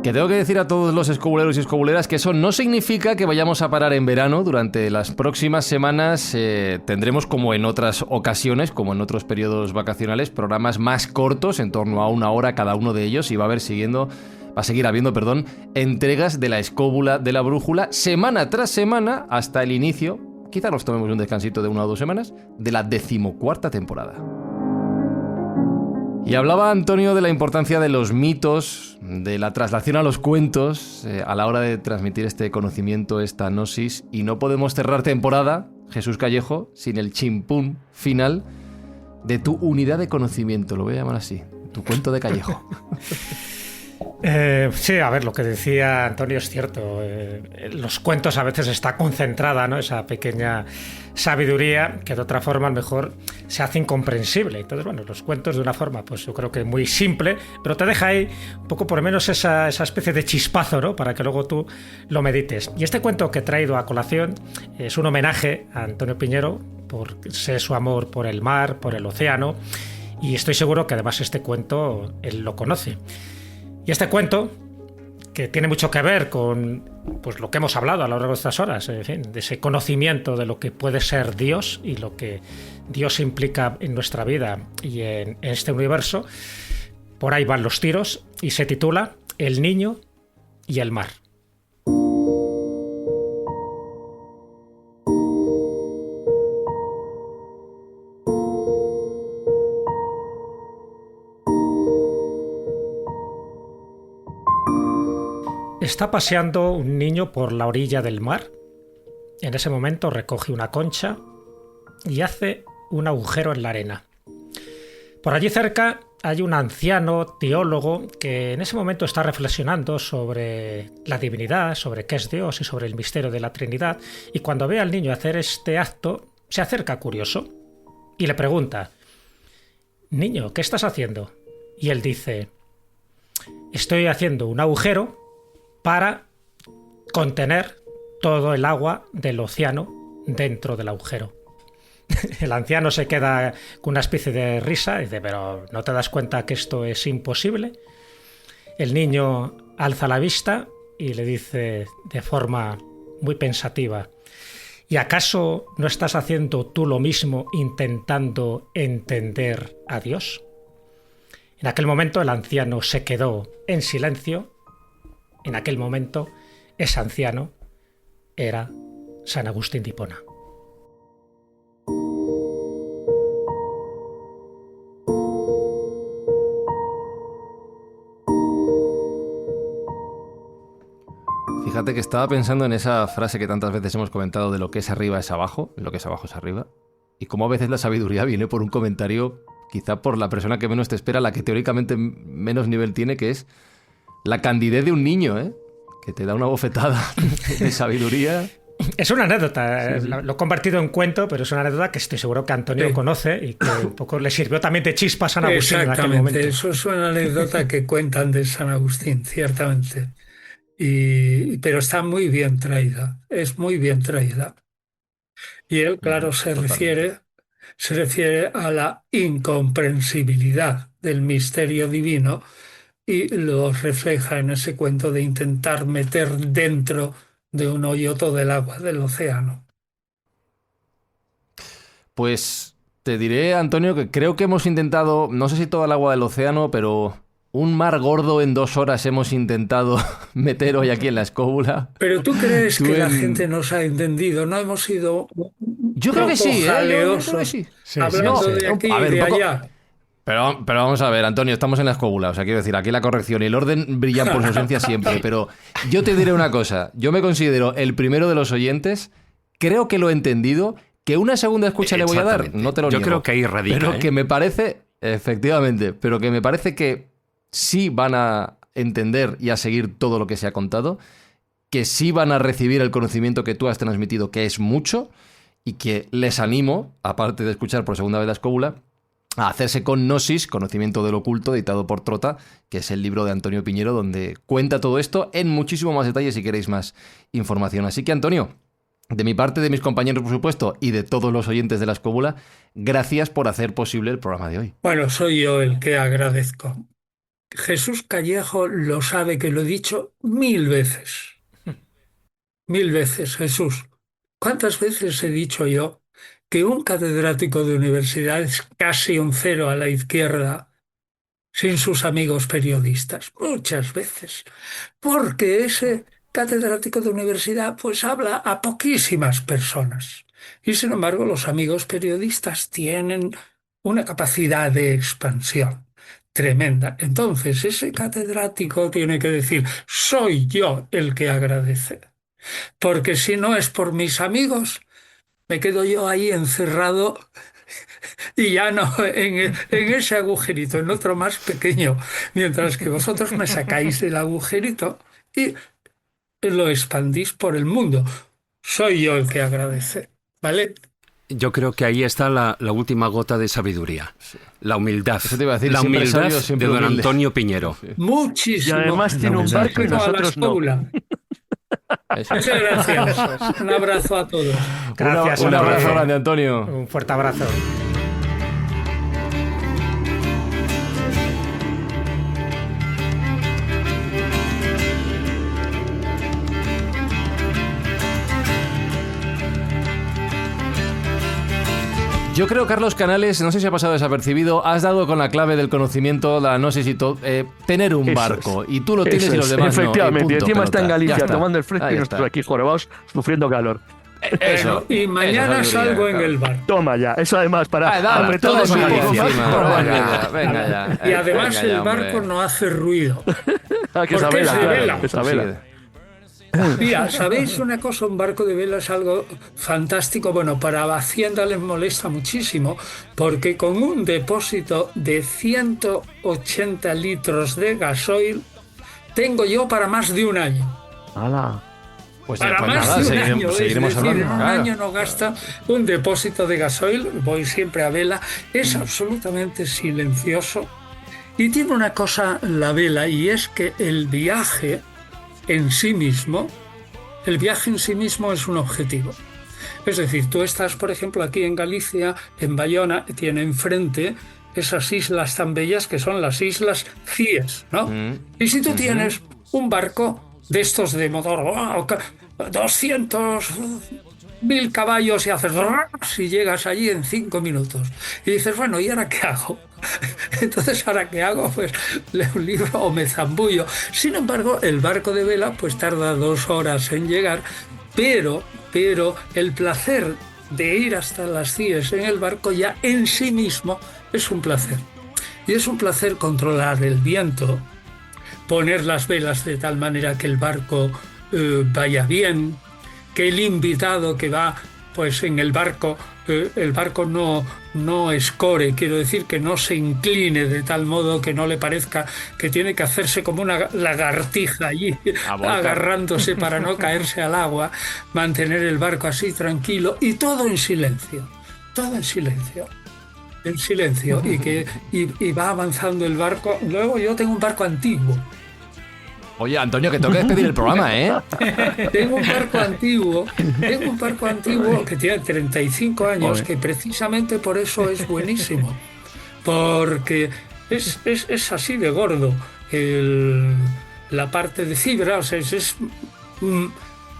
B: Que tengo que decir a todos los escobuleros y escobuleras que eso no significa que vayamos a parar en verano. Durante las próximas semanas tendremos, como en otras ocasiones, como en otros periodos vacacionales, programas más cortos, en torno a 1 hora cada uno de ellos, y va a seguir habiendo, entregas de La Escóbula de la Brújula semana tras semana hasta el inicio, quizá nos tomemos un descansito de 1 o 2 semanas, de la 14ª temporada. Y hablaba Antonio de la importancia de los mitos, de la traslación a los cuentos, a la hora de transmitir este conocimiento, esta gnosis, y no podemos cerrar temporada, Jesús Callejo, sin el chimpún final de tu unidad de conocimiento, lo voy a llamar así, tu cuento de Callejo.
G: Sí, a ver, lo que decía Antonio es cierto. Los cuentos a veces está concentrada, ¿no? Esa pequeña sabiduría que de otra forma a lo mejor se hace incomprensible. Entonces, bueno, los cuentos de una forma, pues yo creo que muy simple, pero te deja ahí un poco por lo menos esa especie de chispazo, ¿no? Para que luego tú lo medites. Y este cuento que he traído a colación es un homenaje a Antonio Piñero por ser su amor por el mar, por el océano, y estoy seguro que además este cuento él lo conoce. Y este cuento, que tiene mucho que ver con pues, lo que hemos hablado a lo largo de estas horas, en fin, de ese conocimiento de lo que puede ser Dios y lo que Dios implica en nuestra vida y en este universo, por ahí van los tiros y se titula El niño y el mar. Está paseando un niño por la orilla del mar. En ese momento recoge una concha y hace un agujero en la arena. Por allí cerca hay un anciano teólogo que en ese momento está reflexionando sobre la divinidad, sobre qué es Dios y sobre el misterio de la Trinidad, y cuando ve al niño hacer este acto, se acerca curioso y le pregunta: «Niño, ¿qué estás haciendo?». Y él dice: «Estoy haciendo un agujero para contener todo el agua del océano dentro del agujero». El anciano se queda con una especie de risa y dice: «¿Pero no te das cuenta que esto es imposible?». El niño alza la vista y le dice de forma muy pensativa: «¿Y acaso no estás haciendo tú lo mismo intentando entender a Dios?». En aquel momento el anciano se quedó en silencio. En aquel momento, ese anciano era San Agustín de Hipona.
B: Fíjate que estaba pensando en esa frase que tantas veces hemos comentado de lo que es arriba es abajo, lo que es abajo es arriba, y cómo a veces la sabiduría viene por un comentario, quizá por la persona que menos te espera, la que teóricamente menos nivel tiene, que es la candidez de un niño, ¿eh? Que te da una bofetada de sabiduría.
G: Es una anécdota, sí. Lo he convertido en cuento, pero es una anécdota que estoy seguro que Antonio conoce y que un poco le sirvió también de chispa a San Agustín en aquel momento.
C: Eso es una anécdota que cuentan de San Agustín, ciertamente. Pero está muy bien traída, es muy bien traída. Y él, claro, se refiere a la incomprensibilidad del misterio divino, y lo refleja en ese cuento de intentar meter dentro de un hoyo todo el agua del océano.
B: Pues te diré, Antonio, que creo que hemos intentado, no sé si toda el agua del océano, pero un mar gordo en 2 horas hemos intentado meter hoy aquí en La Escóbula.
C: Pero tú crees que la gente nos ha entendido, ¿no? Hemos sido
B: yo creo que sí,
C: yo creo que sí. Hablando de aquí y de allá.
B: Pero vamos a ver, Antonio, estamos en La Escóbula, o sea, quiero decir, aquí la corrección y el orden brillan por su ausencia siempre, pero yo te diré una cosa, yo me considero el primero de los oyentes, creo que lo he entendido, que una segunda escucha le voy a dar, no te lo niego.
E: Yo creo que ahí radica,
B: pero que me parece Efectivamente, pero que me parece que sí van a entender y a seguir todo lo que se ha contado, que sí van a recibir el conocimiento que tú has transmitido, que es mucho, y que les animo, aparte de escuchar por segunda vez la escóbula, a hacerse con Gnosis, Conocimiento del Oculto, editado por Trota, que es el libro de Antonio Piñero, donde cuenta todo esto en muchísimo más detalle si queréis más información. Así que, Antonio, de mi parte, de mis compañeros, por supuesto, y de todos los oyentes de la escóbula, gracias por hacer posible el programa de hoy.
C: Bueno, soy yo el que agradezco. Jesús Callejo lo sabe, que lo he dicho 1000 veces. 1000 veces, Jesús. ¿Cuántas veces he dicho yo que un catedrático de universidad es casi un cero a la izquierda sin sus amigos periodistas? Muchas veces. Porque ese catedrático de universidad pues habla a poquísimas personas. Y sin embargo los amigos periodistas tienen una capacidad de expansión tremenda. Entonces ese catedrático tiene que decir, soy yo el que agradece. Porque si no es por mis amigos, me quedo yo ahí encerrado y ya no en ese agujerito, en otro más pequeño, mientras que vosotros me sacáis del agujerito y lo expandís por el mundo. Soy yo el que agradece, ¿vale?
E: Yo creo que ahí está la última gota de sabiduría, la humildad,
B: Eso te iba a decir,
E: la
B: siempre
E: humildad
B: sabio,
E: de
B: siempre
E: don
B: humilde.
E: Antonio Piñero.
C: Muchísimo.
H: Y además tiene un barco y
C: Respecto a la
H: nosotros no.
C: escóbula.
B: Eso.
C: Muchas gracias. Un abrazo a todos.
G: Gracias,
B: Un abrazo
G: Antonio.
B: grande, Antonio.
G: Un fuerte abrazo.
B: Yo creo, Carlos Canales, no sé si ha pasado desapercibido, has dado con la clave del conocimiento, la gnosis y todo, tener un
H: Eso
B: barco. Y tú lo tienes
H: Eso
B: y los
H: es,
B: demás no.
H: efectivamente.
B: Y punto,
H: Encima está en
B: pelota.
H: Galicia
B: Ya está.
H: tomando el fresco
B: Ahí
H: y nosotros
B: está.
H: aquí jorobados sufriendo calor.
B: Eso.
C: Y mañana
B: Esa sabiduría,
C: salgo en
B: claro.
C: el bar.
H: Toma ya, eso además para
B: Dale,
H: apretar
B: todos
H: un
B: a
H: poco
B: Galicia
H: más.
B: encima.
H: Toma
B: Venga
H: ya.
B: ya, venga ya.
C: Y además
B: Venga ya,
C: el barco
B: hombre.
C: no hace ruido.
H: Ah, que
C: Porque
H: Isabela,
C: es de
H: claro,
C: vela.
H: que Isabela.
C: Mira, ¿sabéis una cosa? Un barco de vela es algo fantástico. Bueno, para Hacienda les molesta muchísimo porque con un depósito de 180 litros de gasoil tengo yo para más de un año.
H: Hala.
B: Pues,
C: Para
B: pues
C: más
B: nada,
C: de un año.
B: seguiremos
C: es decir,
B: hablando.
C: en un
B: claro.
C: año no gasta un depósito de gasoil. Voy siempre a vela. Es absolutamente silencioso. Y tiene una cosa la vela, y es que el viaje en sí mismo es un objetivo. Es decir, tú estás, por ejemplo, aquí en Galicia, en Bayona, tiene enfrente esas islas tan bellas que son las islas Cíes, ¿no? Y si tú tienes un barco de estos de motor, 200.000 caballos y haces y llegas allí en 5 minutos y dices, bueno, ¿y ahora qué hago? Entonces, ¿ahora qué hago? Pues leo un libro o me zambullo. Sin embargo, el barco de vela pues tarda 2 horas en llegar, pero el placer de ir hasta las Cíes en el barco ya en sí mismo es un placer. Y es un placer controlar el viento, poner las velas de tal manera que el barco vaya bien, que el invitado que va pues en el barco no escore, quiero decir que no se incline de tal modo que no le parezca que tiene que hacerse como una lagartija allí, agarrándose para no caerse al agua, mantener el barco así tranquilo y todo en silencio, y va avanzando el barco. Luego yo tengo un barco antiguo.
B: Oye, Antonio, que tengo que despedir el programa, ¿eh?
C: Tengo un barco antiguo que tiene 35 años, que precisamente por eso es buenísimo, porque es así de gordo la parte de fibra, o sea,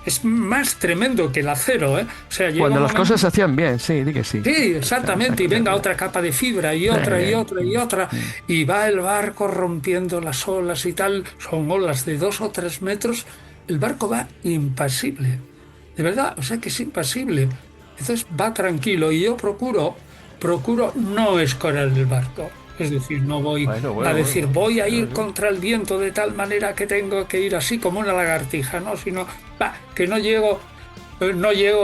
C: es más tremendo que el acero, ¿eh? O sea, llega
H: Cuando
C: un
H: las
C: momento-
H: cosas se hacían bien, sí, di que sí.
C: Sí, exactamente, y venga otra capa de fibra y otra y otra y otra, y va el barco rompiendo las olas y tal, son olas de 2 o 3 metros, el barco va impasible, de verdad, o sea que es impasible, entonces va tranquilo y yo procuro no escorar el barco, es decir, no voy a decir voy a ir contra el viento de tal manera que tengo que ir así como una lagartija, no, sino que no llego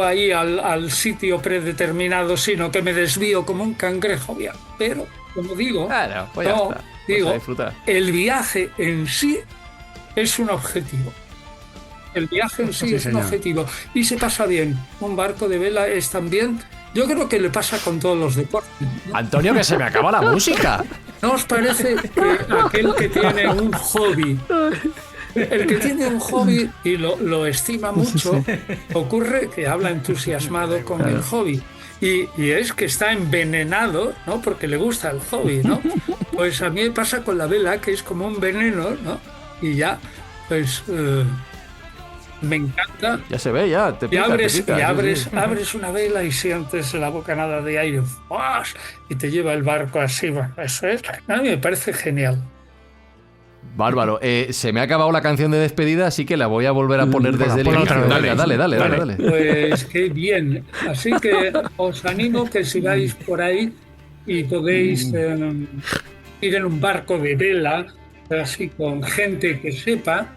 C: ahí al sitio predeterminado, sino que me desvío como un cangrejo, pero como digo,
B: Claro, pues ya
C: no,
B: está. Pues
C: digo,
B: a disfrutar.
C: el viaje en sí es un objetivo. El viaje en sí
F: Sí,
C: es un
F: señor.
C: objetivo y se pasa bien. Un barco de vela es también, yo creo que le pasa con todos los deportes, ¿no?
B: Antonio, que se me acaba la música.
C: ¿No os parece que aquel que tiene un hobby, el que tiene un hobby y lo estima mucho, ocurre que habla entusiasmado con el hobby? Y es que está envenenado, ¿no? Porque le gusta el hobby, ¿no? Pues a mí me pasa con la vela, que es como un veneno, ¿no? Y ya, pues me encanta.
B: Ya se ve, ya. Te
C: Y
B: pica,
C: abres,
B: te pica,
C: y
B: sí,
C: abres,
B: sí.
C: abres una vela y sientes la bocanada de aire ¡fuas! Y te lleva el barco así. Bueno, eso es. A mí me parece genial.
B: Bárbaro. Se me ha acabado la canción de despedida, así que la voy a volver a poner desde el
F: ponla
B: inicio.
F: otra vez.
B: Venga, dale.
C: Pues qué bien. Así que os animo que sigáis por ahí y podéis ir en un barco de vela, así con gente que sepa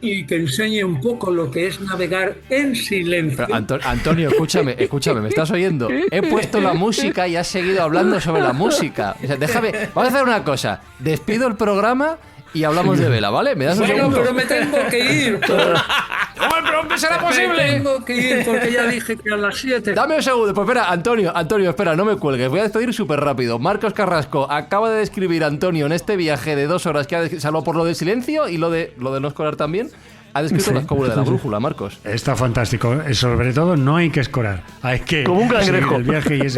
C: y que enseñe un poco lo que es navegar en silencio.
B: Pero, Antonio, escúchame, ¿me estás oyendo? He puesto la música y has seguido hablando sobre la música. O sea, déjame, vamos a hacer una cosa. Despido el programa y hablamos de vela, ¿vale? ¿Me das un
C: Bueno,
B: segundo?
C: pero me tengo que ir.
B: ¿Cómo será
C: Me
B: posible?
C: tengo que ir porque ya dije que a las 7.
B: Dame un segundo, pues espera, Antonio, espera, no me cuelgues, voy a despedir súper rápido. Marcos Carrasco acaba de describir a Antonio en este viaje de 2 horas que ha salvo por lo del silencio y lo de no escolar también. Ha descrito la escóbula de la brújula, Marcos.
F: Está fantástico. Sobre todo, no hay que escorar. Hay que
H: Como un cangrejo.
F: seguir el viaje y es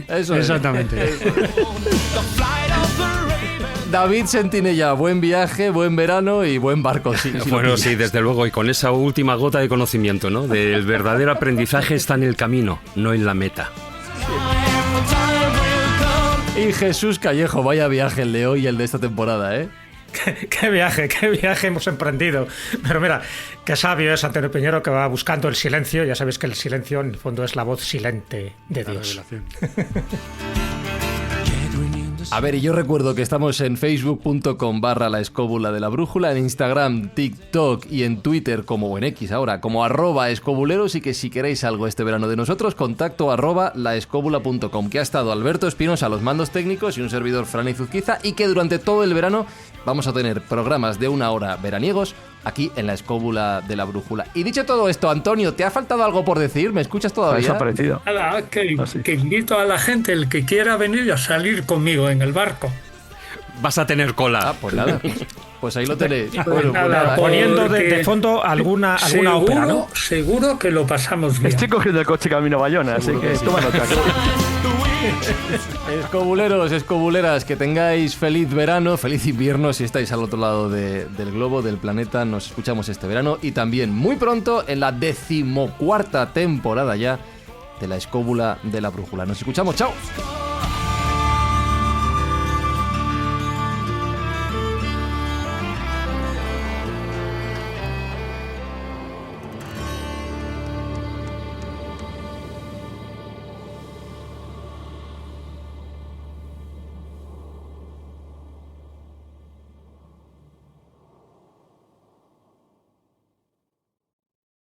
B: Eso es.
F: exactamente.
B: David Sentinella, buen viaje, buen verano y buen barco. Sí, sí,
E: Bueno,
B: lo
E: sí, desde luego, y con esa última gota de conocimiento, ¿no? Del verdadero aprendizaje está en el camino, no en la meta.
B: Y Jesús Callejo, vaya viaje el de hoy y el de esta temporada, ¿eh?
G: Qué viaje hemos emprendido. Pero mira, qué sabio es Antonio Piñero, que va buscando el silencio. Ya sabéis que el silencio en el fondo es la voz silente de Dios.
B: A ver, y yo recuerdo que estamos en facebook.com/la escóbula de la brújula, en Instagram, TikTok y en Twitter, como en X ahora, como @escobuleros, y que si queréis algo este verano de nosotros, contacto @laescobula.com, que ha estado Alberto Espinosa a los mandos técnicos y un servidor, Fran Izuzquiza, y que durante todo el verano vamos a tener programas de 1 hora veraniegos aquí en la escóbula de la brújula. Y dicho todo esto, Antonio, ¿te ha faltado algo por decir? ¿Me escuchas todavía?
H: Desaparecido.
C: Nada, que
H: Así.
C: invito a la gente, el que quiera venir, a salir conmigo en el barco.
E: Vas a tener cola.
B: Ah, pues nada, pues ahí lo tenéis.
C: Pues
B: Bueno, pues
C: nada,
B: nada.
G: Poniendo de
C: porque
G: fondo alguna
C: seguro,
G: ópera, ¿no?
C: seguro que lo pasamos bien.
H: Estoy cogiendo el coche camino a Bayona, así que toma nota.
B: Escobuleros, escobuleras, que tengáis feliz verano, feliz invierno si estáis al otro lado del globo, del planeta. Nos escuchamos este verano y también muy pronto en la 14ª temporada ya de la escóbula de la brújula. Nos escuchamos, chao.